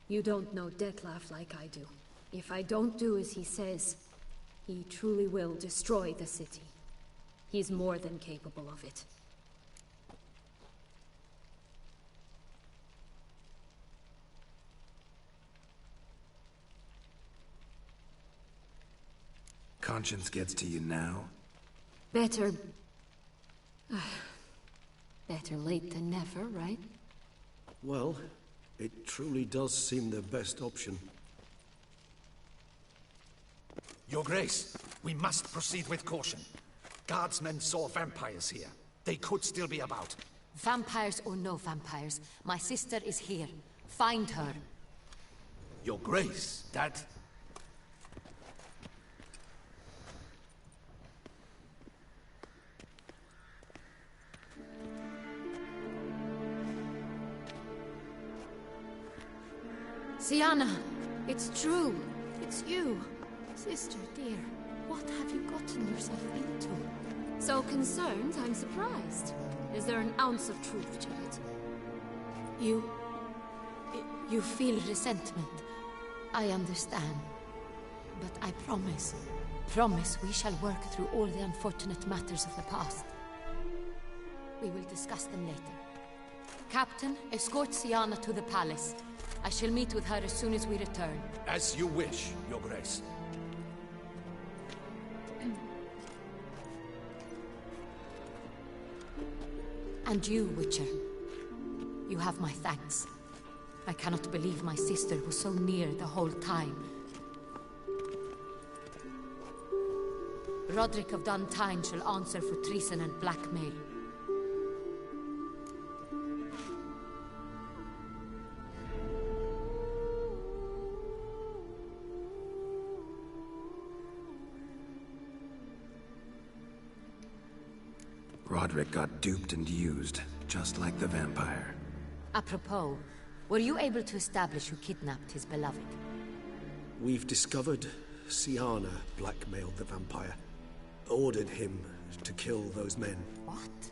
You don't know Dettlaff like I do. If I don't do as he says, he truly will destroy the city. He's more than capable of it. Conscience gets to you now? Better... better late than never, right? Well, it truly does seem the best option. Your Grace, we must proceed with caution. Guardsmen saw vampires here. They could still be about. Vampires or no vampires, my sister is here. Find her. Your Grace, that... Siana, it's true. It's you. Sister, dear, what have you gotten yourself into? So concerned, I'm surprised. Is there an ounce of truth to it? You feel resentment. I understand. But I promise we shall work through all the unfortunate matters of the past. We will discuss them later. Captain, escort Siana to the palace. I shall meet with her as soon as we return. As you wish, Your Grace. And you, Witcher. You have my thanks. I cannot believe my sister was so near the whole time. Roderick of Duntine shall answer for treason and blackmail. Roderick got duped and used, just like the vampire. Apropos, were you able to establish who kidnapped his beloved? We've discovered Siana blackmailed the vampire. Ordered him to kill those men. What?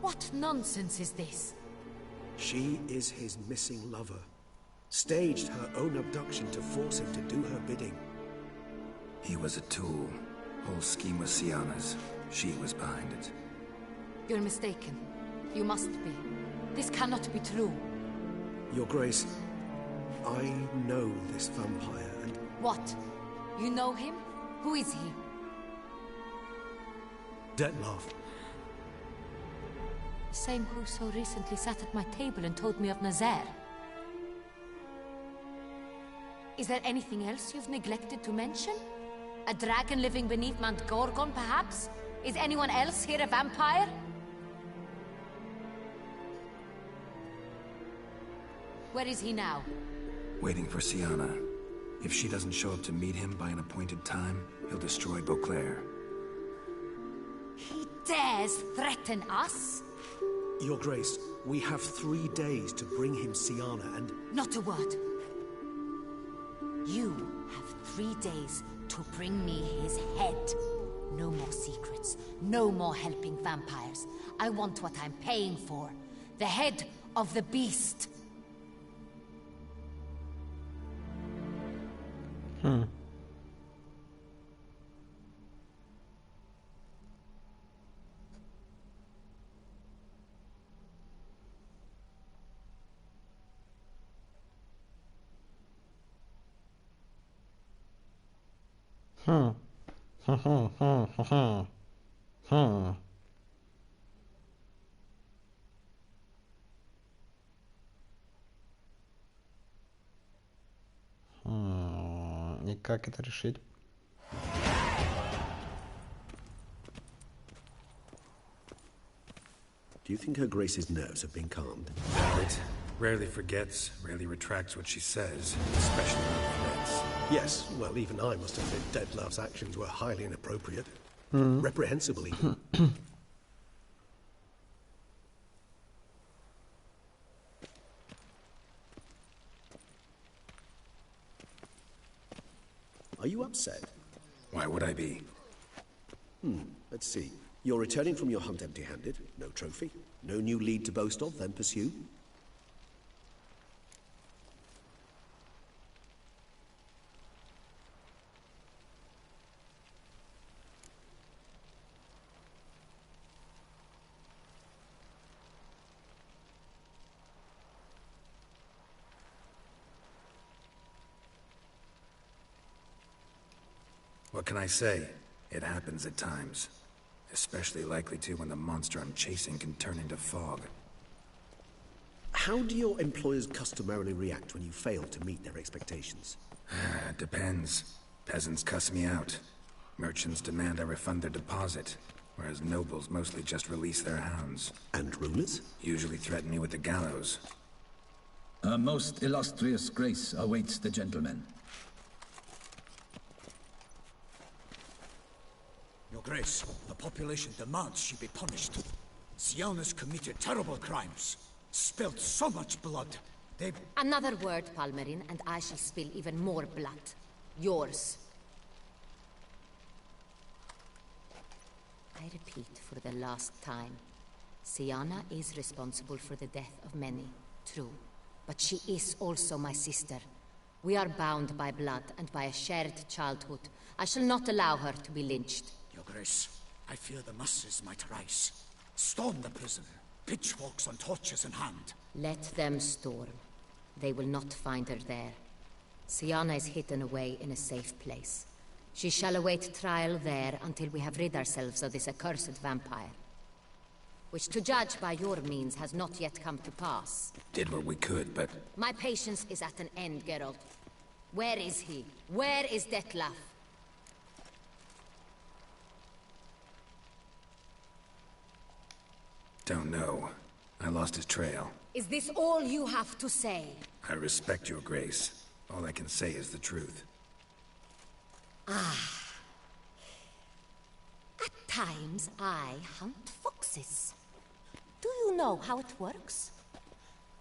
What nonsense is this? She is his missing lover. Staged her own abduction to force him to do her bidding. He was a tool. Whole scheme was Siana's. She was behind it. You're mistaken. You must be. This cannot be true. Your Grace, I know this vampire and... What? You know him? Who is he? Dettlaff. same who so recently sat at my table and told me of Nazaire. Is there anything else you've neglected to mention? A dragon living beneath Mount Gorgon, perhaps? Is anyone else here a vampire? Where is he now? Waiting for Sienna. If she doesn't show up to meet him by an appointed time, he'll destroy Beauclair. He dares threaten us? Your Grace, we have 3 days to bring him Sienna and... Not a word. You have 3 days to bring me his head. No more secrets. No more helping vampires. I want what I'm paying for. The head of the beast. И как это решить? Do you think Her Grace's nerves have been calmed? It rarely forgets, rarely retracts what she says, especially on threats. Yes, well, even I must admit Dettlaff's actions were highly inappropriate. Reprehensible, even. Are you upset? Why would I be? Let's see. You're returning from your hunt empty-handed. No trophy. No new lead to boast of, then pursue. What can I say? It happens at times. Especially likely to when the monster I'm chasing can turn into fog. How do your employers customarily react when you fail to meet their expectations? Depends. Peasants cuss me out. Merchants demand I refund their deposit, whereas nobles mostly just release their hounds. And rulers? Usually threaten me with the gallows. A most illustrious grace awaits the gentleman. Your Grace, the population demands she be punished. Sienna's committed terrible crimes. Spilt so much blood. They... Another word, Palmerin, and I shall spill even more blood. Yours. I repeat for the last time. Sienna is responsible for the death of many, true. But she is also my sister. We are bound by blood and by a shared childhood. I shall not allow her to be lynched. Your Grace, I fear the masses might rise. Storm the prison, pitchforks and torches in hand. Let them storm. They will not find her there. Sienna is hidden away in a safe place. She shall await trial there until we have rid ourselves of this accursed vampire. Which, to judge by your means, has not yet come to pass. Did what we could, but... My patience is at an end, Geralt. Where is he? Where is Dettlaff? Don't know. I lost his trail. Is this all you have to say? I respect your grace. All I can say is the truth. Ah. At times, I hunt foxes. Do you know how it works?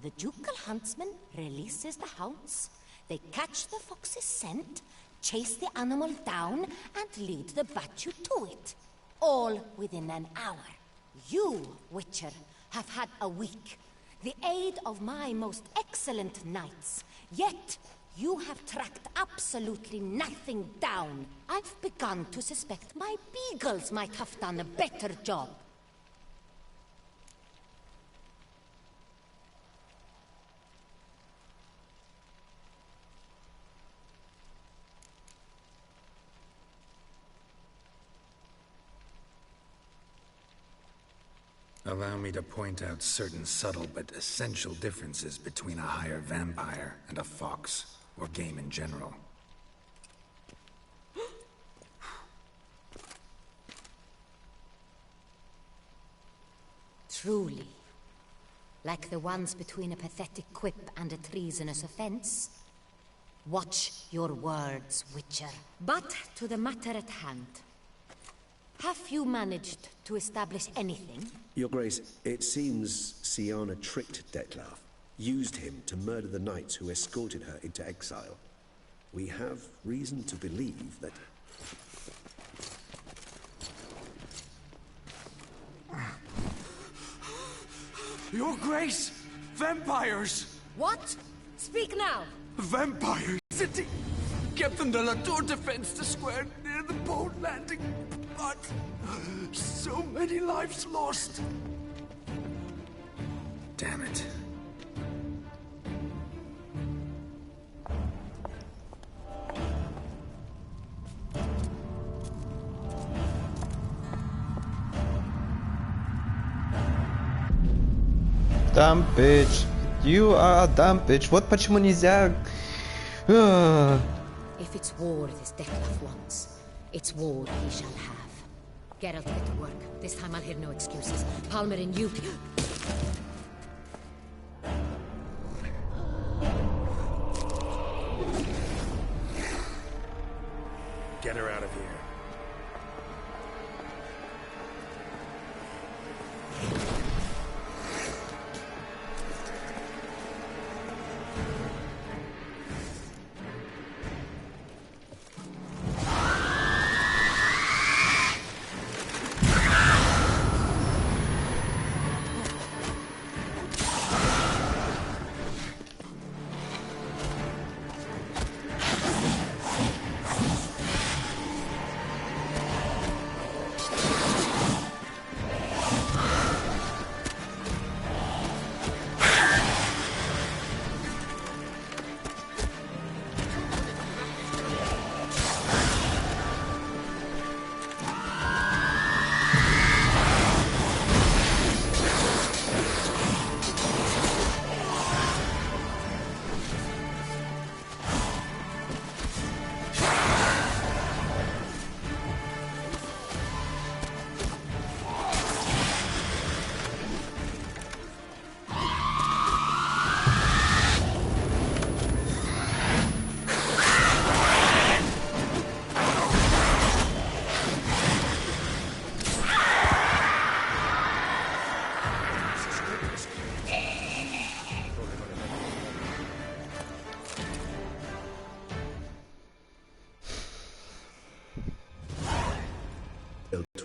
The ducal huntsman releases the hounds. They catch the fox's scent, chase the animal down, and lead the Batu to it. All within an hour. You, Witcher, have had a week. The aid of my most excellent knights. Yet, you have tracked absolutely nothing down. I've begun to suspect my beagles might have done a better job. Allow me to point out certain subtle but essential differences between a higher vampire and a fox, or game in general. Truly. Like the ones between a pathetic quip and a treasonous offense? Watch your words, Witcher. But to the matter at hand. Have you managed to establish anything? Your Grace, it seems Siana tricked Dettlaff, used him to murder the knights who escorted her into exile. We have reason to believe that... Your Grace! Vampires! What? Speak now! Vampires! City! Captain de la Tour defends the square near the boat landing, but so many lives lost. Damn it. Dumb bitch. You are a dumb bitch. Вот почему нельзя... If it's war this Dettlaff wants, it's war he shall have. Geralt, get to work. This time I'll hear no excuses. Palmer and you... Get her out of here.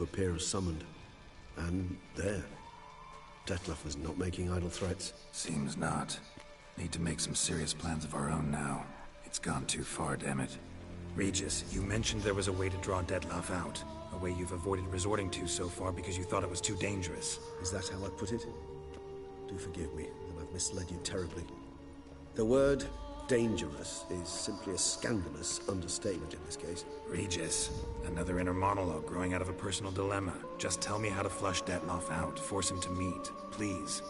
to appear as summoned. And there. Dettlaff was not making idle threats. Seems not. Need to make some serious plans of our own now. It's gone too far, damn it. Regis, you mentioned there was a way to draw Dettlaff out. A way you've avoided resorting to so far because you thought it was too dangerous. Is that how I put it? Do forgive me that I've misled you terribly. The word dangerous is simply a scandalous understatement in this case. Regis, another inner monologue growing out of a personal dilemma. Just tell me how to flush Dettlaff out, force him to meet, please.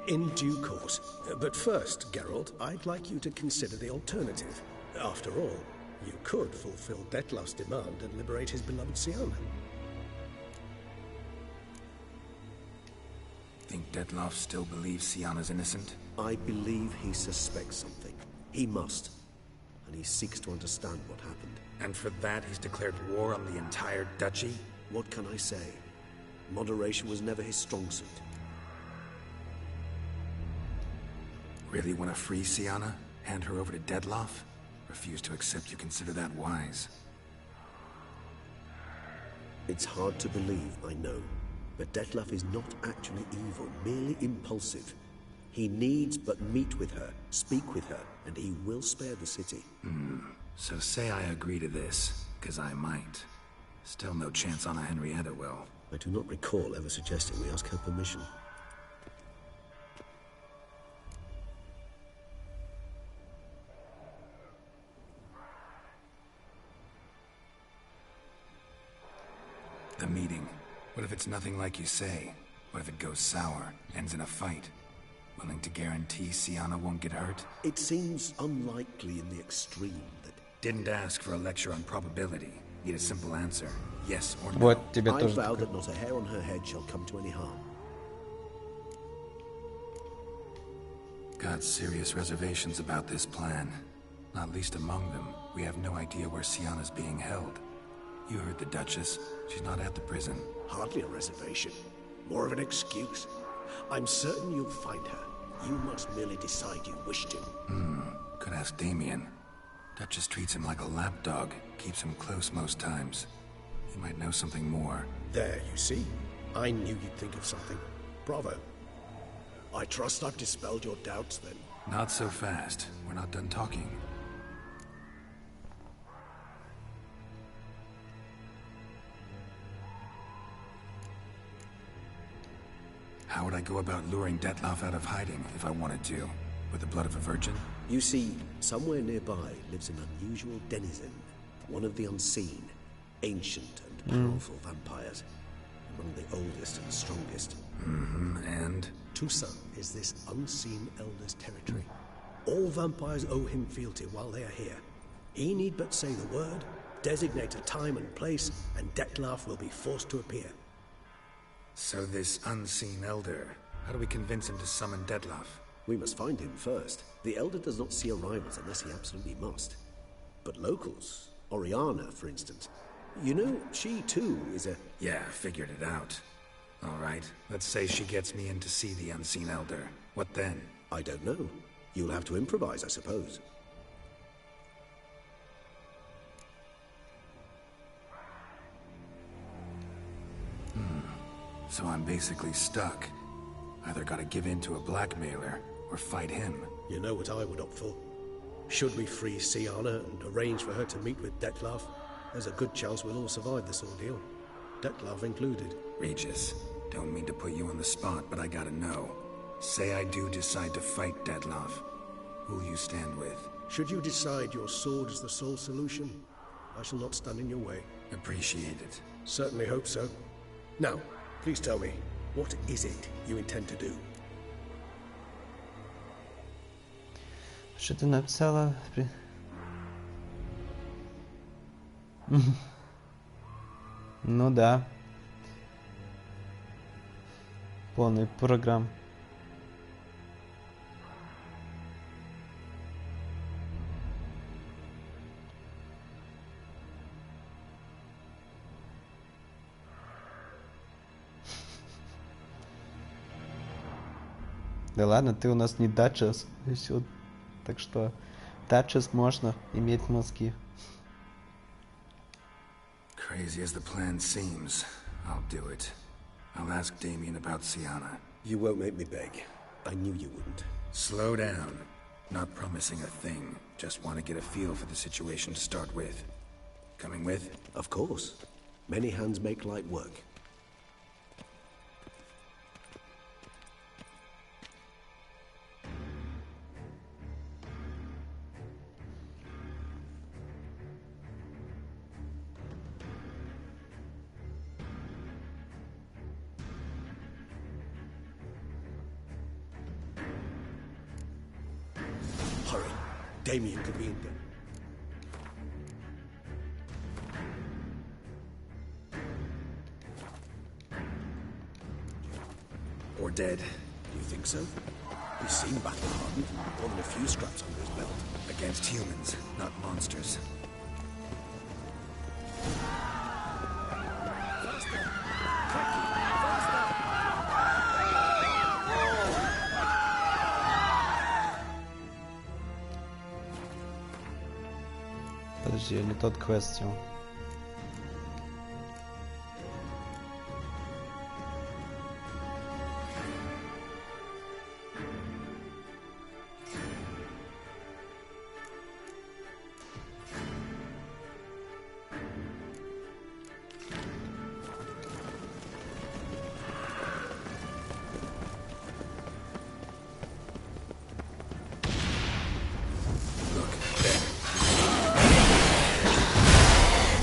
In due course. But first, Geralt, I'd like you to consider the alternative. After all, you could fulfill Dettlaff's demand and liberate his beloved Siana. Think Dettlaff still believes Siana's innocent? I believe he suspects something. He must. And he seeks to understand what happened. And for that, he's declared war on the entire duchy? What can I say? Moderation was never his strong suit. Really want to free Siana? Hand her over to Dettlaff? Refuse to accept you consider that wise. It's hard to believe, I know. But Dettlaff is not actually evil, merely impulsive. He needs but meet with her, speak with her, and he will spare the city. So say I agree to this, because I might. Still no chance Anna Henrietta will. I do not recall ever suggesting we ask her permission. The meeting. What if it's nothing like you say? What if it goes sour, ends in a fight? Willing to guarantee Sienna won't get hurt? It seems unlikely in the extreme that... Didn't ask for a lecture on probability. Need a simple answer. Yes or no. Вот тебе I тоже vow такой. that not a hair on her head shall come to any harm. Got serious reservations about this plan. Not least among them, we have no idea where Sienna's being held. You heard the Duchess. She's not at the prison. Hardly a reservation. More of an excuse. I'm certain you'll find her. You must merely decide you wish to. Could ask Damien. Duchess treats him like a lapdog. Keeps him close most times. He might know something more. There, you see? I knew you'd think of something. Bravo. I trust I've dispelled your doubts, then. Not so fast. We're not done talking. How would I go about luring Detloff out of hiding if I wanted to? With the blood of a virgin? You see, somewhere nearby lives an unusual denizen. One of the unseen. Ancient and powerful vampires. Among the oldest and strongest. And? Toussaint is this unseen elder's territory. All vampires owe him fealty while they are here. He need but say the word, designate a time and place, and Detloff will be forced to appear. So this unseen elder, how do we convince him to summon Detloff? We must find him first. The elder does not see arrivals unless he absolutely must. But locals, Oriana, for instance, you know, she too is a... Yeah, figured it out. All right, let's say she gets me in to see the unseen elder. What then? I don't know. You'll have to improvise, I suppose. So I'm basically stuck. Either gotta give in to a blackmailer, or fight him. You know what I would opt for. Should we free Sienna and arrange for her to meet with Detloff, there's a good chance we'll all survive this ordeal. Detloff included. Regis, don't mean to put you on the spot, but I gotta know. Say I do decide to fight Detloff. Who'll you stand with? Should you decide your sword is the sole solution, I shall not stand in your way. Appreciate it. Certainly hope so. Now, please tell me, what is it you intend to do? Что ты написала? Ну да. Полный программ. Да ладно, ты у нас не Датчес. И все. Так что Датчес можно иметь мозги. Crazy as the plan seems, I'll do it. I'll ask Damien about Sienna. You won't make me beg. I knew you wouldn't. Slow down. Not promising a thing. Just want to get a feel for the situation to start with. Coming with? Of course. Many hands make light work. Hurry. Damien could be in there. Or dead. You think so? He seemed battle-hardened. More than a few scraps under his belt. Against humans, not monsters. Подожди, я не тот квест сделал.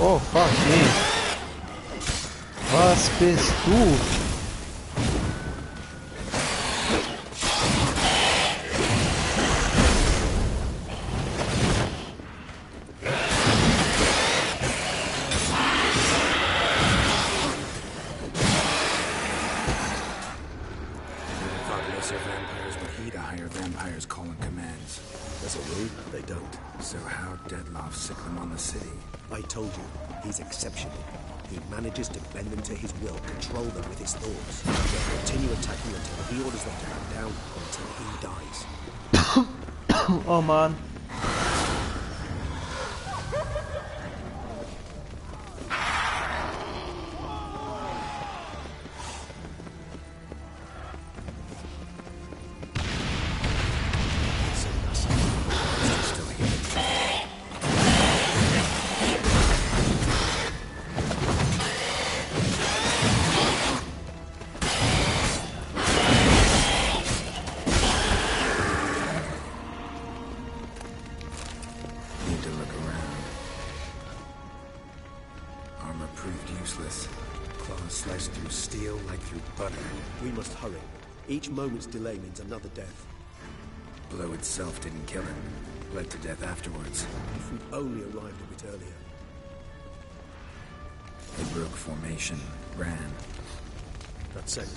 Oh, fuck me. Was bist du? they don't. So how Dettlaff sick them on the city? I told you, he's exceptional. He manages to bend them to his will, control them with his thoughts. They'll continue attacking until he orders them to back down, or until he dies. Oh man. We must hurry. Each moment's delay means another death. Blow itself didn't kill him. Bled to death afterwards. If we'd only arrived a bit earlier. They broke formation, ran. That's it.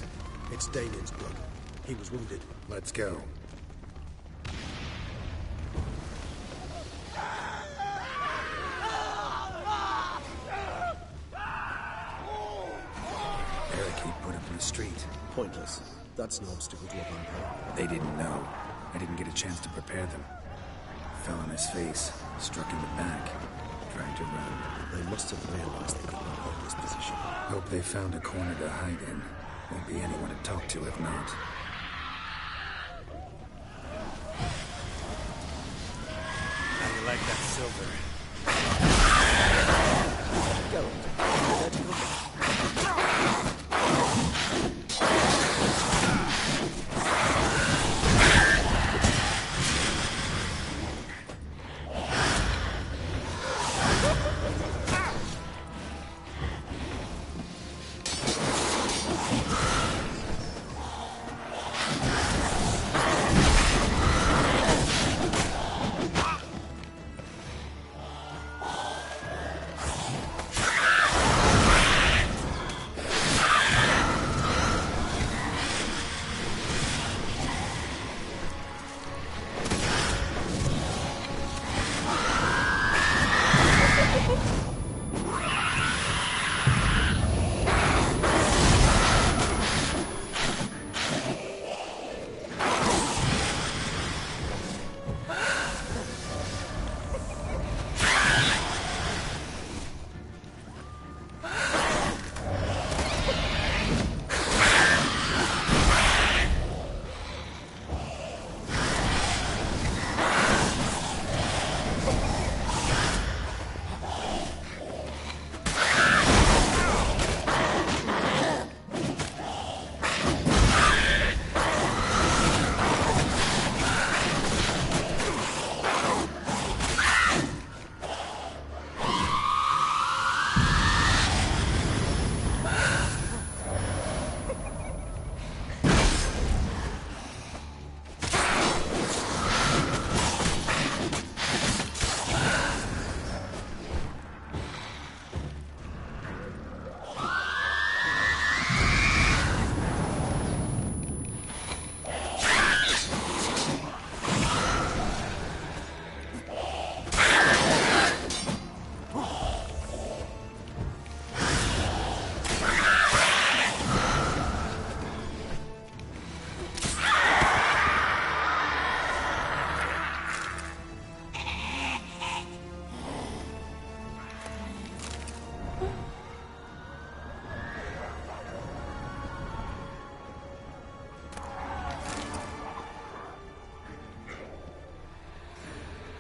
It's Damien's blood. He was wounded. Let's go. Barricade put up in the street. Pointless. That's an obstacle to a vampire. They didn't know. I didn't get a chance to prepare them. Fell on his face, struck in the back, trying to run. They must have realized they could not hold this position. Hope they found a corner to hide in. Won't be anyone to talk to if not. How do you like that silver?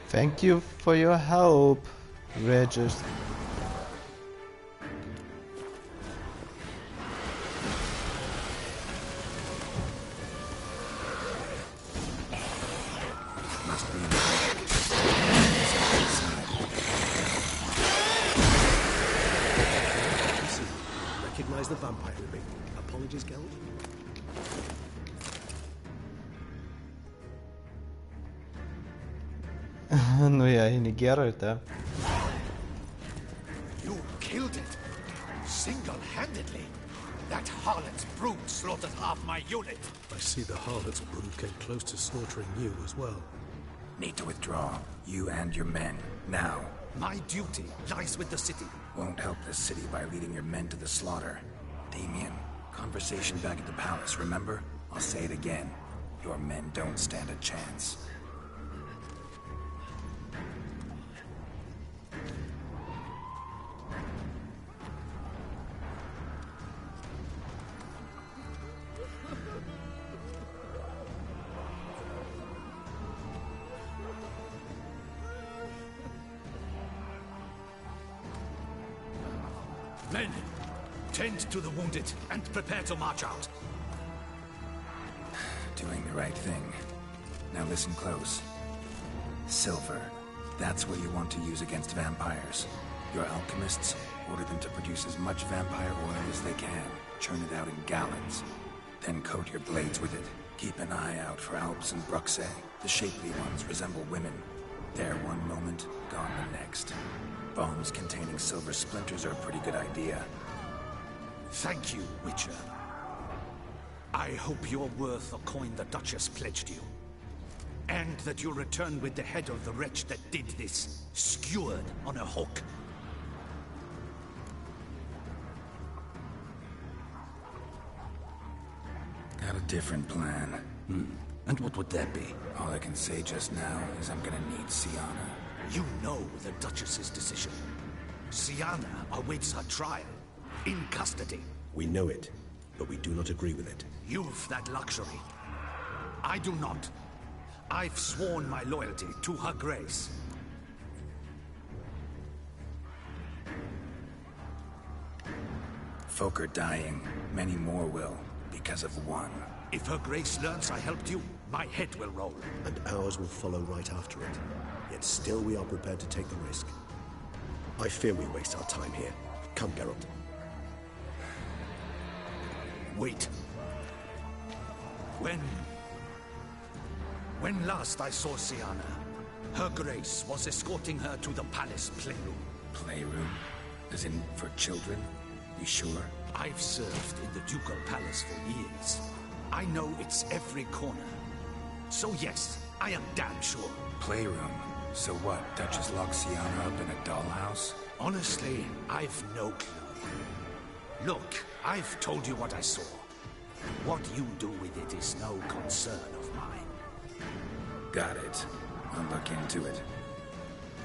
Thank you for your help, Regis. Recognize the vampire ring. Apologies, Geld? Ну я и не Geralt, да. You killed it. Single-handedly. That harlot's brood slaughtered half my unit. I see the harlot's brood came close to slaughtering you as well. Need to withdraw. You and your men. Now. My duty lies with the city. Won't help the city by leading your men to the slaughter. Damien, conversation back at the palace, remember? I'll say it again. Your men don't stand a chance. Men, tend to the wounded and prepare to march out. Doing the right thing. Now listen close. Silver. That's what you want to use against vampires. Your alchemists, order them to produce as much vampire oil as they can. Churn it out in gallons. Then coat your blades with it. Keep an eye out for Alps and Bruxae. The shapely ones resemble women. There one moment, gone the next. Bombs containing silver splinters are a pretty good idea. Thank you, Witcher. I hope you're worth the coin the Duchess pledged you. And that you'll return with the head of the wretch that did this, skewered on a hook. Got a different plan. And what would that be? All I can say just now is I'm gonna need Siana. You know the Duchess's decision. Siana awaits her trial. In custody. We know it, but we do not agree with it. You've that luxury. I do not. I've sworn my loyalty to her grace. Folk are dying. Many more will, because of one. If her grace learns I helped you, my head will roll. And ours will follow right after it. Yet still we are prepared to take the risk. I fear we waste our time here. Come, Geralt. Wait. When last I saw Siana, her grace was escorting her to the palace playroom. Playroom? As in for children? You sure? I've served in the ducal palace for years. I know its every corner. So yes, I am damn sure. Playroom? So what, Duchess locks Siana up in a dollhouse? Honestly, I've no clue. Look, I've told you what I saw. What you do with it is no concern of mine. Got it. I'll look into it.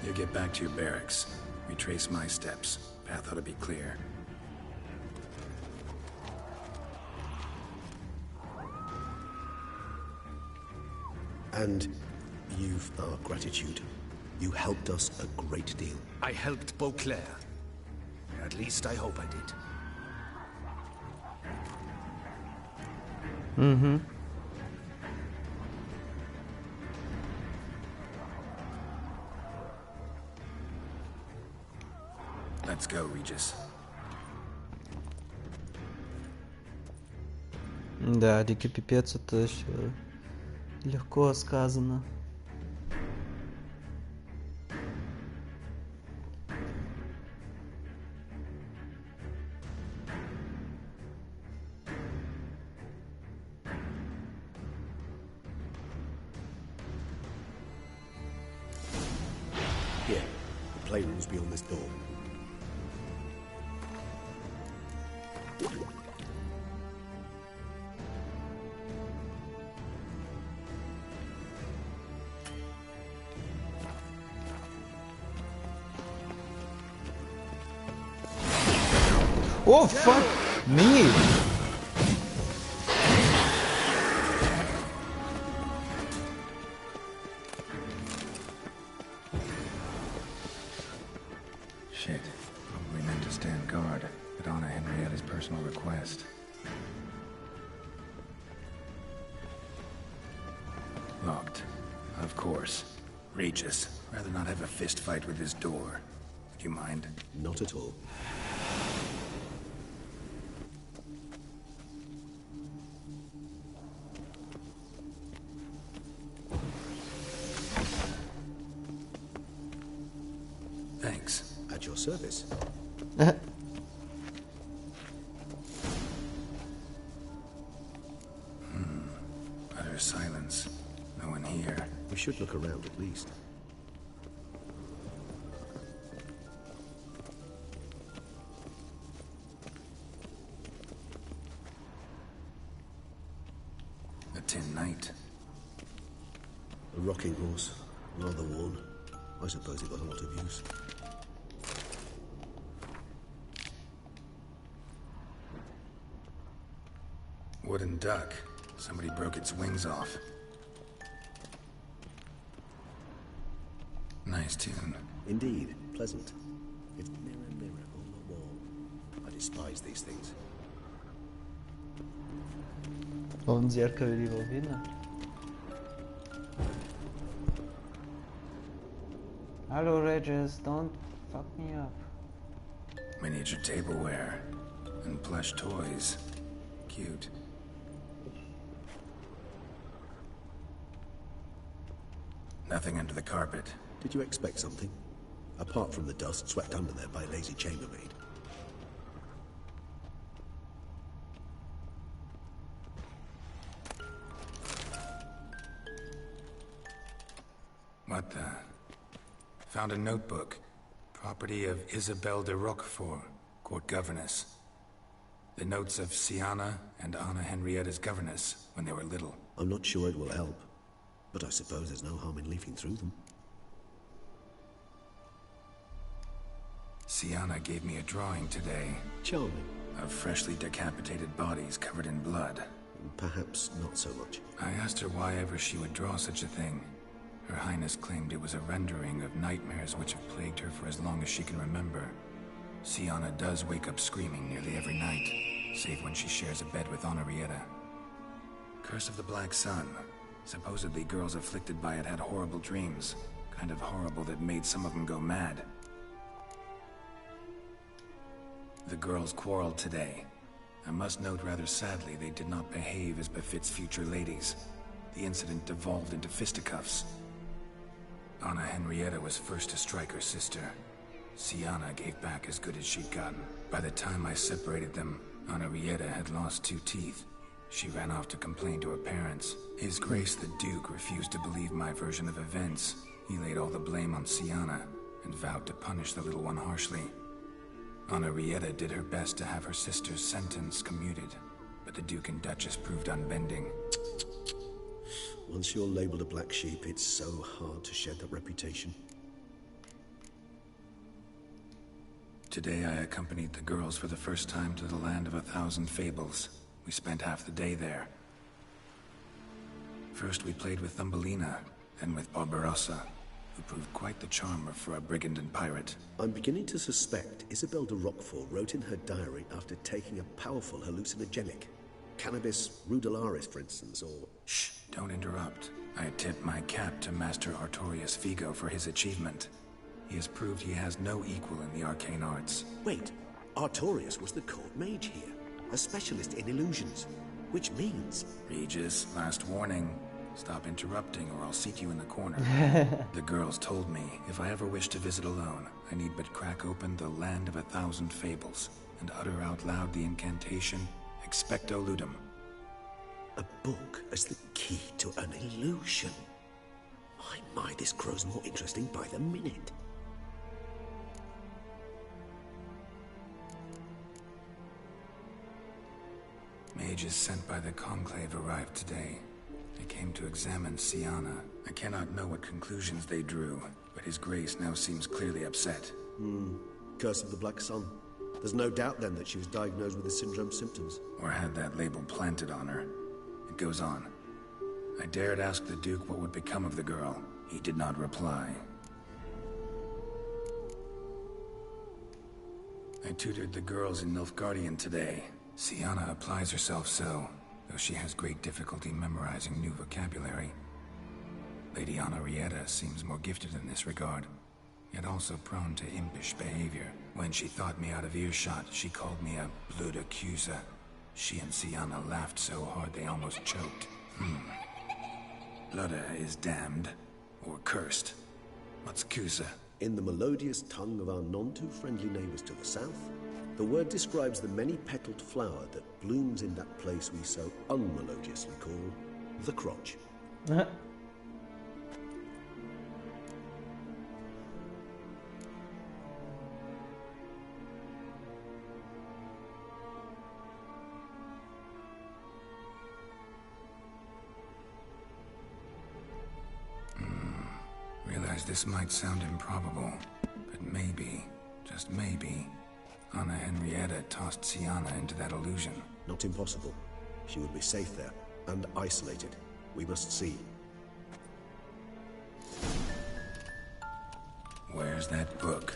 You get back to your barracks. Retrace my steps. Path ought to be clear. And you've our gratitude. You helped us a great deal. I helped Beauclair. At least I hope I did. Mm-hmm. Let's go, Regis. Да, дикий пипец, это еще легко сказано. Here, the playroom's beyond this door. Oh, fuck me! Shit. Probably meant to stand guard, but honor Henrietta's personal request. Locked. Of course. Regis. Rather not have a fist fight with this door. Would you mind? Not at all. Thanks. At your service. Utter silence. No one here. We should look around at least. A tin knight. A rocking horse, rather worn. I suppose it got a lot of use. Wooden duck. Somebody broke its wings off. Nice tune. Indeed, pleasant. It's mirror, mirror on the wall. I despise these things. Он зеркале его видно? Hello, Regis, don't fuck me up. Miniature tableware. And plush toys. Cute. Nothing under the carpet. Did you expect something? Apart from the dust swept under there by a lazy chambermaid. What the? Found a notebook. Property of Isabelle de Roquefort, court governess. The notes of Siana and Anna Henrietta's governess when they were little. I'm not sure it will help, but I suppose there's no harm in leafing through them. Siana gave me a drawing today. Charming. Of freshly decapitated bodies covered in blood. Perhaps not so much. I asked her why ever she would draw such a thing. Her Highness claimed it was a rendering of nightmares which have plagued her for as long as she can remember. Siana does wake up screaming nearly every night, save when she shares a bed with Henrietta. Curse of the Black Sun. Supposedly girls afflicted by it had horrible dreams. Kind of horrible that made some of them go mad. The girls quarreled today. I must note rather sadly they did not behave as befits future ladies. The incident devolved into fisticuffs. Anna Henrietta was first to strike her sister. Siana gave back as good as she'd gotten. By the time I separated them, Henrietta had lost 2 teeth. She ran off to complain to her parents. His Grace the Duke refused to believe my version of events. He laid all the blame on Siana and vowed to punish the little one harshly. Henrietta did her best to have her sister's sentence commuted, but the Duke and Duchess proved unbending. Once you're labeled a black sheep, it's so hard to shed that reputation. Today I accompanied the girls for the first time to the land of 1,000 fables. We spent half the day there. First we played with Thumbelina, then with Barbarossa, who proved quite the charmer for a brigand and pirate. I'm beginning to suspect Isabelle de Roquefort wrote in her diary after taking a powerful hallucinogenic. Cannabis rudelaris, for instance, or... Shh, don't interrupt. I tip my cap to Master Artorius Vigo for his achievement. He has proved he has no equal in the arcane arts. Wait, Artorius was the court mage here, a specialist in illusions, which means... Regis, last warning. Stop interrupting or I'll seat you in the corner. The girls told me if I ever wish to visit alone, I need but crack open the land of 1,000 fables and utter out loud the incantation Expecto Ludum. A book as the key to an illusion. My, this grows more interesting by the minute. Mages sent by the Conclave arrived today. They came to examine Siana. I cannot know what conclusions they drew, but His Grace now seems clearly upset. Curse of the Black Sun. There's no doubt then that she was diagnosed with the syndrome symptoms. Or had that label planted on her. It goes on. I dared ask the Duke what would become of the girl. He did not reply. I tutored the girls in Nilfgaardian today. Siana applies herself so, though she has great difficulty memorizing new vocabulary. Lady Henrietta seems more gifted in this regard, yet also prone to impish behavior. When she thought me out of earshot, she called me a blood accuser. She and Siana laughed so hard they almost choked. Blooda is damned, or cursed. What's Cusa? In the melodious tongue of our none-too-friendly neighbors to the south, the word describes the many-petaled flower that blooms in that place we so unmelodiously call the crotch. realize this might sound improbable, but maybe, just maybe, Anna Henrietta tossed Sienna into that illusion. Not impossible. She would be safe there, and isolated. We must see. Where's that book?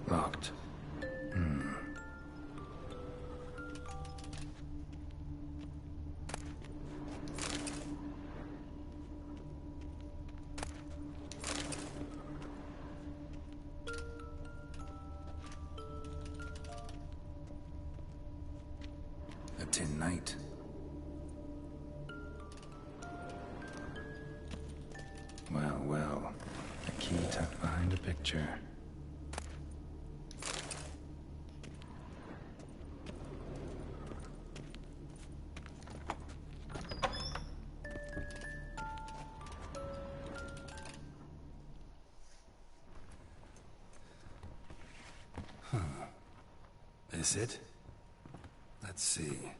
Locked. A tin knight. Well, well. A key tucked behind a picture. This it? Let's see.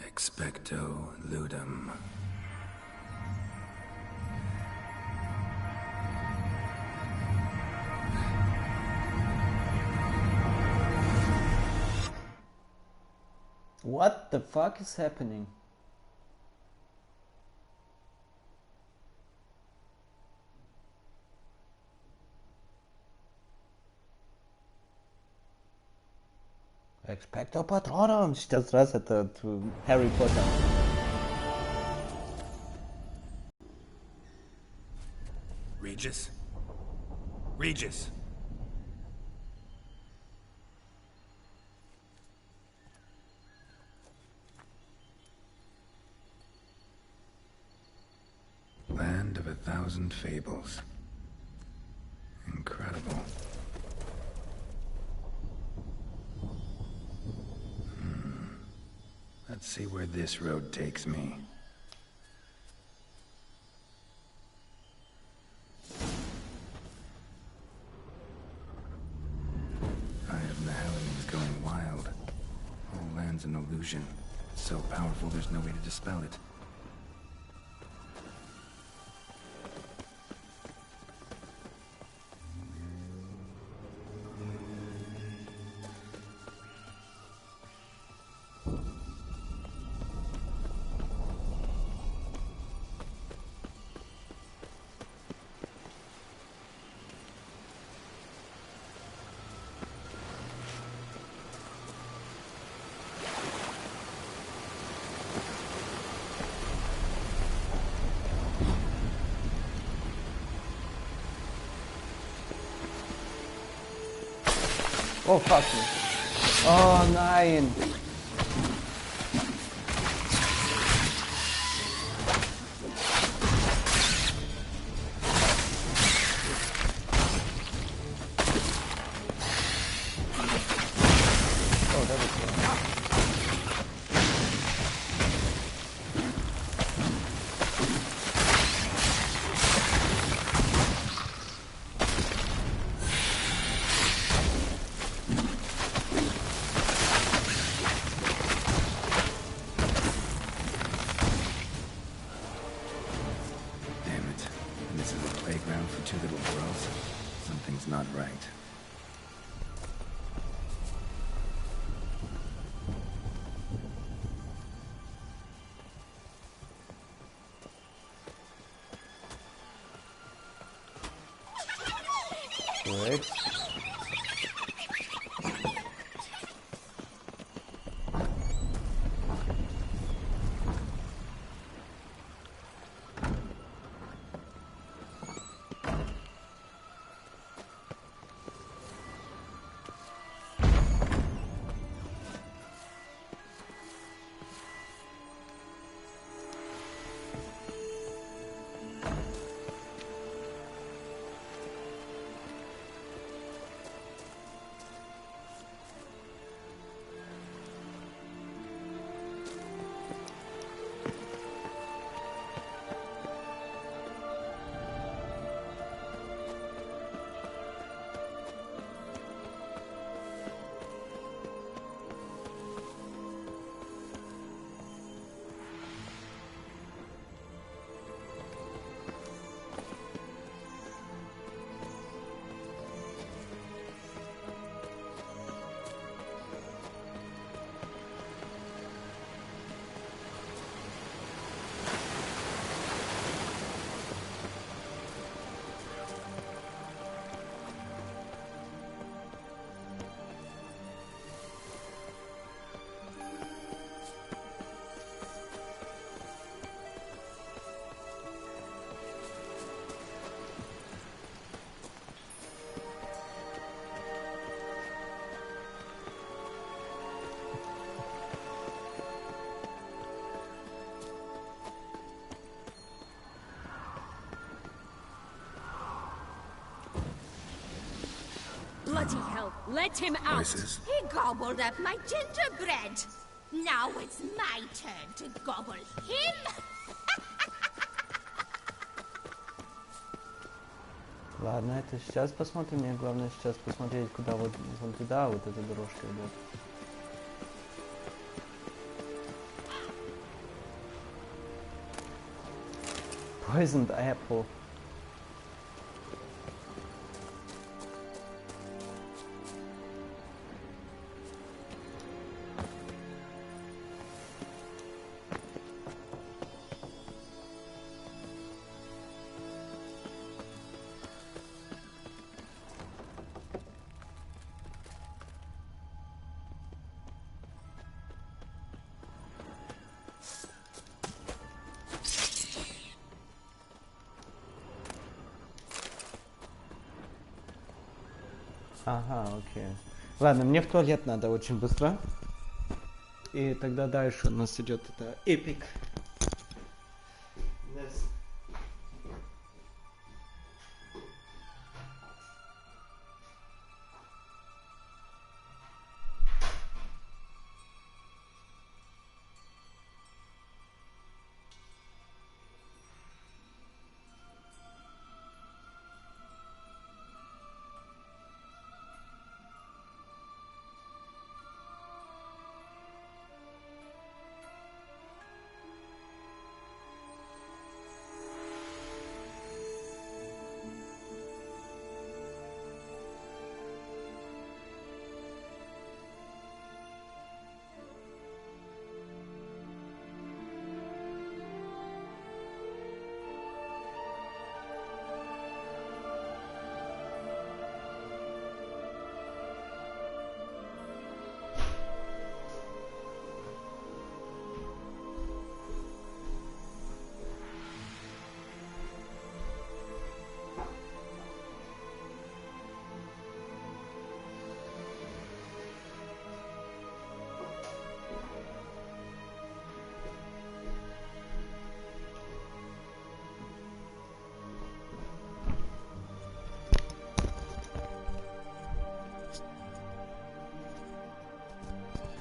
Expecto ludum. What the fuck is happening? Expecto Patronum. Сейчас раз это Harry Potter. Regis? Regis! Land of 1,000 fables. Incredible. Let's see where this road takes me. Eye of the Hellion is going wild. Whole land's an illusion. It's so powerful there's no way to dispel it. Oh fuck me. Oh nein. Not right. Wait. Let him out! Voices. He gobbled up my gingerbread! Now it's my turn to gobble him! Ладно, это сейчас посмотрим. Мне главное сейчас посмотреть, куда вот туда вот эта дорожка идет. Poisoned apple. Ага, окей. Ладно, мне в туалет надо очень быстро. И тогда дальше у нас идет это эпик.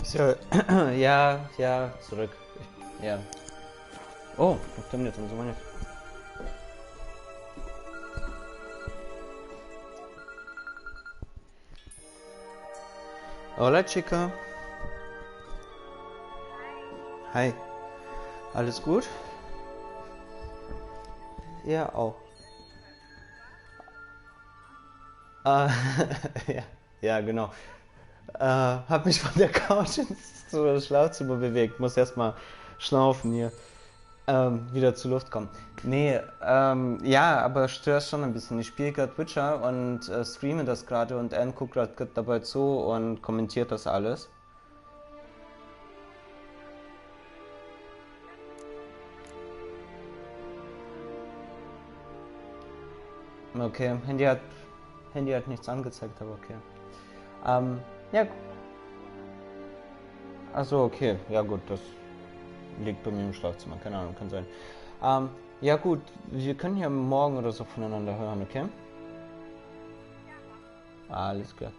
Все, я zurück. Ja. О, кто мне там звонит? Hola, Chica. Hi. Alles gut? Ja, auch. Ja, genau. Hab mich von der Couch ins Schlafzimmer bewegt. Muss erstmal schnaufen hier. Wieder zur Luft kommen. Nee, ja, aber stört schon ein bisschen. Ich spiele gerade Witcher und streame das gerade und Anne guckt gerade dabei zu und kommentiert das alles. Okay, Handy hat nichts angezeigt, aber okay. Ja. Achso, okay. Ja gut, das liegt bei mir im Schlafzimmer. Keine Ahnung, kann sein. Ja gut, wir können ja morgen oder so voneinander hören, okay? Alles klar.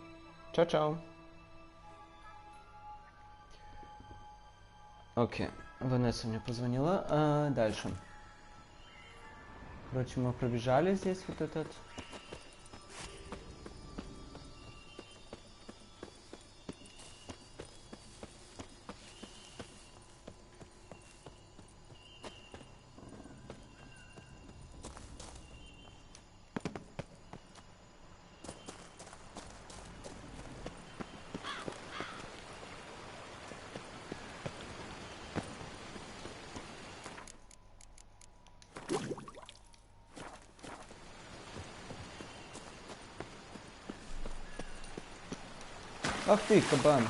Ciao, ciao. Окей, Ванесса мне позвонила. Дальше. Короче, мы пробежали здесь вот этот. Ах ты, кабан.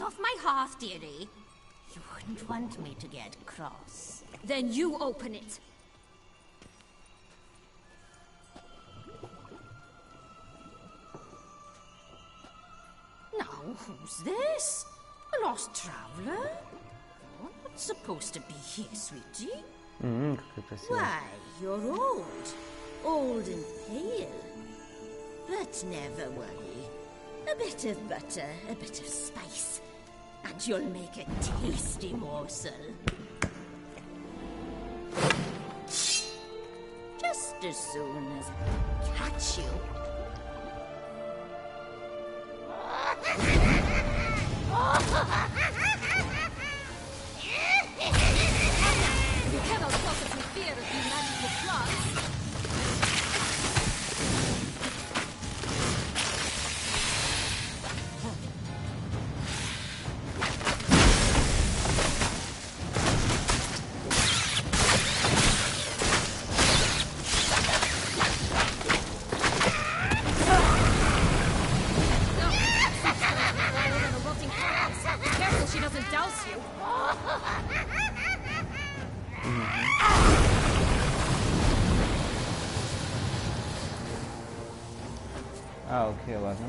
off my hearth, dearie. You wouldn't want me to get cross. Then you open it. Now, who's this? A lost traveler? You're not supposed to be here, sweetie. Какой красивый. Why, you're old. Old and pale. But never worry. A bit of butter, a bit of spice, and you'll make a tasty morsel. Just as soon as I catch you. You cannot possibly fear of the magical plants. А, окей, ладно.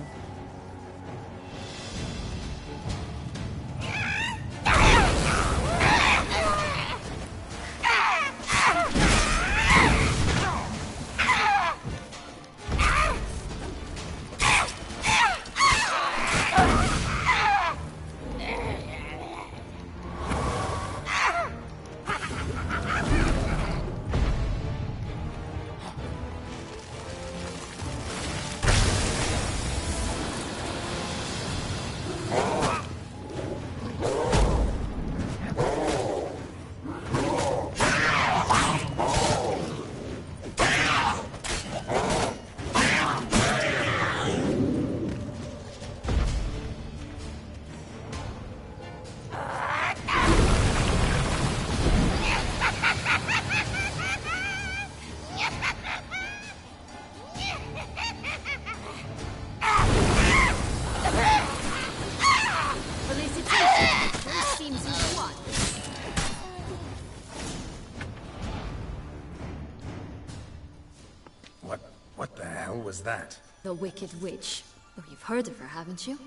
What the hell was that? The Wicked Witch. Oh, you've heard of her, haven't you?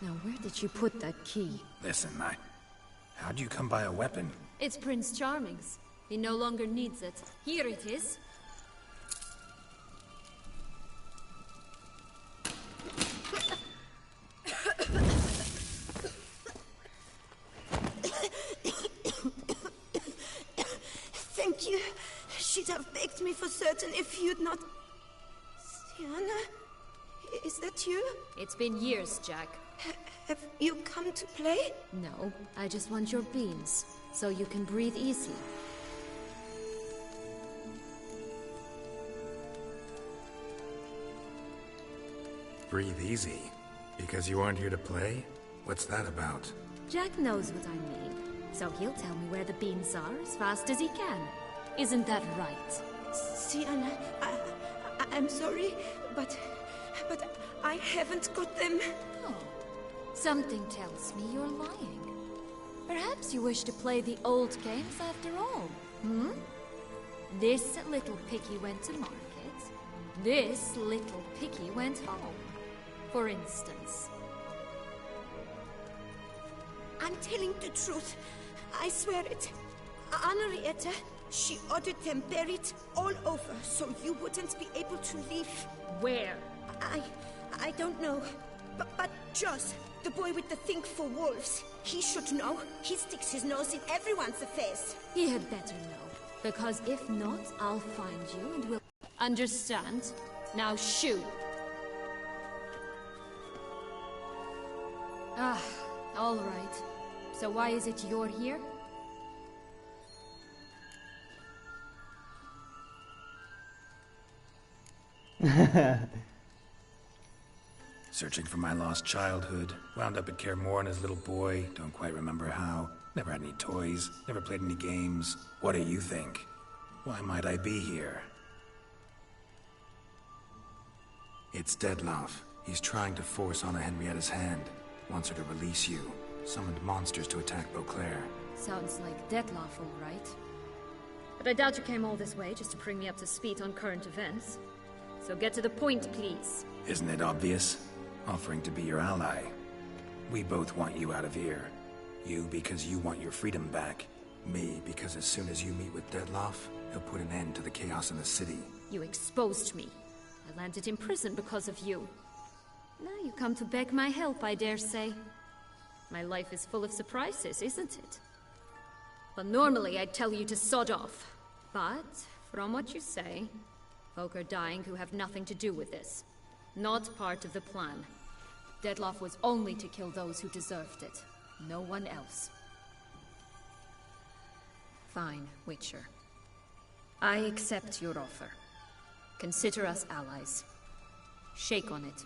Now, where did you put that key? Listen, how'd you come by a weapon? It's Prince Charming's. He no longer needs it. Here it is. Thank you. She'd have begged me for certain if you'd not... Sienna? Is that you? It's been years, Jack. Have you come to play? No, I just want your beans, so you can breathe easily. Breathe easy? Because you aren't here to play? What's that about? Jack knows what I mean, so he'll tell me where the beans are as fast as he can. Isn't that right? Sienna, I'm sorry, but I haven't got them. Oh, something tells me you're lying. Perhaps you wish to play the old games after all, hmm? This little piggy went to market. This little piggy went home, for instance. I'm telling the truth. I swear it. Henrietta, she ordered them buried all over, so you wouldn't be able to leave. Where? I don't know. But Joss, the boy with the thing for wolves, he should know. He sticks his nose in everyone's affairs. He had better know, because if not, I'll find you and we'll... Understand? Now shoot! Ah, all right. So why is it you're here? Searching for my lost childhood. Wound up at Kaer Morhen as a little boy. Don't quite remember how. Never had any toys. Never played any games. What do you think? Why might I be here? It's Dettlaff. He's trying to force Anna Henrietta's hand. Wants her to release you. Summoned monsters to attack Beauclair. Sounds like Dettlaff, all right. But I doubt you came all this way just to bring me up to speed on current events. So get to the point, please. Isn't it obvious? Offering to be your ally. We both want you out of here. You because you want your freedom back. Me because as soon as you meet with Dettlaff, he'll put an end to the chaos in the city. You exposed me. I landed in prison because of you. Now you come to beg my help, I dare say. My life is full of surprises, isn't it? Well, normally I'd tell you to sod off. But, from what you say, folk are dying who have nothing to do with this. Not part of the plan. Dettlaff was only to kill those who deserved it. No one else. Fine, Witcher. I accept your offer. Consider us allies. Shake on it.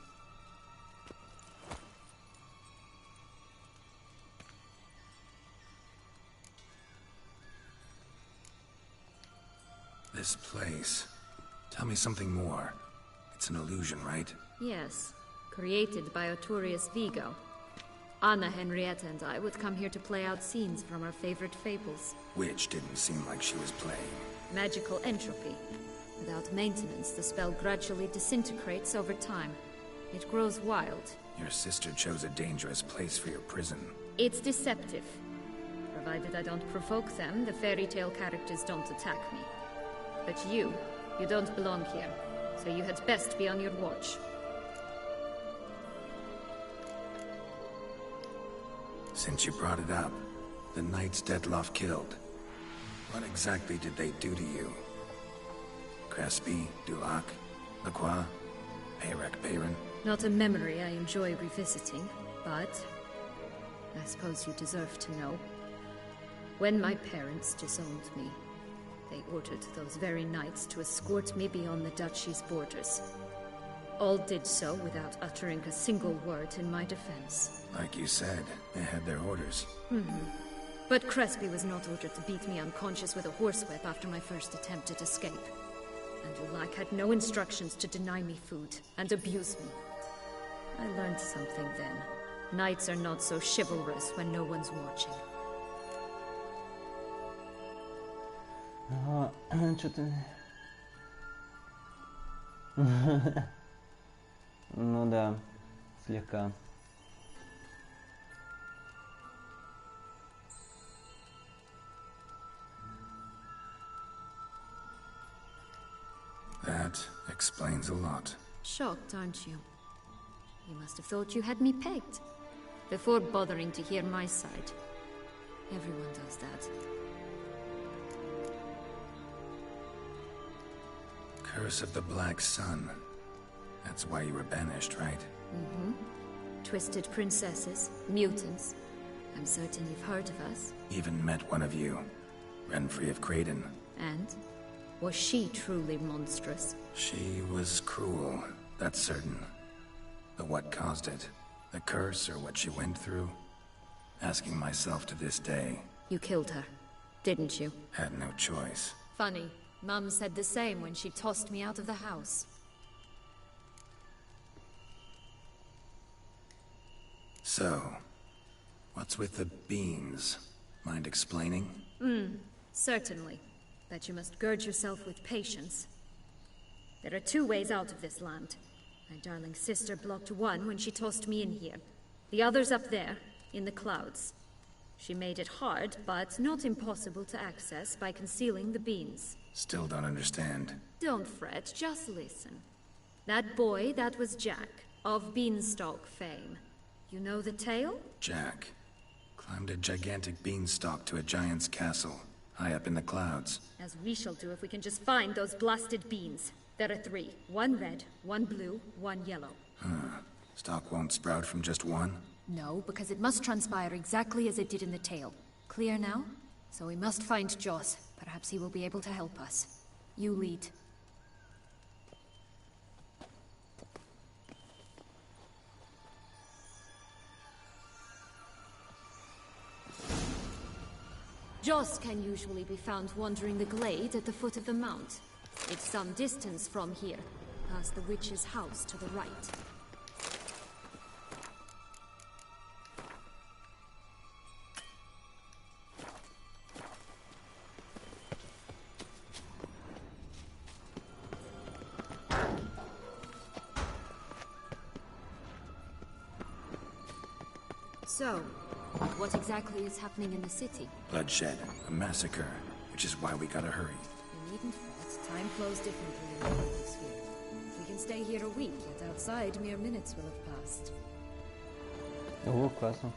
This place. Tell me something more. It's an illusion, right? Yes. Created by Arturius Vigo. Anna, Henrietta, and I would come here to play out scenes from our favorite fables. Which didn't seem like she was playing. Magical entropy. Without maintenance, the spell gradually disintegrates over time. It grows wild. Your sister chose a dangerous place for your prison. It's deceptive. Provided I don't provoke them, the fairy tale characters don't attack me. But you don't belong here, so you had best be on your watch. Since you brought it up, the knights Dettlaff killed. What exactly did they do to you? Crespi, Dulac, Lacroix, Peyran? Not a memory I enjoy revisiting, but I suppose you deserve to know. When my parents disowned me, they ordered those very knights to escort me beyond the duchy's borders. All did so without uttering a single word in my defense. Like you said, they had their orders. But Crespi was not ordered to beat me unconscious with a horsewhip after my first attempt at escape. And Dulac had no instructions to deny me food and abuse me. I learned something then. Knights are not so chivalrous when no one's watching. Что-то... Ну да, слегка. That explains a lot. Shocked, aren't you? You must have thought you had me pegged. Before bothering to hear my side. Everyone does that. Curse of the Black Sun. That's why you were banished, right? Twisted princesses, mutants. I'm certain you've heard of us. Even met one of you. Renfrey of Craden. And? Was she truly monstrous? She was cruel, that's certain. But what caused it? The curse or what she went through? Asking myself to this day. You killed her, didn't you? Had no choice. Funny. Mum said the same when she tossed me out of the house. So, what's with the beans? Mind explaining? Certainly. But you must gird yourself with patience. There are two ways out of this land. My darling sister blocked one when she tossed me in here. The other's up there, in the clouds. She made it hard, but not impossible to access by concealing the beans. Still don't understand. Don't fret, just listen. That boy, that was Jack, of Beanstalk fame. You know the tale? Jack climbed a gigantic beanstalk to a giant's castle, high up in the clouds. As we shall do if we can just find those blasted beans. There are 3. 1 red, 1 blue, 1 yellow. Stalk won't sprout from just one? No, because it must transpire exactly as it did in the tale. Clear now? So we must find Joss. Perhaps he will be able to help us. You lead. Joss can usually be found wandering the glade at the foot of the mount. It's some distance from here, past the witch's house to the right. So, what exactly is happening in the city? Bloodshed, a massacre, which is why we gotta hurry. You needn't fret. Time flows differently in the Quantum Sphere. We can stay here a week, yet outside mere minutes will have passed. О, классно.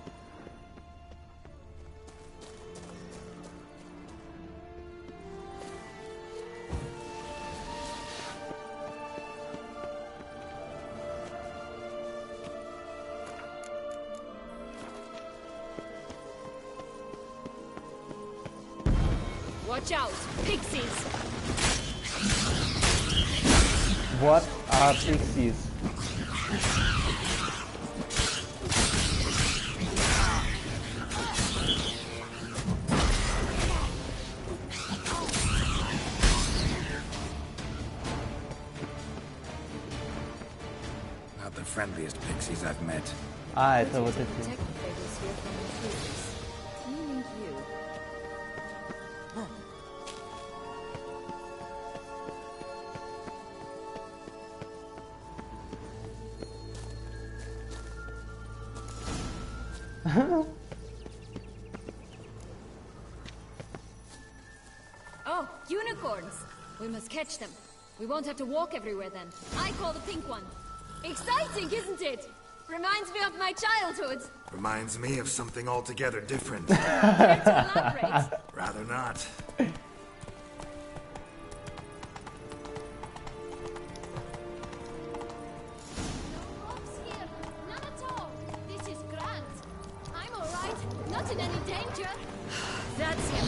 Watch out! Pixies! What are pixies? Not the friendliest pixies I've met. А, это вот эти. Oh, unicorns! We must catch them. We won't have to walk everywhere then. I call the pink one. Exciting, isn't it? Reminds me of my childhood. Reminds me of something altogether different. Care to elaborate? Rather not. Not in any danger. That's him.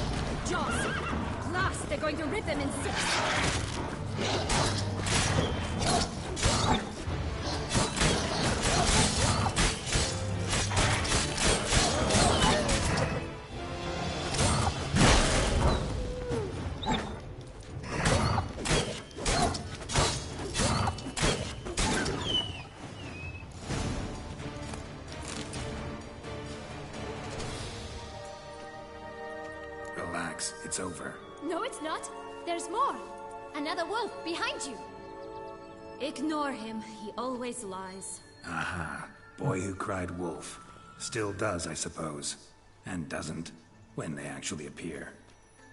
Jaws. Blast, they're going to rip him in six. Relax, it's over. No, it's not. There's more. Another wolf behind you. Ignore him. He always lies. Aha. Boy who cried wolf. Still does, I suppose. And doesn't, when they actually appear.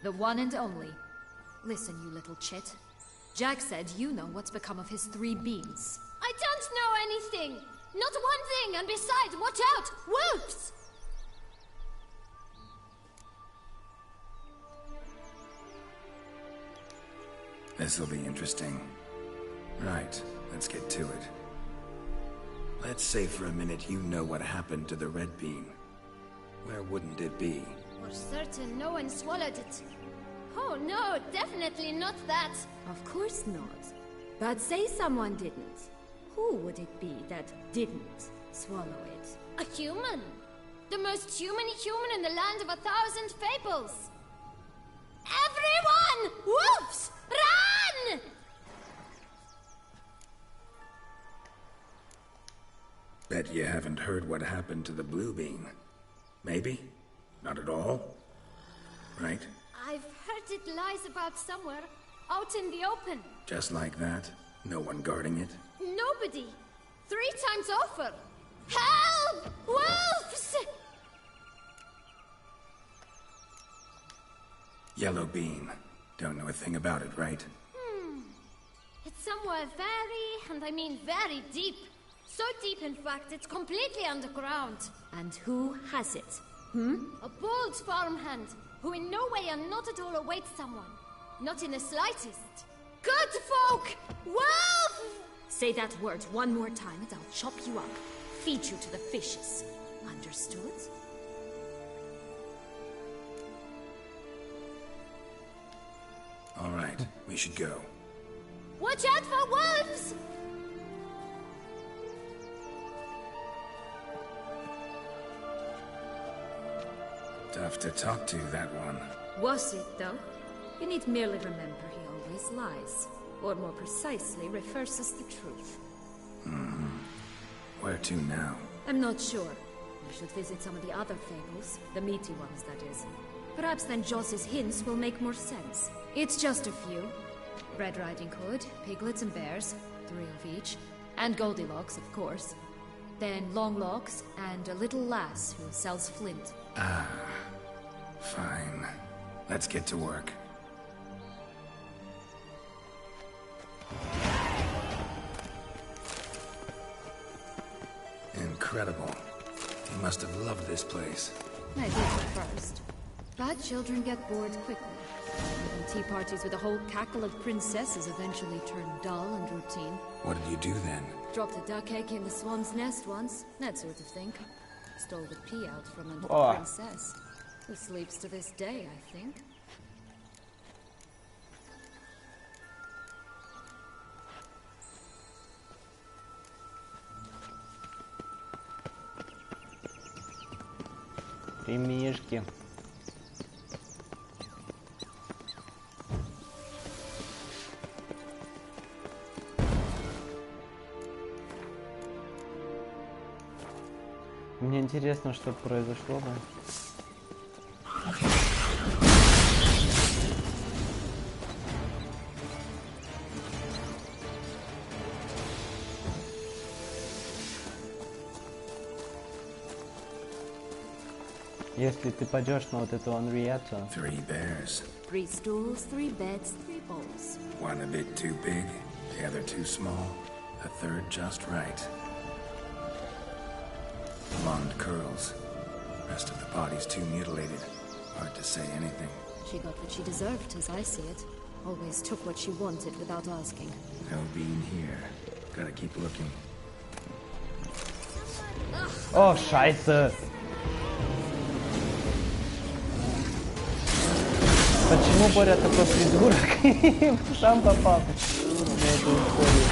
The one and only. Listen, you little chit. Jack said you know what's become of his 3 beans. I don't know anything. Not one thing, and besides, watch out! Wolves! This'll be interesting. Right, let's get to it. Let's say for a minute you know what happened to the red bean. Where wouldn't it be? For certain, no one swallowed it. Oh no, definitely not that. Of course not. But say someone didn't. Who would it be that didn't swallow it? A human. The most human in the land of 1,000 fables. Everyone! Wolves! Run! Bet you haven't heard what happened to the blue bean. Maybe? Not at all? Right? I've heard it lies about somewhere, out in the open. Just like that? No one guarding it? Nobody. 3 times over. Help! Wolves! Yellow bean. Don't know a thing about it, right? It's somewhere very, and I mean very deep. So deep, in fact, it's completely underground. And who has it? A bold farmhand, who in no way and not at all awaits someone. Not in the slightest. Good folk! Wolf! Say that word one more time and I'll chop you up. Feed you to the fishes. Understood? All right, we should go. Watch out for wolves! Tough to talk to, that one. Was it, though? You need merely remember he always lies. Or more precisely, reverses the truth. Where to now? I'm not sure. We should visit some of the other fables. The meaty ones, that is. Perhaps then Joss's hints will make more sense. It's just a few. Red Riding Hood, piglets and bears, 3 of each. And Goldilocks, of course. then long locks, and a little lass who sells flint. Ah, fine. Let's get to work. Incredible. You must have loved this place. I did at first. But children get bored quickly. Even tea parties with a whole cackle of princesses eventually turn dull and routine. What did you do then? Dropped a duck egg in the swan's nest once, that sort of thing. Stole the pea out from under Oh. the princess. Who sleeps to this day, I think. Ремешки. Мне интересно, что произошло бы. Если ты пойдешь на вот эту Анриету. 3 bears. 3 stools, 3 beds, 3 bowls. One a bit too big, the other too small, the third just right. Blonde curls. Rest of the body's too mutilated. Hard to say anything. She got what she deserved, as I see it. Always took what she wanted without asking. No being here. Gotta keep looking. О, шайсе! Почему Боря такой придурок? Сам попал на эту историю.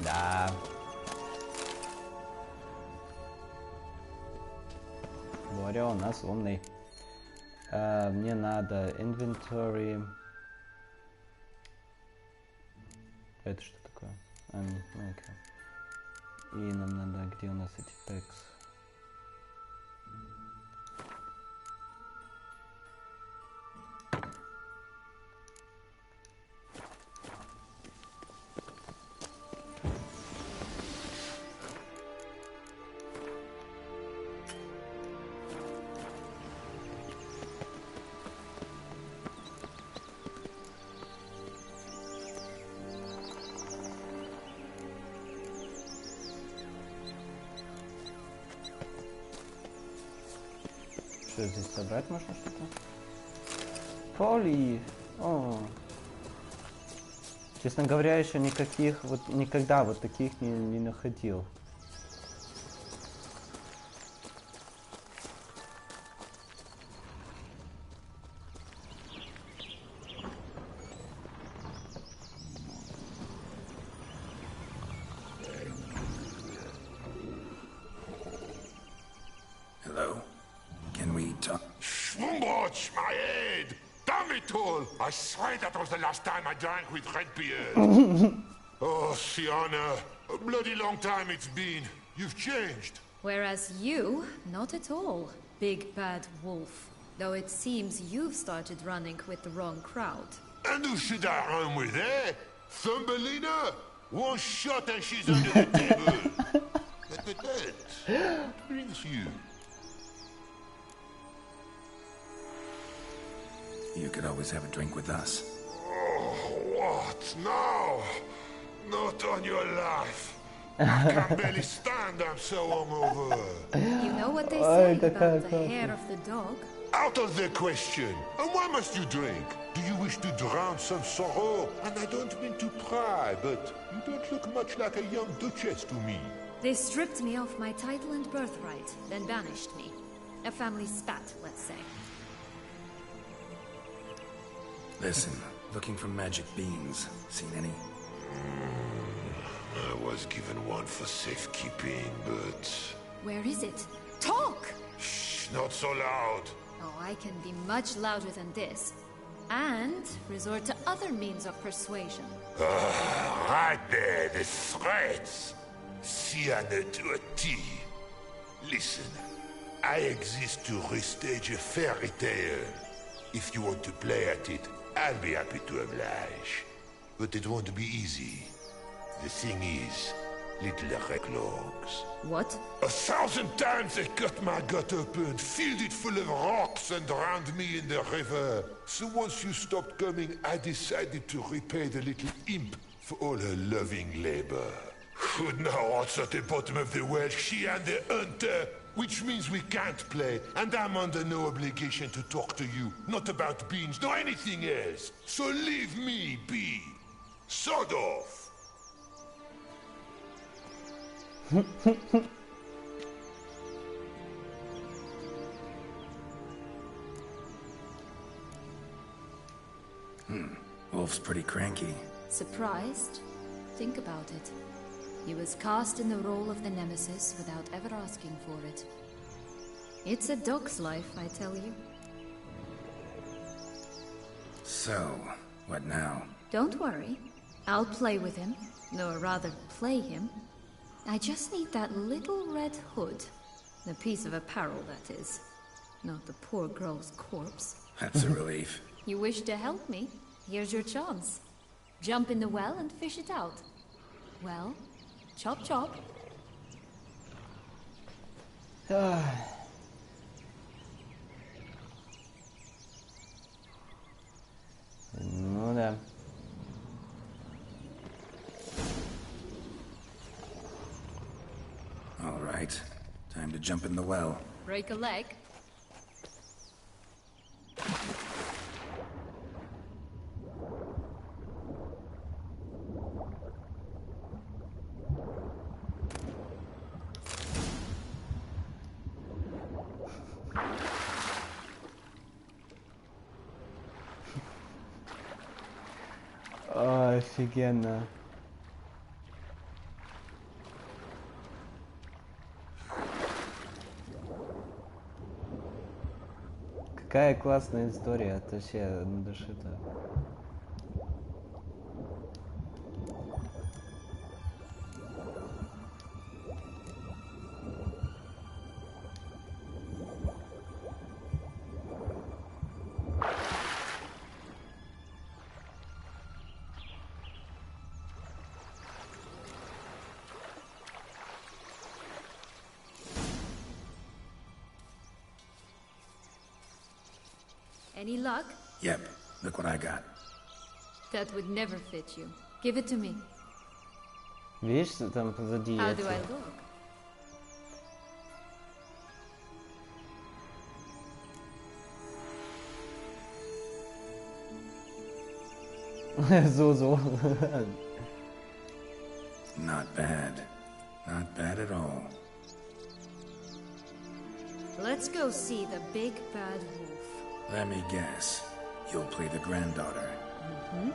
Да. Боря у нас умный. Мне надо inventory. Это что такое? Okay. И нам надо, где у нас эти packs? Что здесь собрать можно что-то? Поли! О. Честно говоря, еще никаких, вот никогда вот таких не находил. Hello? Can we talk? Schwumbots, my head! Damn it all! I swear that was the last time I drank with Redbeard. Oh, Sienna, a bloody long time it's been. You've changed. Whereas you, not at all, big bad wolf. Though it seems you've started running with the wrong crowd. And who should I run with, eh? Thumbelina? One shot and she's under the table. What brings you? You could always have a drink with us. Oh, what now? Not on your life. I can barely stand, I'm so hungover. You know what they say about the hair of the dog? Out of the question. And why must you drink? Do you wish to drown some sorrow? And I don't mean to pry, but you don't look much like a young duchess to me. They stripped me of my title and birthright, then banished me. A family spat, let's say. Listen, looking for magic beans. Seen any? I was given one for safekeeping, but Where is it? Talk! Shh, not so loud. Oh, I can be much louder than this. And resort to other means of persuasion. Right there, the threats. Sienna to a T. Listen, I exist to restage a fairy tale. If you want to play at it, I'll be happy to oblige. But it won't be easy. The thing is, little reclogs. What? 1,000 times they cut my gut open, filled it full of rocks and drowned me in the river. So once you stopped coming, I decided to repay the little imp for all her loving labor. Now it's at the bottom of the well, she and the hunter, which means we can't play, and I'm under no obligation to talk to you, not about beans, nor anything else. So leave me be. Sod off. Wolf's pretty cranky. Surprised? Think about it. He was cast in the role of the Nemesis without ever asking for it. It's a dog's life, I tell you. So, what now? Don't worry. I'll play with him. Or rather, play him. I just need that little red hood. The piece of apparel, that is. Not the poor girl's corpse. That's a relief. You wish to help me? Here's your chance. Jump in the well and fish it out. Well, chop chop. Ну да. All right. Time to jump in the well. Break a leg. Офигенно. Какая классная история, это вообще на душе-то. Any luck? Yep, look what I got. That would never fit you. Give it to me. Видишь, там позади How do эти. I look? Зузу. Not bad. Not bad at all. Let's go see the big bad wolf. Let me guess. You'll play the granddaughter. Mm-hmm.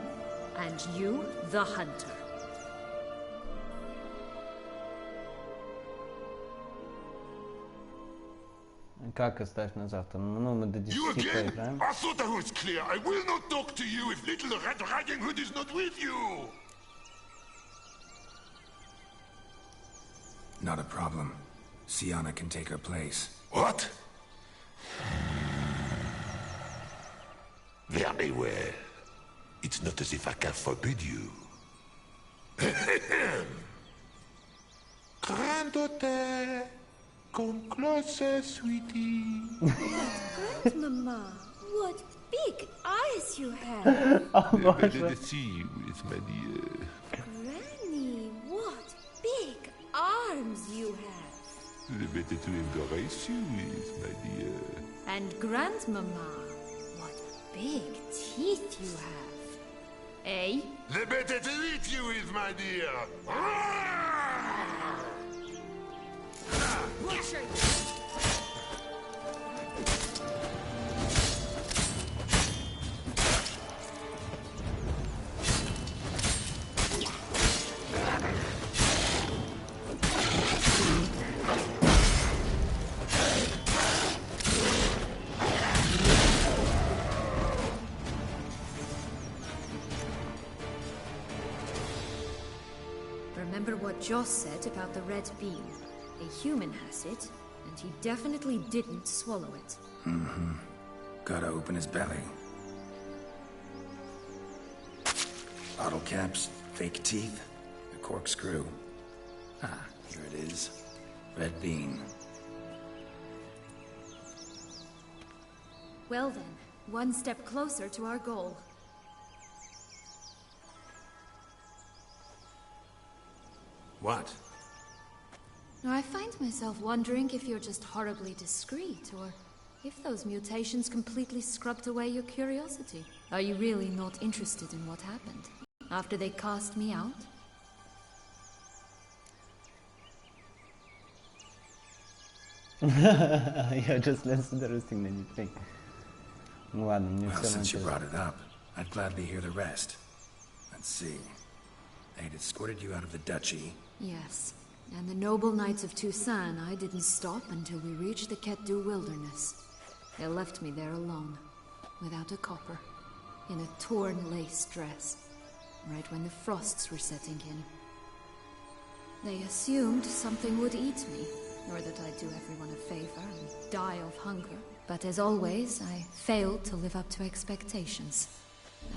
And you, the hunter. Как оставь на завтра? Ну, мы до 10 You again? поиграем. I thought I was clear. I will not talk to you if little Red Riding Hood is not with you. Not a problem. Sienna can take her place. What? Very well. It's not as if I can forbid you. Granddaughter, come closer, sweetie. Grandmama, what big eyes you have! Oh, Better to see you with my dear. Granny, what big arms you have! The better to embrace you with, my dear. And grandmama, what big teeth you have. Eh? The better to eat you with, my dear. remember what Joss said about the red bean. A human has it, and he definitely didn't swallow it. Mm-hmm. Gotta open his belly. Bottle caps, fake teeth, a corkscrew. Ah, here it is. Red bean. Well then, one step closer to our goal. What? I find myself wondering if you're just horribly discreet, or if those mutations completely scrubbed away your curiosity. Are you really not interested in what happened after they cast me out? You're just less interesting than you think. Ну ладно, мне Well, все since you интересно. brought it up, I'd gladly hear the rest. Let's see. They'd escorted you out of the duchy. Yes. And the noble knights of Toussaint, I didn't stop until we reached the Ketdu wilderness. They left me there alone, without a copper, in a torn lace dress, right when the frosts were setting in. They assumed something would eat me, or that I'd do everyone a favor and die of hunger. But as always, I failed to live up to expectations.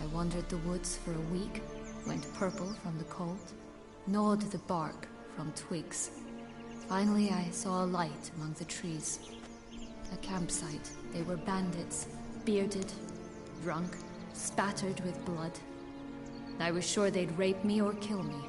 I wandered the woods for a week, went purple from the cold, gnawed the bark from twigs. Finally, I saw a light among the trees. A campsite. They were bandits, bearded, drunk, spattered with blood. I was sure they'd rape me or kill me,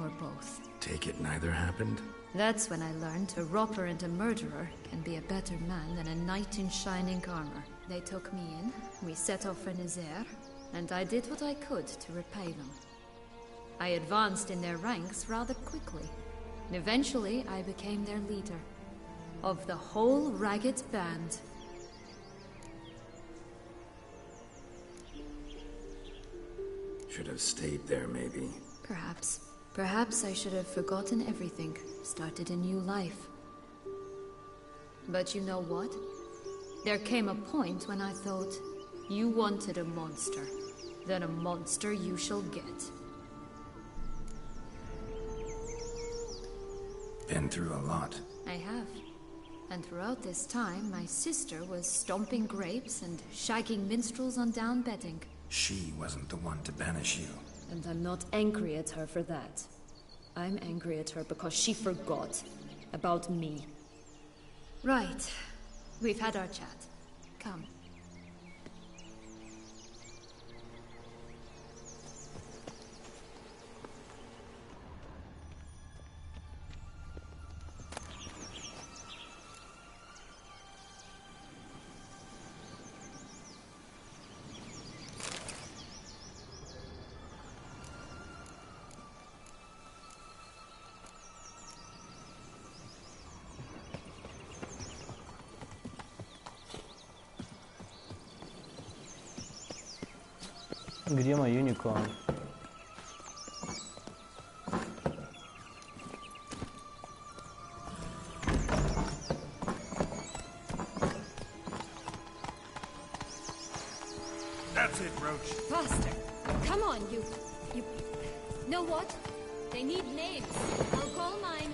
or both. Take it neither happened? That's when I learned a robber and a murderer can be a better man than a knight in shining armor. They took me in, we set off for Nazaire, and I did what I could to repay them. I advanced in their ranks rather quickly, and eventually I became their leader. Of the whole ragged band. Should have stayed there, maybe. Perhaps. Perhaps I should have forgotten everything, started a new life. But you know what? There came a point when I thought, you wanted a monster. Then a monster you shall get. Been through a lot. I have. And throughout this time, my sister was stomping grapes and shagging minstrels on down bedding. She wasn't the one to banish you. And I'm not angry at her for that. I'm angry at her because she forgot about me. Right. We've had our chat. Come. Где мой юникорн? That's it, Roach. Faster! Come on, you... Know what? They need names. I'll call mine...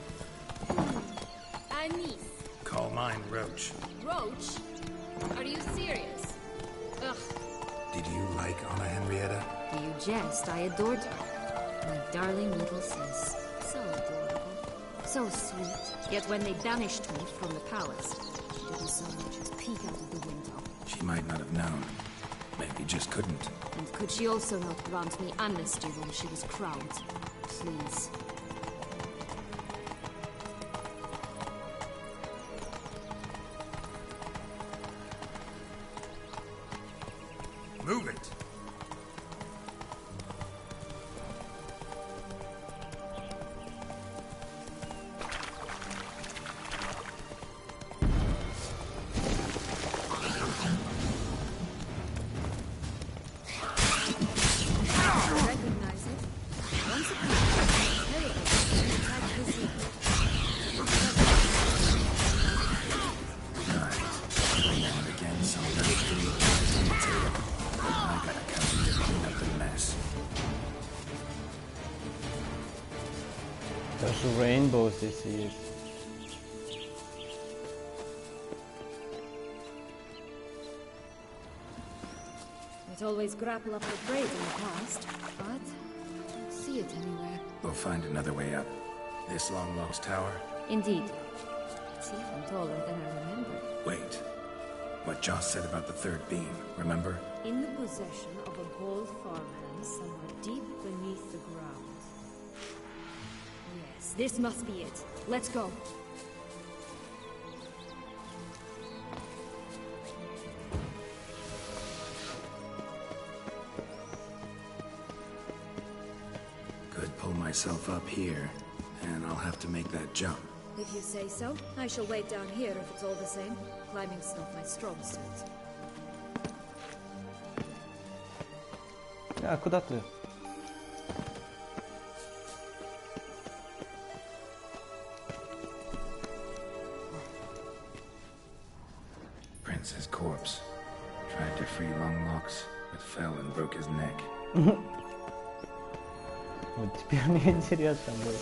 Anise. Call mine Roach. Roach? Are you serious? Ugh. Did you like Anna Henrietta? Do you jest? I adored her. My darling little sis. So adorable. So sweet. Yet when they banished me from the palace, she didn't so much as peek out of the window. She might not have known. Maybe just couldn't. And could she also not grant me amnesty when she was crowned? Please. Move it. Recognize it? Once upon a time, terrible attacked this year. Now and again, some little food on the table. I gotta Rainbow здесь есть. It always grapple up the trade in the past, but I don't see it anywhere. We'll find another way up. This long-lost tower? Indeed. It's even taller than I remembered. Wait. What Joss said about the third beam, remember? In the possession of a bold farmhand somewhere deep beneath the ground. Yes, this must be it. Let's go. Could pull myself up here, and I'll have to make that jump. If you say so, I shall wait down here if it's all the same. Climbing's not my strong suit. А, куда ты? Prince's corpse. Tried to free Longlocks, but fell and broke his neck. Вот теперь мне интересно будет.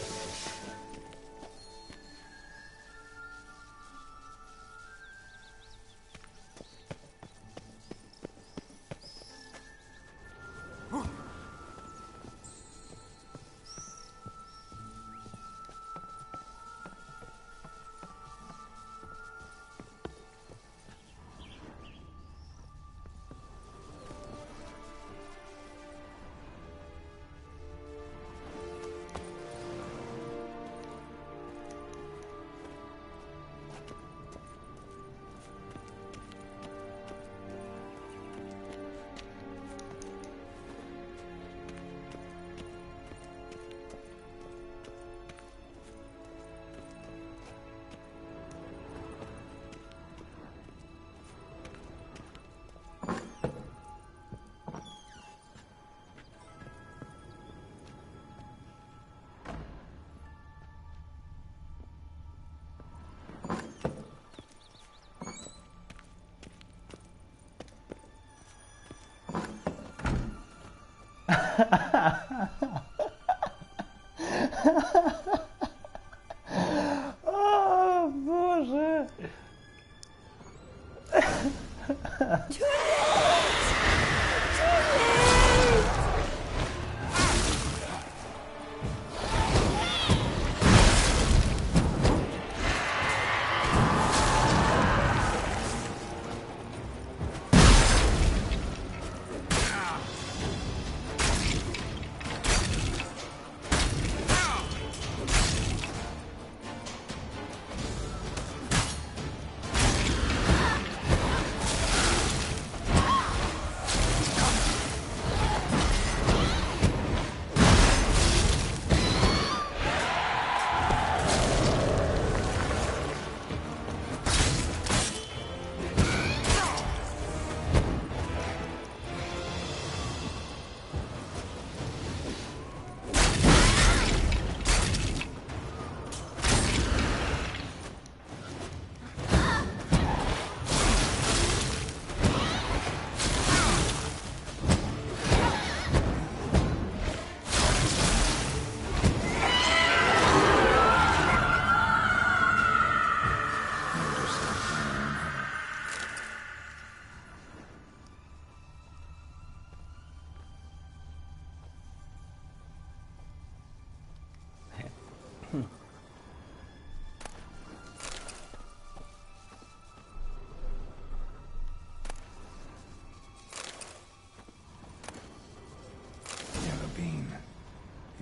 О, боже!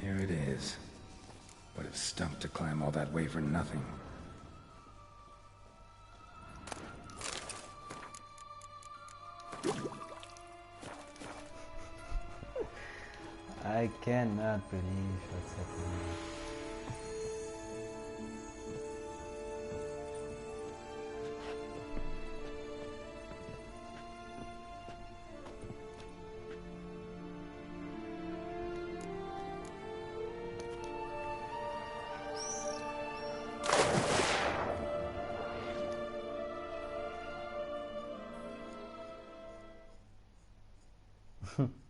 Here it is. Would have stunk to climb all that way for nothing. I cannot believe what's happening.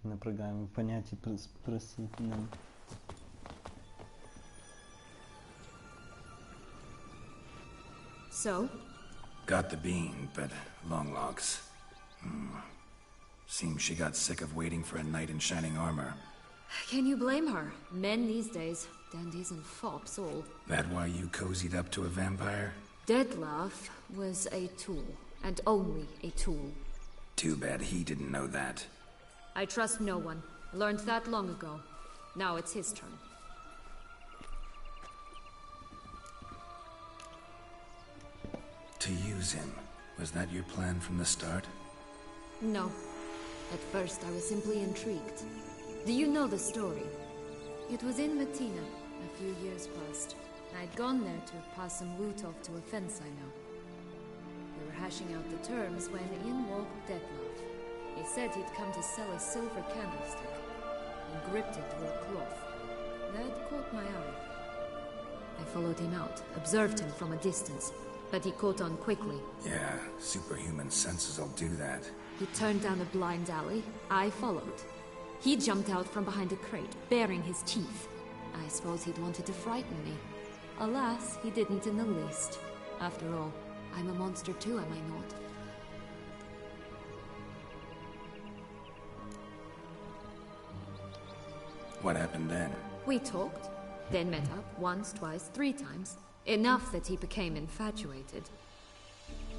На программе понятий спросить нам. So? Got the bean, but long logs. Seems she got sick of waiting for a knight in shining armor. Can you blame her? Men these days, dandies and fops all. That why you cozied up to a vampire? Dettlaff was a tool, and only a tool. Too bad he didn't know that. I trust no one. Learned that long ago. Now it's his turn. To use him. Was that your plan from the start? No. At first I was simply intrigued. Do you know the story? It was in Matina, a few years past. I'd gone there to pass some loot off to a fence I know. We were hashing out the terms when in walked Dettlaff. He said he'd come to sell a silver candlestick. He gripped it through a cloth. That caught my eye. I followed him out, observed him from a distance, but he caught on quickly. Yeah, superhuman senses will do that. He turned down a blind alley. I followed. He jumped out from behind a crate, baring his teeth. I suppose he'd wanted to frighten me. Alas, he didn't in the least. After all, I'm a monster too, am I not? What happened then? We talked, then met up once, twice, 3 times. Enough that he became infatuated.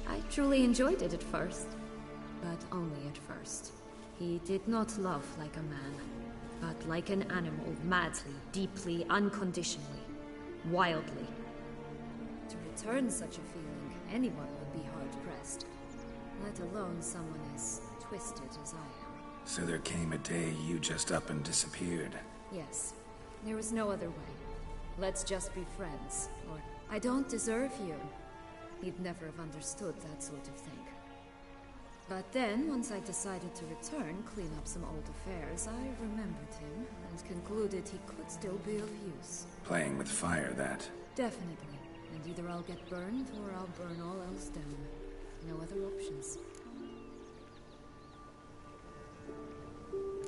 I truly enjoyed it at first, but only at first. He did not love like a man, but like an animal, madly, deeply, unconditionally, wildly. To return such a feeling, anyone would be hard-pressed, let alone someone as twisted as I am. So there came a day you just up and disappeared. Yes, there was no other way. Let's just be friends, or I don't deserve you. He'd never have understood that sort of thing. But then, once I decided to return, clean up some old affairs, I remembered him and concluded he could still be of use. Playing with fire, that. Definitely. And either I'll get burned, or I'll burn all else down. No other options.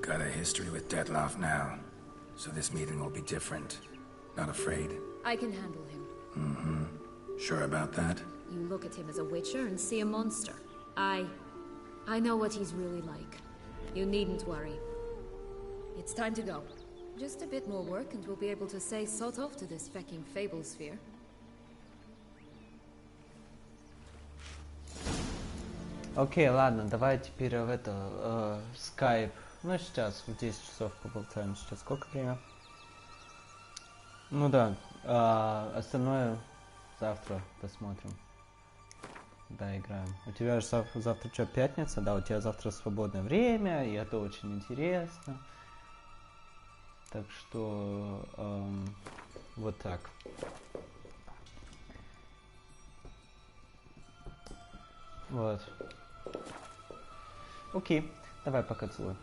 Got a history with Dettlaff now, so this meeting will be different. Not afraid? I can handle him. Mm-hmm. Sure about that? You look at him as a witcher and see a monster. I know what he's really like. You needn't worry. It's time to go. Just a bit more work and we'll be able to say sort off to this fecking fable sphere. Окей, ладно, давай теперь в это, скайп. Ну, сейчас, в 10 часов поболтаем. Сейчас сколько время? Ну да, остальное завтра посмотрим. Да, играем. У тебя же завтра что, пятница? Да, у тебя завтра свободное время, и это очень интересно. Так что, вот так. Вот. Окей, давай пока целую.